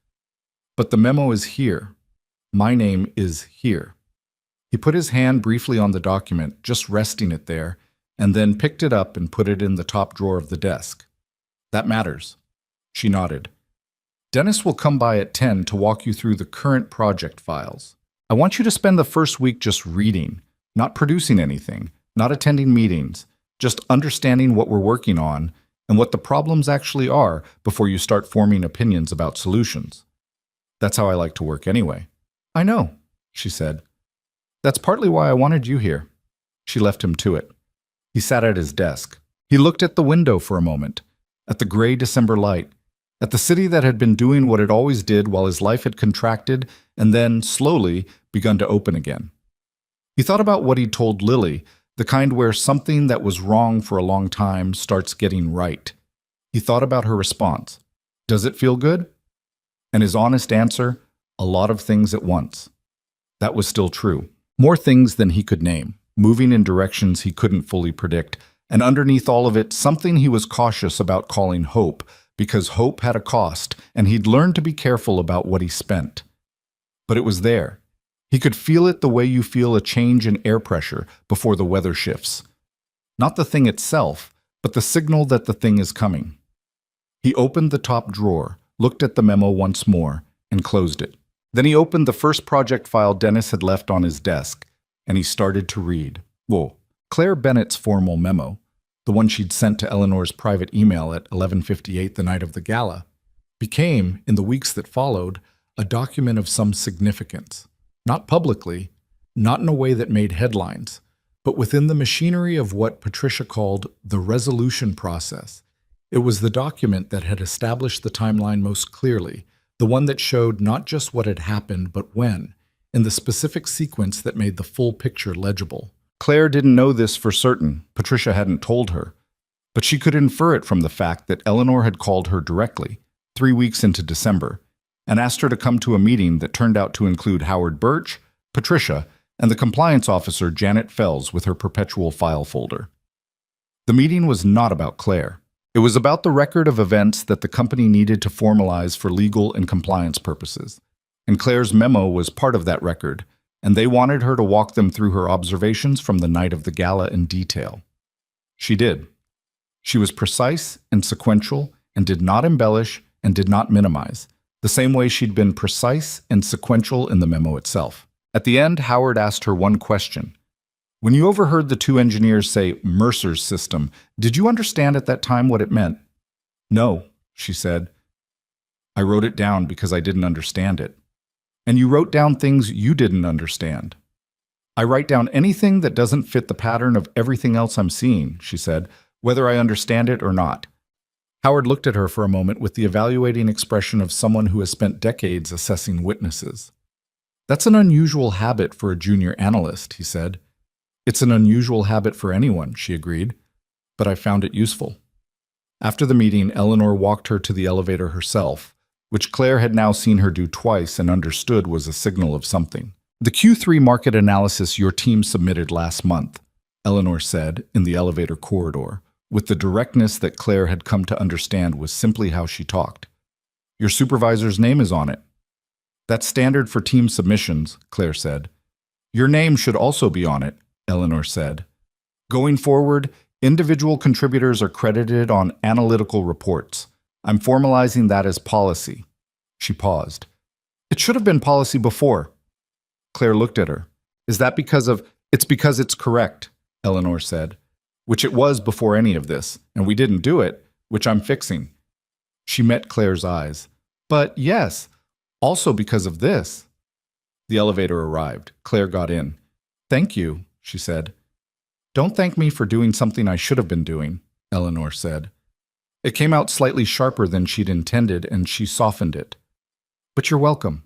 "But the memo is here. My name is here." He put his hand briefly on the document, just resting it there, and then picked it up and put it in the top drawer of the desk. "That matters." She nodded. "Dennis will come by at 10 to walk you through the current project files. I want you to spend the first week just reading, not producing anything, not attending meetings, just understanding what we're working on and what the problems actually are before you start forming opinions about solutions. That's how I like to work anyway." "I know," she said. "That's partly why I wanted you here." She left him to it. He sat at his desk. He looked at the window for a moment, at the gray December light, at the city that had been doing what it always did while his life had contracted and then, slowly, begun to open again. He thought about what he'd told Lily, the kind where something that was wrong for a long time starts getting right. He thought about her response. "Does it feel good?" And his honest answer, "A lot of things at once." That was still true. More things than he could name, moving in directions he couldn't fully predict, and underneath all of it, something he was cautious about calling hope, because hope had a cost, and he'd learned to be careful about what he spent. But it was there. He could feel it the way you feel a change in air pressure before the weather shifts. Not the thing itself, but the signal that the thing is coming. He opened the top drawer, looked at the memo once more, and closed it. Then he opened the first project file Dennis had left on his desk, and he started to read. Whoa, Claire Bennett's formal memo, the one she'd sent to Eleanor's private email at 11:58 the night of the gala, became, in the weeks that followed, a document of some significance. Not publicly, not in a way that made headlines, but within the machinery of what Patricia called the resolution process. It was the document that had established the timeline most clearly, the one that showed not just what had happened, but when, in the specific sequence that made the full picture legible. Claire didn't know this for certain, Patricia hadn't told her, but she could infer it from the fact that Eleanor had called her directly, 3 weeks into December, and asked her to come to a meeting that turned out to include Howard Birch, Patricia, and the compliance officer Janet Fells with her perpetual file folder. The meeting was not about Claire. It was about the record of events that the company needed to formalize for legal and compliance purposes. And Claire's memo was part of that record, and they wanted her to walk them through her observations from the night of the gala in detail. She did. She was precise and sequential and did not embellish and did not minimize, the same way she'd been precise and sequential in the memo itself. At the end, Howard asked her one question. "When you overheard the two engineers say Mercer's system, did you understand at that time what it meant?" "No," she said. "I wrote it down because I didn't understand it." "And you wrote down things you didn't understand." "I write down anything that doesn't fit the pattern of everything else I'm seeing," she said, "whether I understand it or not." Howard looked at her for a moment with the evaluating expression of someone who has spent decades assessing witnesses. "That's an unusual habit for a junior analyst," he said. "It's an unusual habit for anyone," she agreed, "but I found it useful." After the meeting, Eleanor walked her to the elevator herself, which Claire had now seen her do twice and understood was a signal of something. "The Q3 market analysis your team submitted last month," Eleanor said in the elevator corridor, with the directness that Claire had come to understand was simply how she talked. "Your supervisor's name is on it." "That's standard for team submissions," Claire said. "Your name should also be on it," Eleanor said. "Going forward, individual contributors are credited on analytical reports. I'm formalizing that as policy." She paused. "It should have been policy before." Claire looked at her. "Is that because of—" "It's because it's correct," Eleanor said. "Which it was before any of this, and we didn't do it, which I'm fixing." She met Claire's eyes. "But yes, also because of this." The elevator arrived. Claire got in. "Thank you," she said. "Don't thank me for doing something I should have been doing," Eleanor said. It came out slightly sharper than she'd intended, and she softened it. "But you're welcome."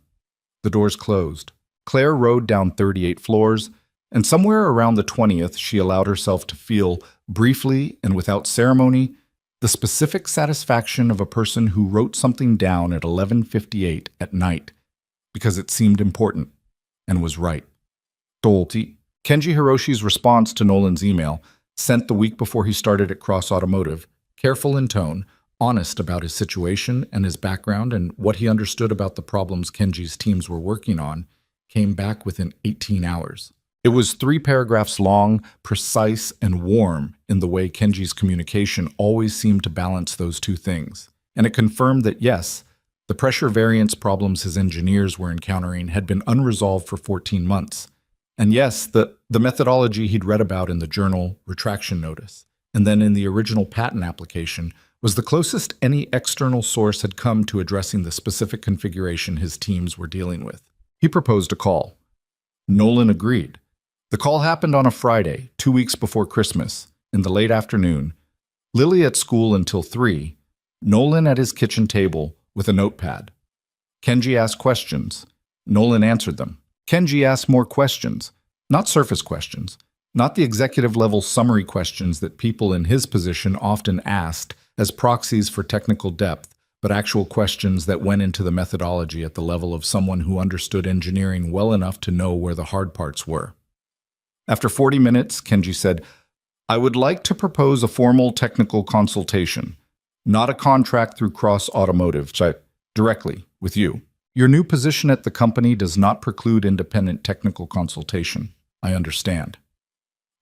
The doors closed. Claire rode down 38 floors, and somewhere around the 20th she allowed herself to feel, briefly and without ceremony, the specific satisfaction of a person who wrote something down at 11:58 at night because it seemed important and was right. Dolti. Kenji Hiroshi's response to Nolan's email, sent the week before he started at Cross Automotive, careful in tone, honest about his situation and his background and what he understood about the problems Kenji's teams were working on, came back within 18 hours. It was 3 paragraphs long, precise, and warm in the way Kenji's communication always seemed to balance those two things. And it confirmed that yes, the pressure variance problems his engineers were encountering had been unresolved for 14 months. And yes, the methodology he'd read about in the journal retraction notice, and then in the original patent application, was the closest any external source had come to addressing the specific configuration his teams were dealing with. He proposed a call. Nolan agreed. The call happened on a Friday, 2 weeks before Christmas, in the late afternoon. Lily at school until 3, Nolan at his kitchen table with a notepad. Kenji asked questions. Nolan answered them. Kenji asked more questions, not surface questions, not the executive-level summary questions that people in his position often asked as proxies for technical depth, but actual questions that went into the methodology at the level of someone who understood engineering well enough to know where the hard parts were. After 40 minutes, Kenji said, "I would like to propose a formal technical consultation, not a contract through Cross Automotive, directly with you. Your new position at the company does not preclude independent technical consultation. I understand."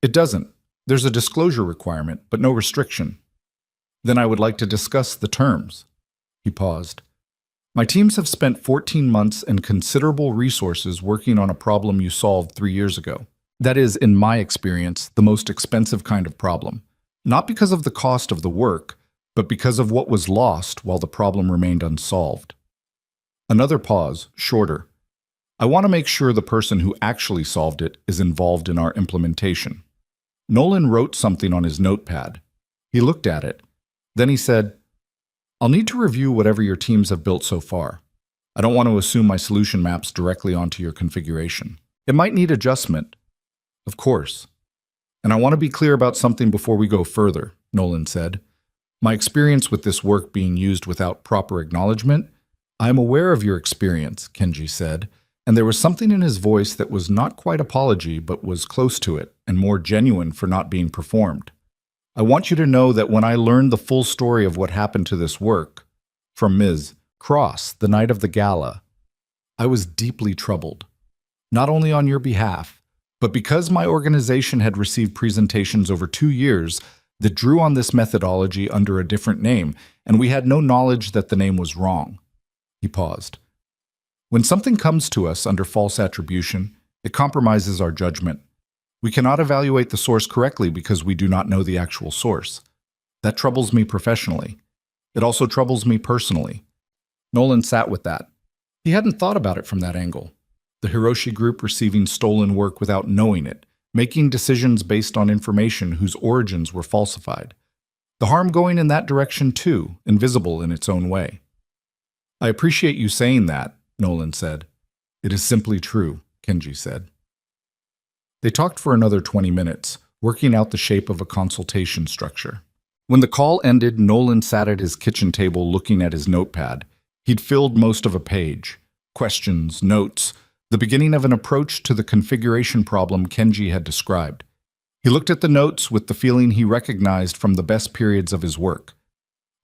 "It doesn't. There's a disclosure requirement, but no restriction." "Then I would like to discuss the terms." He paused. "My teams have spent 14 months and considerable resources working on a problem you solved 3 years ago. That is, in my experience, the most expensive kind of problem. Not because of the cost of the work, but because of what was lost while the problem remained unsolved." Another pause, shorter. "I want to make sure the person who actually solved it is involved in our implementation." Nolan wrote something on his notepad. He looked at it. Then he said, "I'll need to review whatever your teams have built so far. I don't want to assume my solution maps directly onto your configuration. It might need adjustment." "Of course. And I want to be clear about something before we go further," Nolan said. "My experience with this work being used without proper acknowledgement—" "I am aware of your experience," Kenji said, and there was something in his voice that was not quite apology but was close to it and more genuine for not being performed. "I want you to know that when I learned the full story of what happened to this work, from Ms. Cross the night of the gala, I was deeply troubled. Not only on your behalf, but because my organization had received presentations over 2 years that drew on this methodology under a different name, and we had no knowledge that the name was wrong." He paused. "When something comes to us under false attribution, it compromises our judgment. We cannot evaluate the source correctly because we do not know the actual source. That troubles me professionally. It also troubles me personally." Nolan sat with that. He hadn't thought about it from that angle. The Hiroshi Group receiving stolen work without knowing it, making decisions based on information whose origins were falsified. The harm going in that direction too, invisible in its own way. "I appreciate you saying that," Nolan said. "It is simply true," Kenji said. They talked for another 20 minutes, working out the shape of a consultation structure. When the call ended, Nolan sat at his kitchen table looking at his notepad. He'd filled most of a page. Questions, notes, the beginning of an approach to the configuration problem Kenji had described. He looked at the notes with the feeling he recognized from the best periods of his work.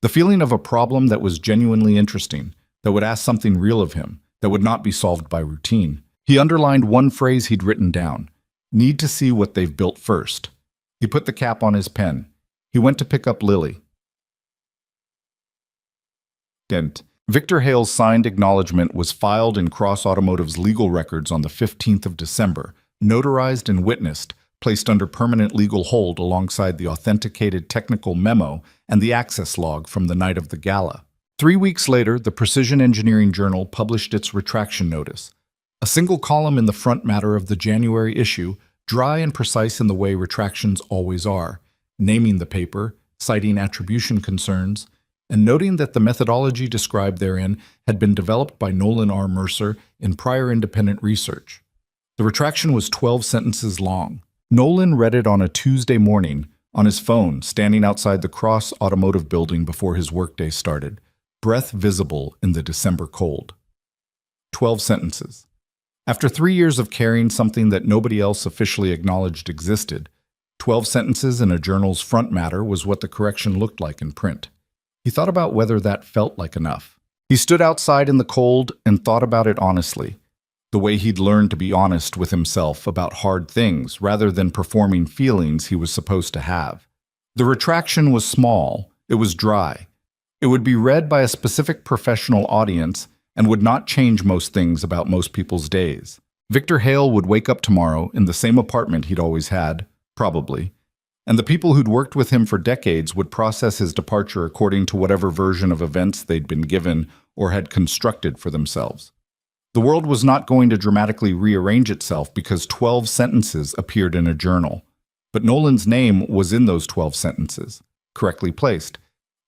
The feeling of a problem that was genuinely interesting, that would ask something real of him, that would not be solved by routine. He underlined one phrase he'd written down. Need to see what they've built first. He put the cap on his pen. He went to pick up Lily. Dent. Victor Hale's signed acknowledgement was filed in Cross Automotive's legal records on the 15th of December, notarized and witnessed, placed under permanent legal hold alongside the authenticated technical memo and the access log from the night of the gala. 3 weeks later, the Precision Engineering Journal published its retraction notice. A single column in the front matter of the January issue, dry and precise in the way retractions always are, naming the paper, citing attribution concerns, and noting that the methodology described therein had been developed by Nolan R. Mercer in prior independent research. The retraction was 12 sentences long. Nolan read it on a Tuesday morning, on his phone, standing outside the Cross Automotive building before his workday started, breath visible in the December cold. 12 sentences. After 3 years of carrying something that nobody else officially acknowledged existed, 12 sentences in a journal's front matter was what the correction looked like in print. He thought about whether that felt like enough. He stood outside in the cold and thought about it honestly, the way he'd learned to be honest with himself about hard things rather than performing feelings he was supposed to have. The retraction was small, it was dry. It would be read by a specific professional audience and would not change most things about most people's days. Victor Hale would wake up tomorrow in the same apartment he'd always had, probably, and the people who'd worked with him for decades would process his departure according to whatever version of events they'd been given or had constructed for themselves. The world was not going to dramatically rearrange itself because 12 sentences appeared in a journal. But Nolan's name was in those 12 sentences, correctly placed,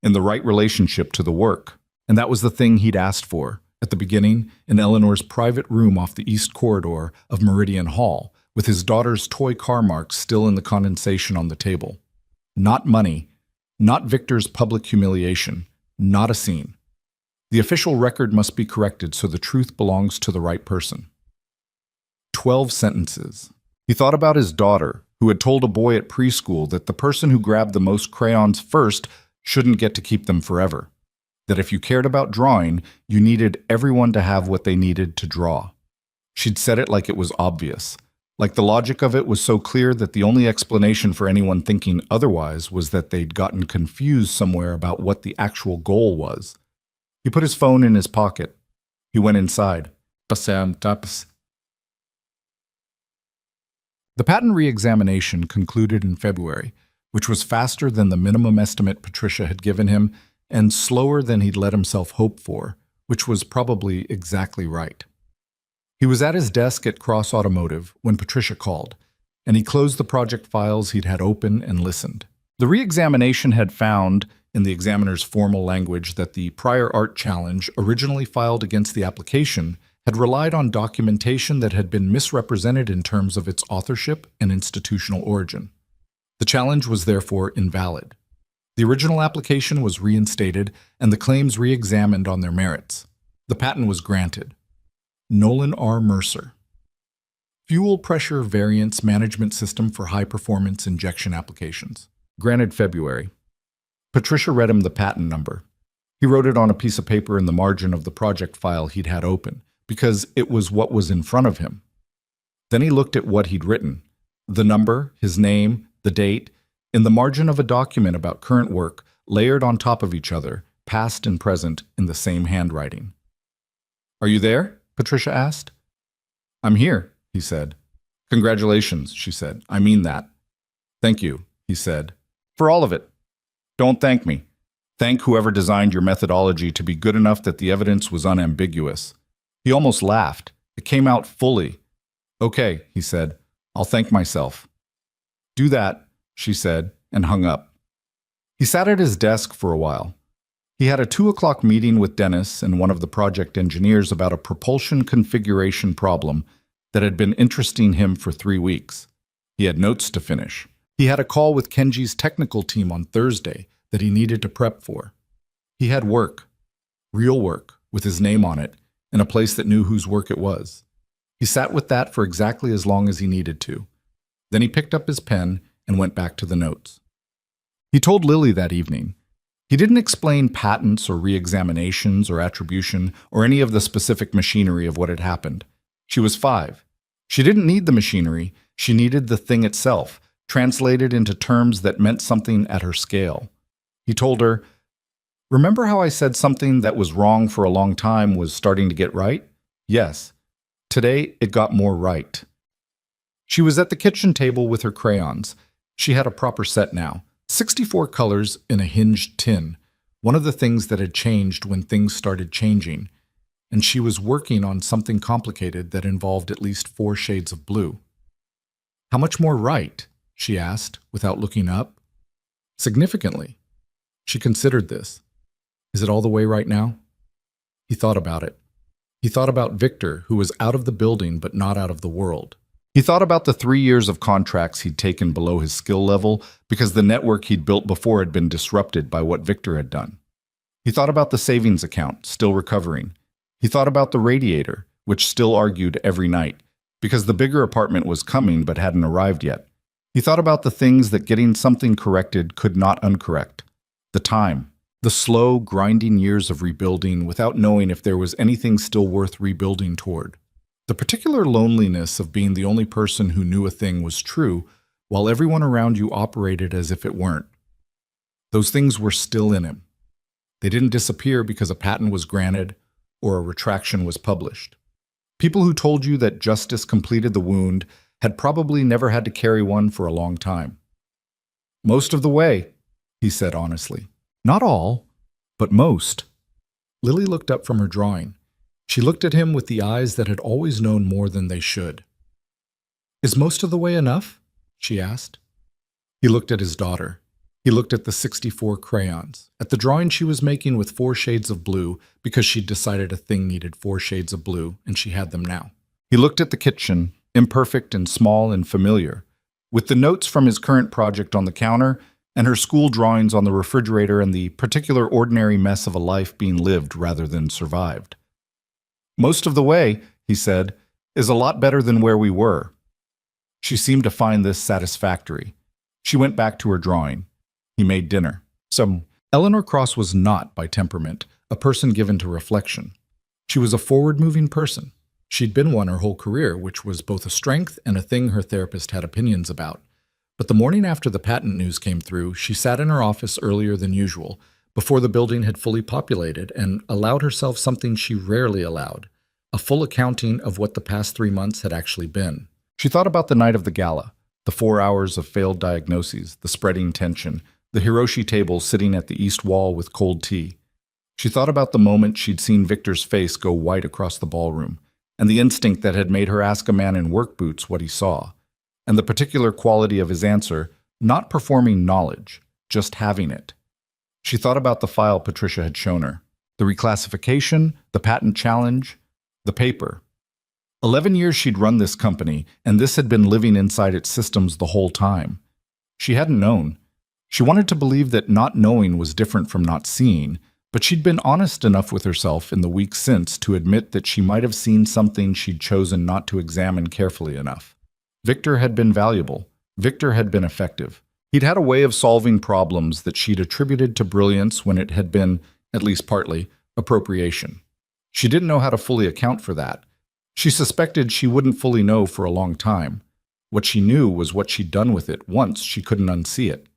in the right relationship to the work. And that was the thing he'd asked for, at the beginning, in Eleanor's private room off the east corridor of Meridian Hall, with his daughter's toy car marks still in the condensation on the table. Not money, not Victor's public humiliation, not a scene. The official record must be corrected so the truth belongs to the right person. 12 sentences. He thought about his daughter, who had told a boy at preschool that the person who grabbed the most crayons first shouldn't get to keep them forever. That if you cared about drawing, you needed everyone to have what they needed to draw. She'd said it like it was obvious. Like the logic of it was so clear that the only explanation for anyone thinking otherwise was that they'd gotten confused somewhere about what the actual goal was. He put his phone in his pocket. He went inside. The patent re-examination concluded in February, which was faster than the minimum estimate Patricia had given him and slower than he'd let himself hope for, which was probably exactly right. He was at his desk at Cross Automotive when Patricia called, and he closed the project files he'd had open and listened. The re-examination had found, in the examiner's formal language, that the prior art challenge originally filed against the application had relied on documentation that had been misrepresented in terms of its authorship and institutional origin. The challenge was therefore invalid. The original application was reinstated and the claims re-examined on their merits. The patent was granted. Nolan R. Mercer. Fuel Pressure Variance Management System for High-Performance Injection Applications. Granted February. Patricia read him the patent number. He wrote it on a piece of paper in the margin of the project file he'd had open, because it was what was in front of him. Then he looked at what he'd written. The number, his name, the date, in the margin of a document about current work, layered on top of each other, past and present, in the same handwriting. "Are you there?" Patricia asked. "I'm here," he said. "Congratulations," she said. "I mean that." "Thank you," he said. "For all of it. Don't thank me. Thank whoever designed your methodology to be good enough that the evidence was unambiguous." He almost laughed. It came out fully. "Okay," he said. "I'll thank myself." "Do that," she said, and hung up. He sat at his desk for a while. He had a 2 o'clock meeting with Dennis and one of the project engineers about a propulsion configuration problem that had been interesting him for 3 weeks. He had notes to finish. He had a call with Kenji's technical team on Thursday that he needed to prep for. He had work, real work, with his name on it, in a place that knew whose work it was. He sat with that for exactly as long as he needed to. Then he picked up his pen and went back to the notes. He told Lily that evening. He didn't explain patents or re-examinations or attribution or any of the specific machinery of what had happened. She was 5. She didn't need the machinery, she needed the thing itself, translated into terms that meant something at her scale. He told her, "Remember how I said something that was wrong for a long time was starting to get right? Yes. Today, it got more right." She was at the kitchen table with her crayons. She had a proper set now, 64 colors in a hinged tin, one of the things that had changed when things started changing, and she was working on something complicated that involved at least 4 shades of blue. "How much more right?" she asked, without looking up. "Significantly." She considered this. "Is it all the way right now?" He thought about it. He thought about Victor, who was out of the building but not out of the world. He thought about the 3 years of contracts he'd taken below his skill level because the network he'd built before had been disrupted by what Victor had done. He thought about the savings account, still recovering. He thought about the radiator, which still argued every night, because the bigger apartment was coming but hadn't arrived yet. He thought about the things that getting something corrected could not uncorrect. The time, the slow, grinding years of rebuilding without knowing if there was anything still worth rebuilding toward. The particular loneliness of being the only person who knew a thing was true, while everyone around you operated as if it weren't. Those things were still in him. They didn't disappear because a patent was granted or a retraction was published. People who told you that justice completed the wound had probably never had to carry one for a long time. "Most of the way," he said honestly. "Not all, but most." Lily looked up from her drawing. She looked at him with the eyes that had always known more than they should. "Is most of the way enough?" she asked. He looked at his daughter. He looked at the 64 crayons, at the drawing she was making with 4 shades of blue because she'd decided a thing needed 4 shades of blue, and she had them now. He looked at the kitchen, imperfect and small and familiar, with the notes from his current project on the counter and her school drawings on the refrigerator and the particular ordinary mess of a life being lived rather than survived. "Most of the way," he said, "is a lot better than where we were." She seemed to find this satisfactory. She went back to her drawing. He made dinner. Eleanor Cross was not, by temperament, a person given to reflection. She was a forward-moving person. She'd been one her whole career, which was both a strength and a thing her therapist had opinions about. But the morning after the patent news came through, she sat in her office earlier than usual, before the building had fully populated, and allowed herself something she rarely allowed, a full accounting of what the past 3 months had actually been. She thought about the night of the gala, the 4 hours of failed diagnoses, the spreading tension, the Hiroshi table sitting at the east wall with cold tea. She thought about the moment she'd seen Victor's face go white across the ballroom, and the instinct that had made her ask a man in work boots what he saw, and the particular quality of his answer, not performing knowledge, just having it. She thought about the file Patricia had shown her, the reclassification, the patent challenge, the paper. 11 years she'd run this company, and this had been living inside its systems the whole time. She hadn't known. She wanted to believe that not knowing was different from not seeing, but she'd been honest enough with herself in the weeks since to admit that she might have seen something she'd chosen not to examine carefully enough. Victor had been valuable. Victor had been effective. He'd had a way of solving problems that she'd attributed to brilliance when it had been, at least partly, appropriation. She didn't know how to fully account for that. She suspected she wouldn't fully know for a long time. What she knew was what she'd done with it once she couldn't unsee it.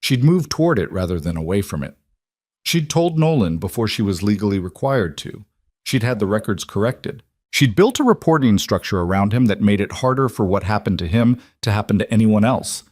She'd moved toward it rather than away from it. She'd told Nolan before she was legally required to. She'd had the records corrected. She'd built a reporting structure around him that made it harder for what happened to him to happen to anyone else.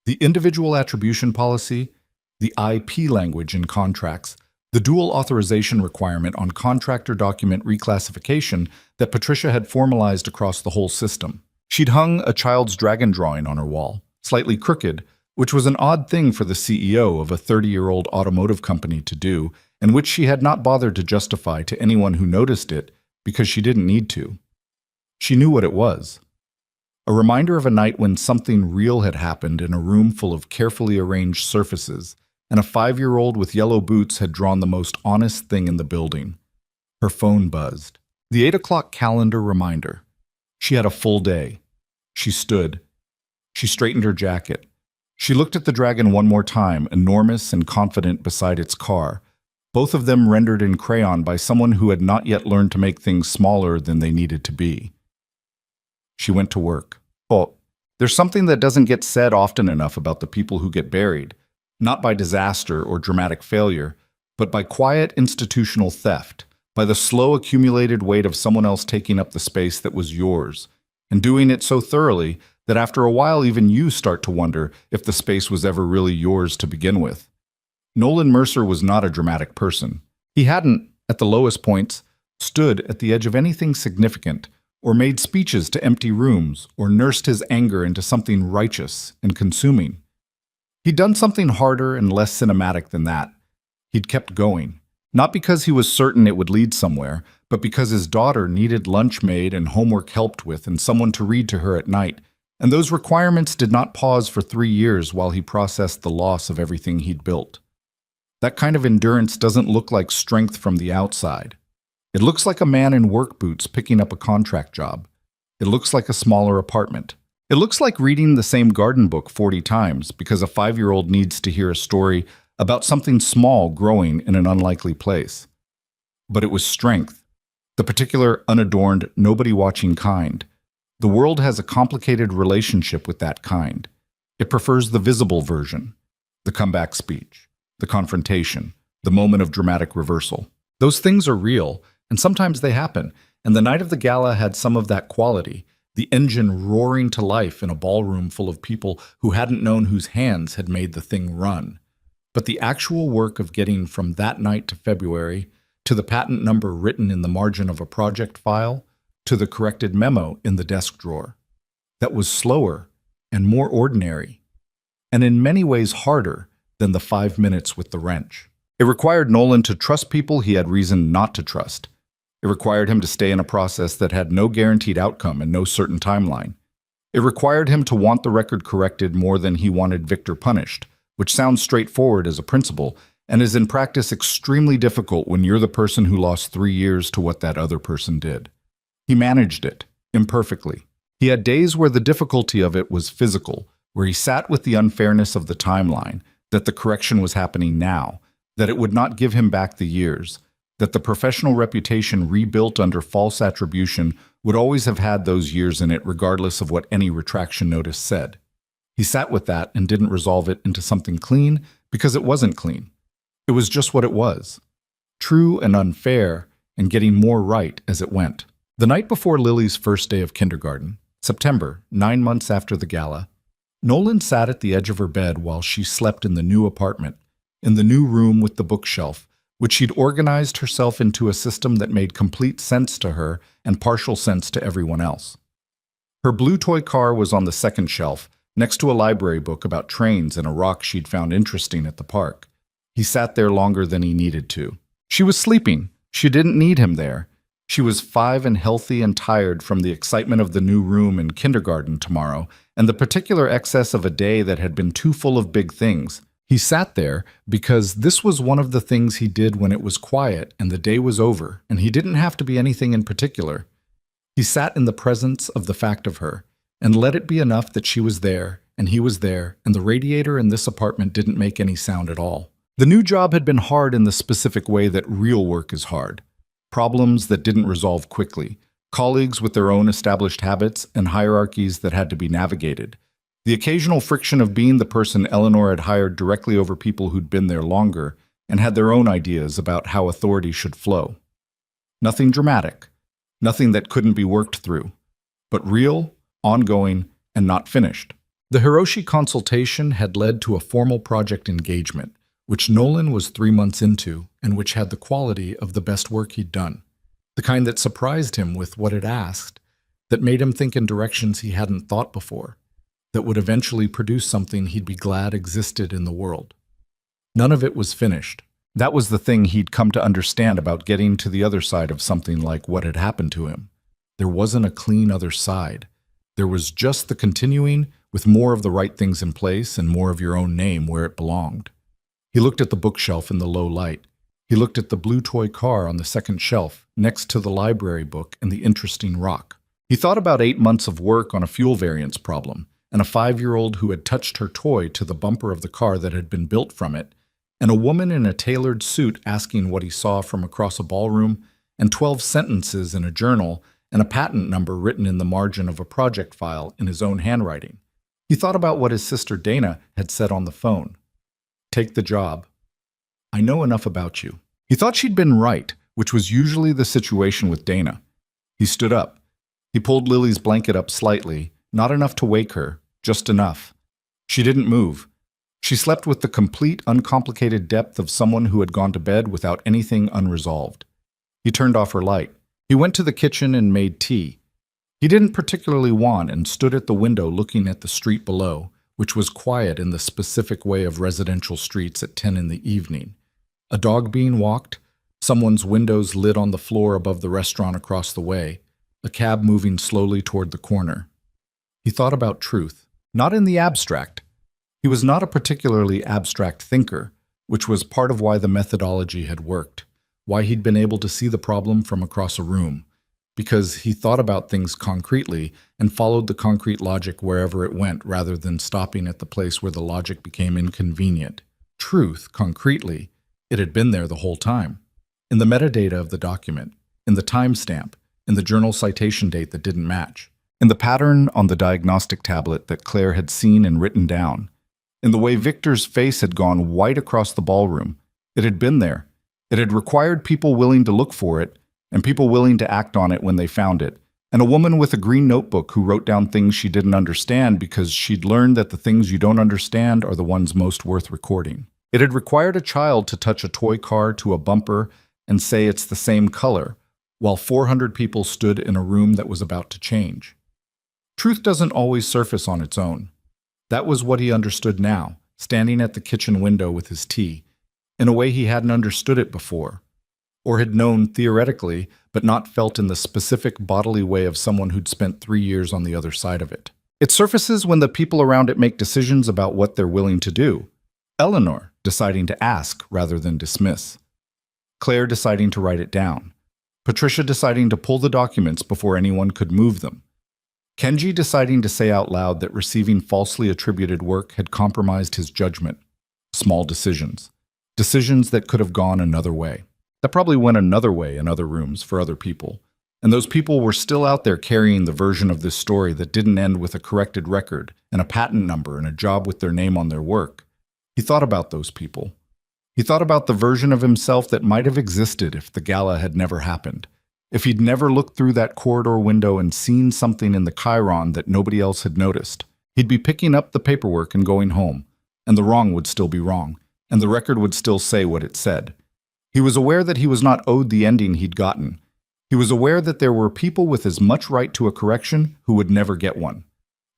The individual attribution policy, the IP language in contracts, the dual authorization requirement on contractor document reclassification that Patricia had formalized across the whole system. She'd hung a child's dragon drawing on her wall, slightly crooked, which was an odd thing for the CEO of a 30-year-old automotive company to do, and which she had not bothered to justify to anyone who noticed it because she didn't need to. She knew what it was. A reminder of a night when something real had happened in a room full of carefully arranged surfaces, and a 5-year-old with yellow boots had drawn the most honest thing in the building. Her phone buzzed. The 8 o'clock calendar reminder. She had a full day. She stood. She straightened her jacket. She looked at the dragon one more time, enormous and confident beside its car, both of them rendered in crayon by someone who had not yet learned to make things smaller than they needed to be. She went to work. Oh, there's something that doesn't get said often enough about the people who get buried, not by disaster or dramatic failure, but by quiet institutional theft, by the slow accumulated weight of someone else taking up the space that was yours, and doing it so thoroughly that after a while even you start to wonder if the space was ever really yours to begin with. Nolan Mercer was not a dramatic person. He hadn't, at the lowest points, stood at the edge of anything significant, or made speeches to empty rooms, or nursed his anger into something righteous and consuming. He'd done something harder and less cinematic than that. He'd kept going, not because he was certain it would lead somewhere, but because his daughter needed lunch made and homework helped with and someone to read to her at night, and those requirements did not pause for 3 years while he processed the loss of everything he'd built. That kind of endurance doesn't look like strength from the outside. It looks like a man in work boots picking up a contract job. It looks like a smaller apartment. It looks like reading the same garden book 40 times because a 5-year-old needs to hear a story about something small growing in an unlikely place. But it was strength, the particular unadorned, nobody-watching kind. The world has a complicated relationship with that kind. It prefers the visible version, the comeback speech, the confrontation, the moment of dramatic reversal. Those things are real, and sometimes they happen, and the night of the gala had some of that quality, the engine roaring to life in a ballroom full of people who hadn't known whose hands had made the thing run. But the actual work of getting from that night to February, to the patent number written in the margin of a project file, to the corrected memo in the desk drawer, that was slower and more ordinary, and in many ways harder than the 5 minutes with the wrench. It required Nolan to trust people he had reason not to trust. It required him to stay in a process that had no guaranteed outcome and no certain timeline. It required him to want the record corrected more than he wanted Victor punished, which sounds straightforward as a principle and is in practice extremely difficult when you're the person who lost 3 years to what that other person did. He managed it, imperfectly. He had days where the difficulty of it was physical, where he sat with the unfairness of the timeline, that the correction was happening now, that it would not give him back the years, that the professional reputation rebuilt under false attribution would always have had those years in it regardless of what any retraction notice said. He sat with that and didn't resolve it into something clean because it wasn't clean. It was just what it was. True and unfair, and getting more right as it went. The night before Lily's first day of kindergarten, September, 9 months after the gala, Nolan sat at the edge of her bed while she slept in the new apartment, in the new room with the bookshelf, which she'd organized herself into a system that made complete sense to her and partial sense to everyone else. Her blue toy car was on the second shelf, next to a library book about trains and a rock she'd found interesting at the park. He sat there longer than he needed to. She was sleeping. She didn't need him there. She was 5 and healthy and tired from the excitement of the new room in kindergarten tomorrow and the particular excess of a day that had been too full of big things. He sat there because this was one of the things he did when it was quiet and the day was over, and he didn't have to be anything in particular. He sat in the presence of the fact of her, and let it be enough that she was there, and he was there, and the radiator in this apartment didn't make any sound at all. The new job had been hard in the specific way that real work is hard. Problems that didn't resolve quickly, colleagues with their own established habits and hierarchies that had to be navigated. The occasional friction of being the person Eleanor had hired directly over people who'd been there longer and had their own ideas about how authority should flow. Nothing dramatic, nothing that couldn't be worked through, but real, ongoing, and not finished. The Hiroshi consultation had led to a formal project engagement, which Nolan was 3 months into and which had the quality of the best work he'd done, the kind that surprised him with what it asked, that made him think in directions he hadn't thought before, that would eventually produce something he'd be glad existed in the world. None of it was finished. That was the thing he'd come to understand about getting to the other side of something like what had happened to him. There wasn't a clean other side. There was just the continuing with more of the right things in place and more of your own name where it belonged. He looked at the bookshelf in the low light. He looked at the blue toy car on the second shelf, next to the library book and the interesting rock. He thought about 8 months of work on a fuel variance problem, and a 5-year-old who had touched her toy to the bumper of the car that had been built from it, and a woman in a tailored suit asking what he saw from across a ballroom, and 12 sentences in a journal, and a patent number written in the margin of a project file in his own handwriting. He thought about what his sister Dana had said on the phone. "Take the job. I know enough about you." He thought she'd been right, which was usually the situation with Dana. He stood up. He pulled Lily's blanket up slightly, not enough to wake her, just enough. She didn't move. She slept with the complete, uncomplicated depth of someone who had gone to bed without anything unresolved. He turned off her light. He went to the kitchen and made tea. He didn't particularly want and stood at the window looking at the street below, which was quiet in the specific way of residential streets at 10 in the evening. A dog being walked, someone's windows lit on the floor above the restaurant across the way, a cab moving slowly toward the corner. He thought about truth, not in the abstract. He was not a particularly abstract thinker, which was part of why the methodology had worked, why he'd been able to see the problem from across a room, because he thought about things concretely and followed the concrete logic wherever it went rather than stopping at the place where the logic became inconvenient. Truth, concretely, it had been there the whole time. In the metadata of the document, in the timestamp, in the journal citation date that didn't match, in the pattern on the diagnostic tablet that Claire had seen and written down, in the way Victor's face had gone white across the ballroom. It had been there. It had required people willing to look for it, and people willing to act on it when they found it, and a woman with a green notebook who wrote down things she didn't understand because she'd learned that the things you don't understand are the ones most worth recording. It had required a child to touch a toy car to a bumper and say it's the same color, while 400 people stood in a room that was about to change. Truth doesn't always surface on its own. That was what he understood now, standing at the kitchen window with his tea, in a way he hadn't understood it before, or had known theoretically, but not felt in the specific bodily way of someone who'd spent 3 years on the other side of it. It surfaces when the people around it make decisions about what they're willing to do. Eleanor deciding to ask rather than dismiss. Claire deciding to write it down. Patricia deciding to pull the documents before anyone could move them. Kenji deciding to say out loud that receiving falsely attributed work had compromised his judgment. Small decisions. Decisions that could have gone another way. That probably went another way in other rooms for other people. And those people were still out there carrying the version of this story that didn't end with a corrected record and a patent number and a job with their name on their work. He thought about those people. He thought about the version of himself that might have existed if the gala had never happened. If he'd never looked through that corridor window and seen something in the chyron that nobody else had noticed. He'd be picking up the paperwork and going home, and the wrong would still be wrong, and the record would still say what it said. He was aware that he was not owed the ending he'd gotten. He was aware that there were people with as much right to a correction who would never get one.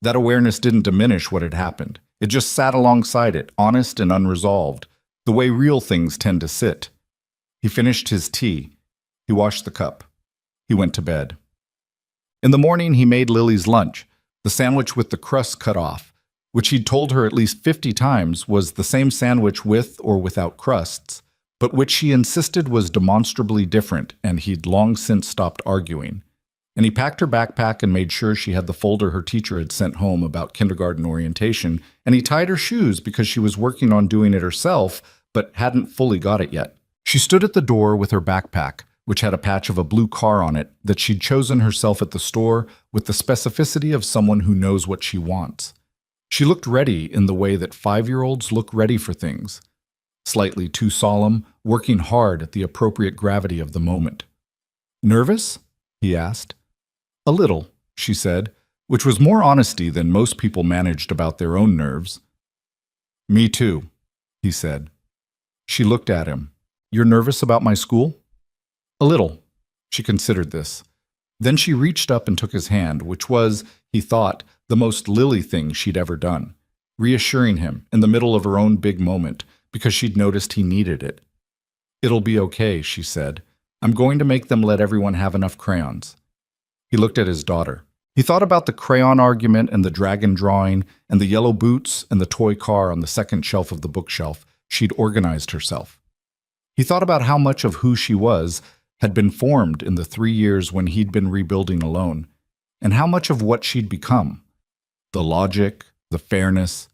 That awareness didn't diminish what had happened. It just sat alongside it, honest and unresolved, the way real things tend to sit. He finished his tea. He washed the cup. He went to bed. In the morning, he made Lily's lunch, the sandwich with the crust cut off, which he'd told her at least 50 times was the same sandwich with or without crusts, but which she insisted was demonstrably different, and he'd long since stopped arguing. And he packed her backpack and made sure she had the folder her teacher had sent home about kindergarten orientation, and he tied her shoes because she was working on doing it herself, but hadn't fully got it yet. She stood at the door with her backpack, which had a patch of a blue car on it that she'd chosen herself at the store with the specificity of someone who knows what she wants. She looked ready in the way that 5-year-olds look ready for things. Slightly too solemn, working hard at the appropriate gravity of the moment. "Nervous?" he asked. "A little," she said, which was more honesty than most people managed about their own nerves. "Me too," he said. She looked at him. "You're nervous about my school?" "A little." She considered this. Then she reached up and took his hand, which was, he thought, the most Lily thing she'd ever done, reassuring him in the middle of her own big moment, because she'd noticed he needed it. "It'll be okay," she said. "I'm going to make them let everyone have enough crayons." He looked at his daughter. He thought about the crayon argument and the dragon drawing and the yellow boots and the toy car on the second shelf of the bookshelf. She'd organized herself. He thought about how much of who she was had been formed in the 3 years when he'd been rebuilding alone, and how much of what she'd become. The logic, the fairness,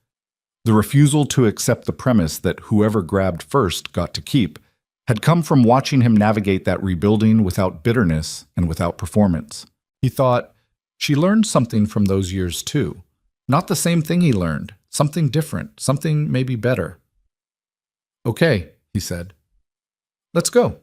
the refusal to accept the premise that whoever grabbed first got to keep, had come from watching him navigate that rebuilding without bitterness and without performance. He thought, she learned something from those years too. Not the same thing he learned, something different, something maybe better. Okay, he said. Let's go.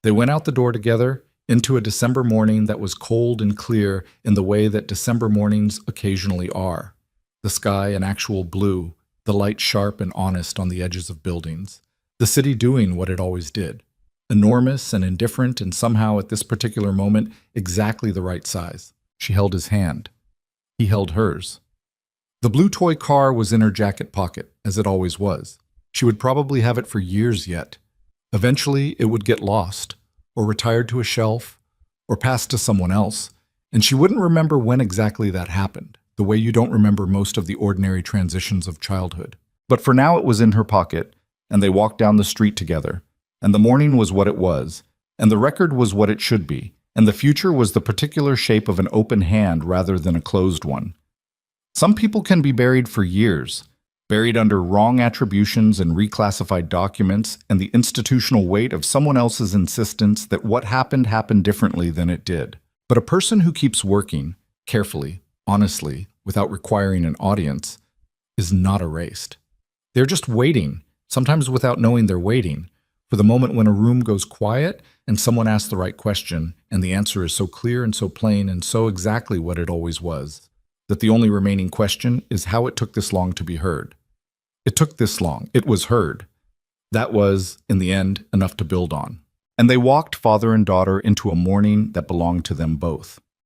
They went out the door together into a December morning that was cold and clear in the way that December mornings occasionally are. The sky an actual blue, the light sharp and honest on the edges of buildings. The city doing what it always did. Enormous and indifferent and somehow at this particular moment exactly the right size. She held his hand. He held hers. The blue toy car was in her jacket pocket, as it always was. She would probably have it for years yet. Eventually, it would get lost, or retired to a shelf, or passed to someone else, and she wouldn't remember when exactly that happened, the way you don't remember most of the ordinary transitions of childhood. But for now it was in her pocket, and they walked down the street together, and the morning was what it was, and the record was what it should be, and the future was the particular shape of an open hand rather than a closed one. Some people can be buried for years, buried under wrong attributions and reclassified documents and the institutional weight of someone else's insistence that what happened happened differently than it did. But a person who keeps working, carefully, honestly, without requiring an audience, is not erased. They're just waiting, sometimes without knowing they're waiting, for the moment when a room goes quiet and someone asks the right question and the answer is so clear and so plain and so exactly what it always was, that the only remaining question is how it took this long to be heard. It took this long. It was heard. That was, in the end, enough to build on. And they walked father and daughter into a morning that belonged to them both.